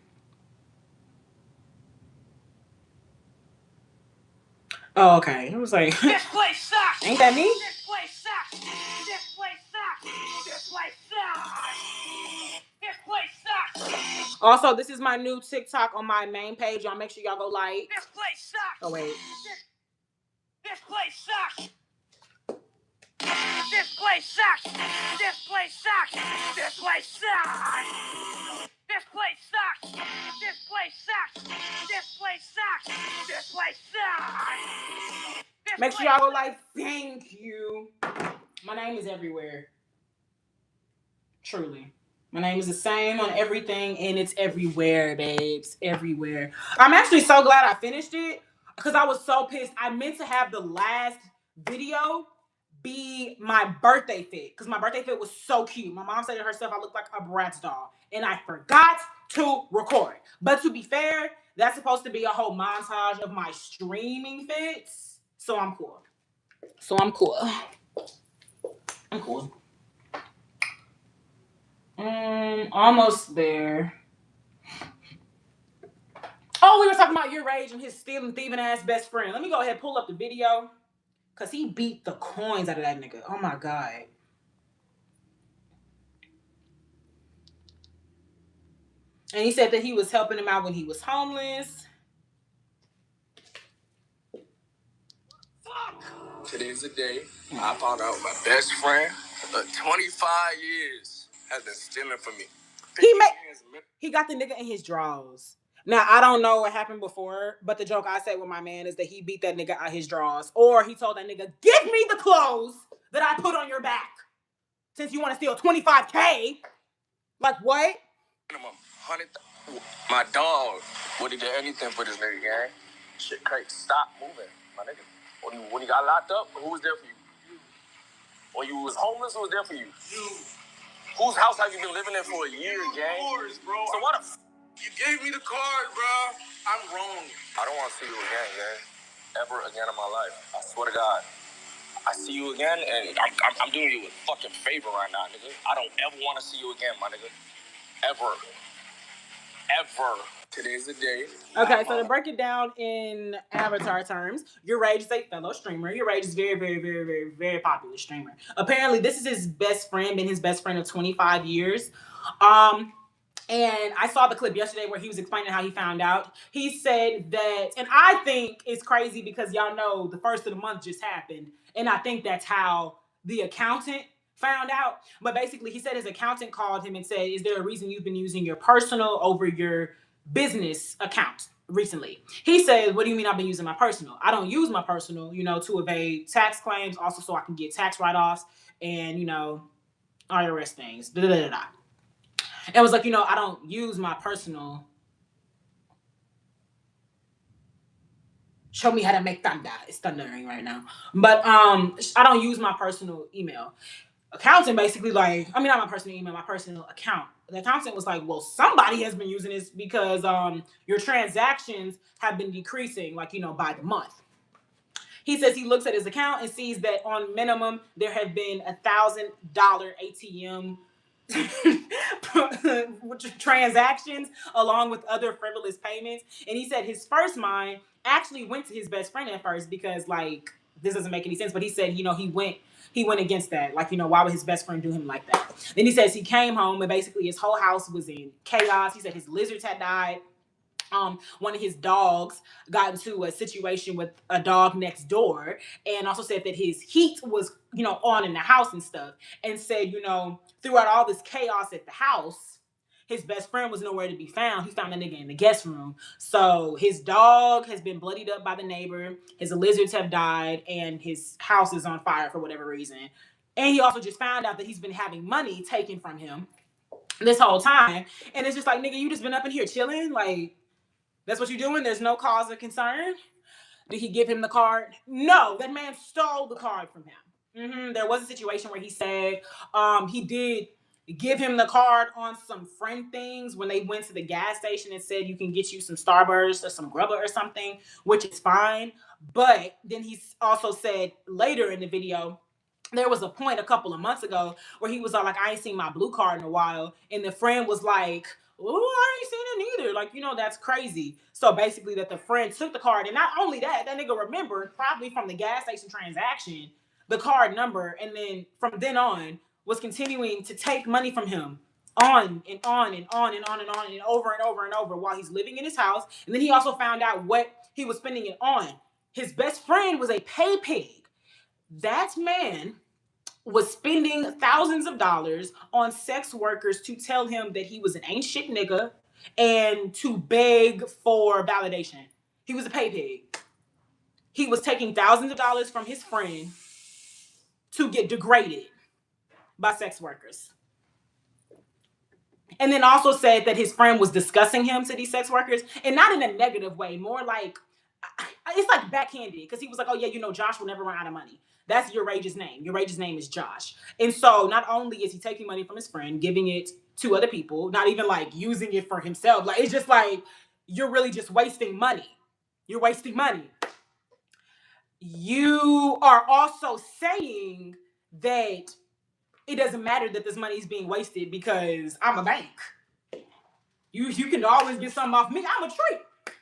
Oh, okay. It was like, This place sucks. Ain't that me? This place sucks. This place sucks. This place sucks. This place sucks. Also, this is my new TikTok on my main page. Y'all make sure y'all go like. This place sucks. Oh, wait. This place sucks. This place sucks. This place sucks. This place sucks. This place sucks. This place sucks. This place sucks. This place sucks. Make sure y'all go like, thank you. My name is everywhere. Truly. My name is the same on everything, and it's everywhere, babes. Everywhere. I'm actually so glad I finished it because I was so pissed. I meant to have the last video be my birthday fit because my birthday fit was so cute. My mom said to herself I looked like a Bratz doll, and I forgot to record. But to be fair, that's supposed to be a whole montage of my streaming fits, so I'm cool. I'm cool. Almost there. Oh, we were talking about your rage and his stealing, thieving ass best friend. Let me go ahead and pull up the video. Because he beat the coins out of that nigga. Oh my God. And he said that he was helping him out when he was homeless. Fuck! Today's the day I found out my best friend of 25 years has been stealing from me. He got the nigga in his drawers. Now, I don't know what happened before, but the joke I said with my man is that he beat that nigga out his drawers. Or he told that nigga, give me the clothes that I put on your back. since you want to steal $25K. Like what? Minimum 100. My dog would have done anything for this nigga, gang. Shit, crazy. Stop moving, my nigga. When you got locked up, who was there for you? When you was homeless, who was there for you? You. Whose house have you been living in for a year, gang? Yours, bro. So what the You gave me the card, bro. I'm wrong. I don't want to see you again, gang. Ever again in my life. I swear to God. I see you again, and I'm doing you a fucking favor right now, nigga. I don't ever want to see you again, my nigga. Ever. Today's the day. Okay, so to break it down in avatar terms, Your Rage is a fellow streamer. Your Rage is very, very, very, very, very popular streamer. Apparently, this is his best friend, been his best friend of 25 years. And I saw the clip yesterday where he was explaining how he found out. He said that, and I think it's crazy because y'all know the first of the month just happened. And I think that's how the accountant found out. But basically, he said his accountant called him and said, is there a reason you've been using your personal over your business account recently? He said, what do you mean I've been using my personal? I don't use my personal, to evade tax claims, also so I can get tax write-offs and, IRS things. And it was like, I don't use my personal. Show me how to make thunder. It's thundering right now. But I don't use my personal email. Accountant basically not my personal email, my personal account. The accountant was like, well, somebody has been using this because your transactions have been decreasing, by the month. He says he looks at his account and sees that on minimum, there have been $1,000 ATM transactions along with other frivolous payments. And he said his first mind actually went to his best friend at first because this doesn't make any sense. But he said, he went against that. Why would his best friend do him like that? Then he says he came home and basically his whole house was in chaos. He said his lizards had died. One of his dogs got into a situation with a dog next door, and also said that his heat was, on in the house and stuff, and said, throughout all this chaos at the house, his best friend was nowhere to be found. He found a nigga in the guest room. So his dog has been bloodied up by the neighbor, his lizards have died, and his house is on fire for whatever reason. And he also just found out that he's been having money taken from him this whole time. And it's just like, nigga, you just been up in here chilling? That's what you're doing? There's no cause of concern? Did he give him the card? No, that man stole the card from him. There was a situation where he said he did give him the card on some friend things when they went to the gas station and said you can get you some Starburst or some Grubba or something, which is fine. But then he also said later in the video, there was a point a couple of months ago where he was all like, I ain't seen my blue card in a while. And the friend was like, oh, I ain't seen it either. That's crazy. So basically that the friend took the card. And not only that nigga remembered probably from the gas station transaction, the card number. And then from then on was continuing to take money from him on and on and on and on and on and over and over and over while he's living in his house. And then he also found out what he was spending it on. His best friend was a pay pig. That man was spending thousands of dollars on sex workers to tell him that he was an ain't shit nigga and to beg for validation. He was a pay pig. He was taking thousands of dollars from his friend to get degraded by sex workers. And then also said that his friend was discussing him to these sex workers, and not in a negative way, more like, it's like backhanded, because he was like, oh yeah, Josh will never run out of money. That's Your Rage's name. Your Rage's name is Josh. And so not only is he taking money from his friend, giving it to other people, not even using it for himself. It's just you're really just wasting money. You're wasting money. You are also saying that it doesn't matter that this money is being wasted because I'm a bank. You can always get something off me. I'm a tree.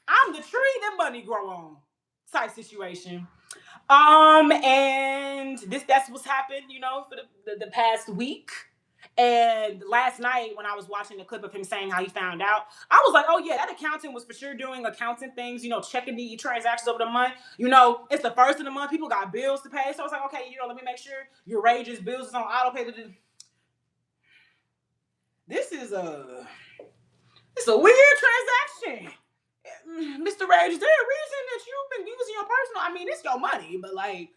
I'm the tree that money grow on type situation. And that's what's happened, for the past week. And last night when I was watching the clip of him saying how he found out, I was like, oh yeah, that accountant was for sure doing accountant things, checking the transactions over the month. It's the first of the month, people got bills to pay. So I was like, okay, let me make sure Your Rage's bills is on auto pay. This is a weird transaction. Mr. Rage, is there a reason that you've been using your personal? I mean, it's your money, but I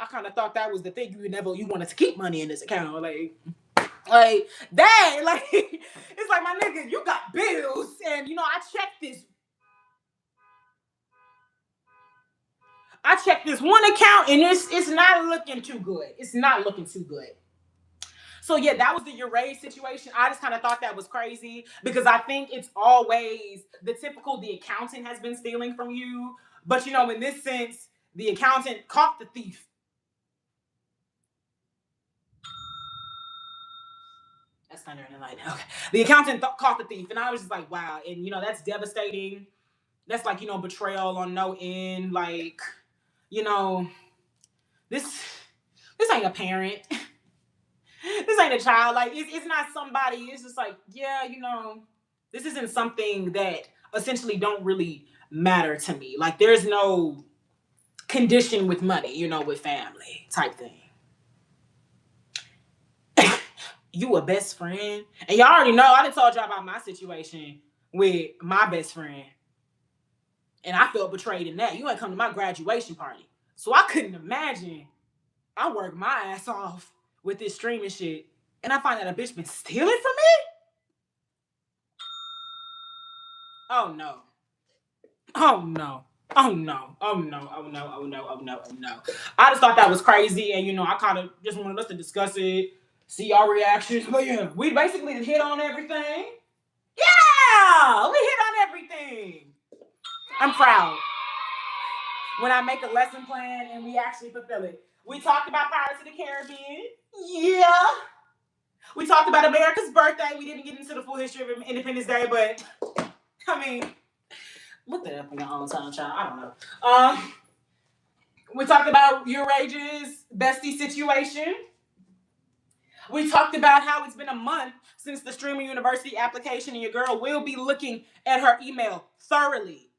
kind of thought that was the thing. You wanted to keep money in this account. Like that, like it's like my nigga, you got bills, and you know I checked this one account, and it's not looking too good. It's not looking too good. So yeah, that was the Ure situation. I just kind of thought that was crazy because I think it's always the typical the accountant has been stealing from you, but you know in this sense the accountant caught the thief. That's thunder in the light. Okay, the accountant caught the thief, and I was just like, wow, and you know that's devastating. That's like, you know, betrayal on no end. Like, you know, this ain't a parent. This ain't a child. Like, it's not somebody. It's just like, yeah, you know, this isn't something that essentially don't really matter to me. Like, there's no condition with money, you know, with family type thing. You a best friend, and y'all already know. I done told y'all about my situation with my best friend. And I felt betrayed in that. You ain't come to my graduation party. So I couldn't imagine. I worked my ass off with this streaming shit. And I find out a bitch been stealing from me? Oh no. Oh no. Oh no. Oh no. Oh no. Oh no. Oh no. Oh no. I just thought that was crazy. And you know, I kind of just wanted us to discuss it, see our reactions. But yeah, we basically hit on everything. Yeah! We hit on everything. I'm proud when I make a lesson plan and we actually fulfill it. We talked about Pirates of the Caribbean. Yeah. We talked about America's birthday. We didn't get into the full history of Independence Day, but I mean, look that up in your own time, child. I don't know. We talked about your age's bestie situation. We talked about how it's been a month since the Streaming University application, and your girl will be looking at her email thoroughly,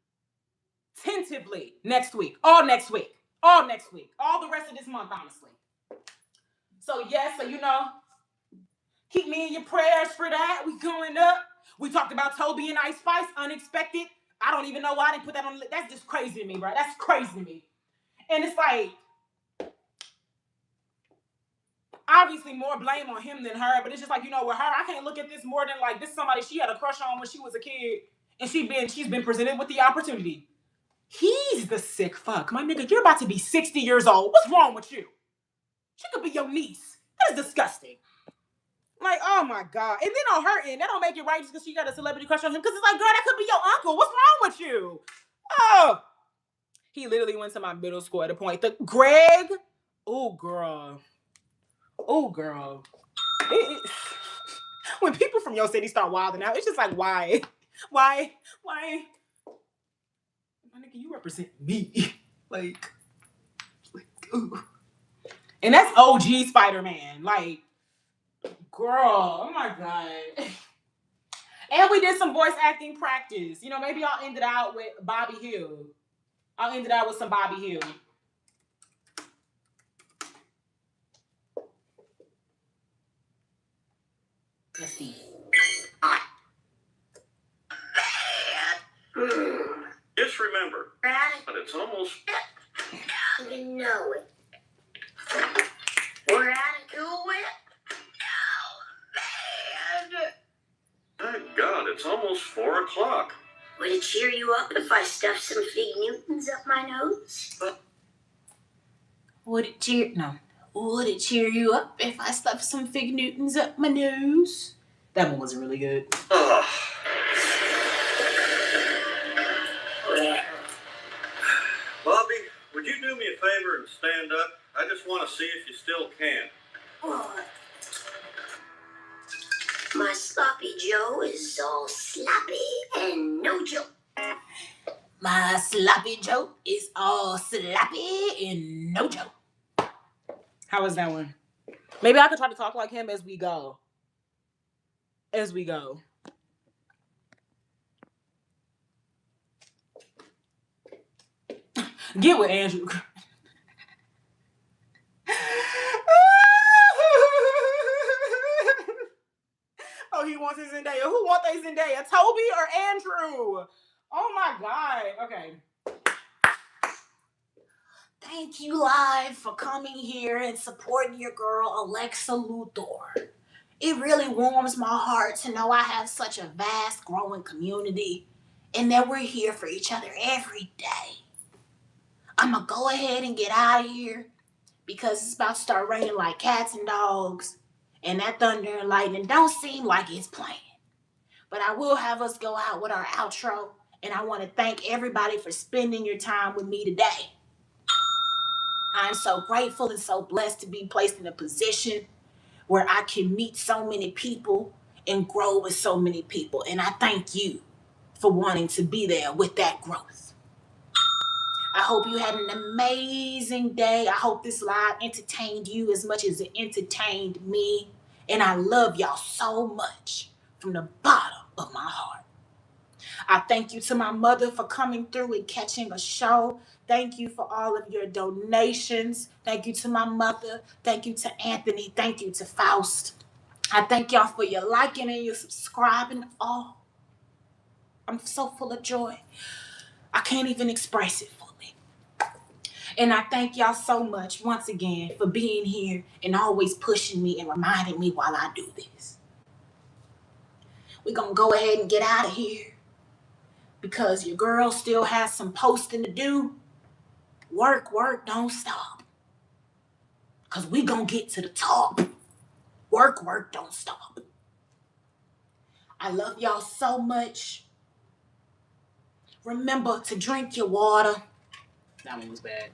tentatively next week. All next week. All next week. All the rest of this month, honestly. So, yes, so you know, keep me in your prayers for that. We going up. We talked about Toby and Ice Spice, unexpected. I don't even know why I didn't put that on the list. That's just crazy to me, bro. That's crazy to me. And it's like, obviously more blame on him than her, but it's just like, you know, with her, I can't look at this more than like this is somebody she had a crush on when she was a kid, and she's been presented with the opportunity. He's the sick fuck. My nigga, you're about to be 60 years old. What's wrong with you? She could be your niece. That is disgusting. Like, oh my God. And then on her end, that don't make it right just because she got a celebrity crush on him. Because it's like, girl, that could be your uncle. What's wrong with you? Oh. He literally went to my middle school at a point. The Greg. Oh, girl. Oh, girl. When people from your city start wilding out, it's just like, why? Why? My nigga, you represent me. like ooh. And that's OG Spider-Man. Like, girl, oh my God. And we did some voice acting practice. You know, maybe I'll end it out with Bobby Hill. I'll end it out with some Bobby Hill. Let's see. Just remember, but it's almost... You know it. We're out of Cool Whip. Oh, man. Thank God, it's almost 4 o'clock. Would it cheer you up if I stuffed some Fig Newtons up my nose? Would it cheer you up if I stuffed some Fig Newtons up my nose? That one wasn't really good. Bobby, would you do me a favor and stand up? I just want to see if you still can. What? My sloppy Joe is all sloppy and no joke. My sloppy Joe is all sloppy and no joke. How was that one? Maybe I could try to talk like him as we go. Get with Andrew. Oh, he wants his Zendaya. Who wants a Zendaya? Toby or Andrew? Oh my God. Okay. Thank you, Live, for coming here and supporting your girl, Alexa Luthor. It really warms my heart to know I have such a vast growing community and that we're here for each other every day. I'm going to go ahead and get out of here because it's about to start raining like cats and dogs, and that thunder and lightning don't seem like it's playing. But I will have us go out with our outro, and I want to thank everybody for spending your time with me today. I'm so grateful and so blessed to be placed in a position where I can meet so many people and grow with so many people. And I thank you for wanting to be there with that growth. I hope you had an amazing day. I hope this live entertained you as much as it entertained me. And I love y'all so much from the bottom of my heart. I thank you to my mother for coming through and catching a show. Thank you for all of your donations. Thank you to my mother. Thank you to Anthony. Thank you to Faust. I thank y'all for your liking and your subscribing. Oh, I'm so full of joy. I can't even express it fully. And I thank y'all so much once again for being here and always pushing me and reminding me while I do this. We're going to go ahead and get out of here because your girl still has some posting to do. Work, don't stop. Because we going to get to the top. Work, don't stop. I love y'all so much. Remember to drink your water. That one was bad.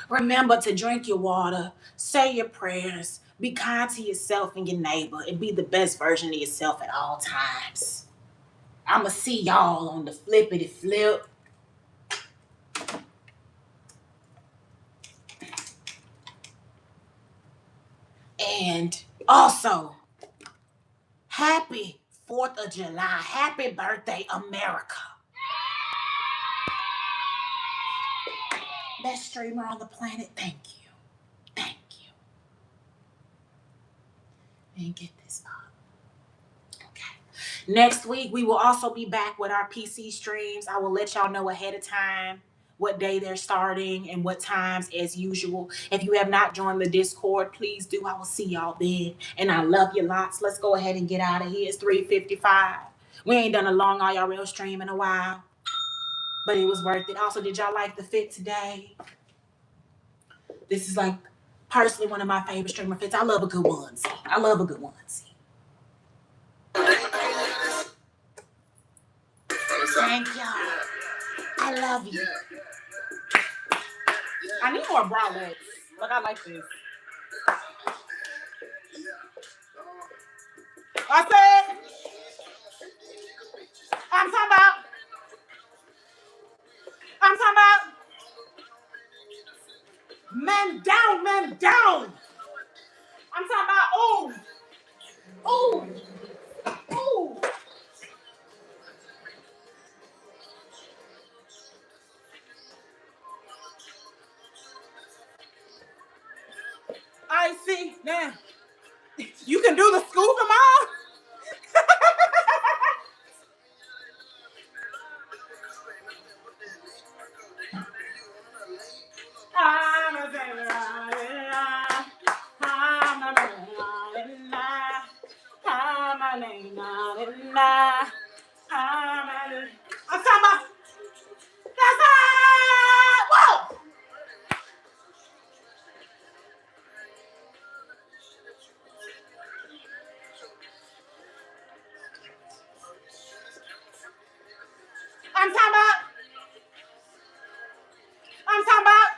Remember to drink your water, say your prayers, be kind to yourself and your neighbor, and be the best version of yourself at all times. I'ma see y'all on the flippity flip. And also, happy 4th of July. Happy birthday, America. Best streamer on the planet, thank you. Thank you. And get this up. Okay. Next week, we will also be back with our PC streams. I will let y'all know ahead of time what day they're starting and what times as usual. If you have not joined the Discord, please do. I will see y'all then. And I love you lots. Let's go ahead and get out of here. It's 3:55. We ain't done a long IRL stream in a while, but it was worth it. Also, did y'all like the fit today? This is like personally one of my favorite streamer fits. I love a good onesie. Thank y'all. I love you. I need more bralettes. Like I like this. I said, I'm talking about men down. I'm talking about, ooh. I see now. You can do the scoop them all? I'm talking about, that's whoa! I'm talking about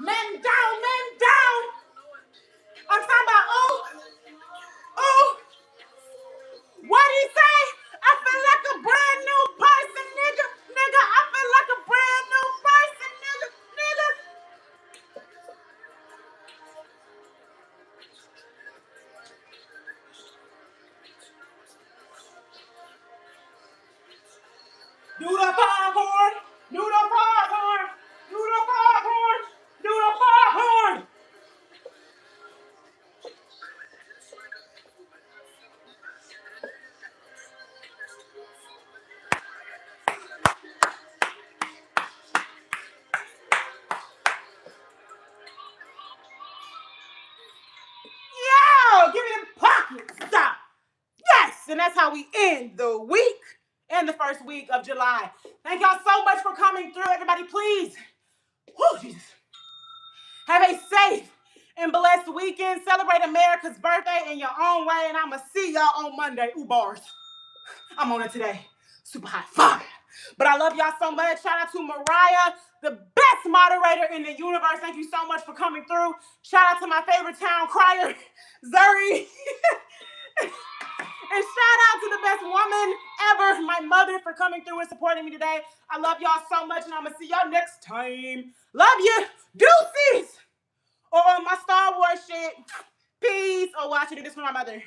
men down. I'm talking about, ooh. What he say? I feel like a brand new person, nigga. I feel like a brand new person, nigga. Do the popcorn. that's how we end the week and the first week of July. Thank y'all so much for coming through. Everybody, please, Jesus, have a safe and blessed weekend. Celebrate America's birthday in your own way, and I'ma see y'all on Monday. Ooh, bars. I'm on it today. Super high five. But I love y'all so much. Shout out to Mariah, the best moderator in the universe. Thank you so much for coming through. Shout out to my favorite town crier, Zuri. And shout out to the best woman ever, my mother, for coming through and supporting me today. I love y'all so much, and I'm going to see y'all next time. Love you. Deuces. Or on my Star Wars shit. Peace. Oh, well, I should do this for my mother.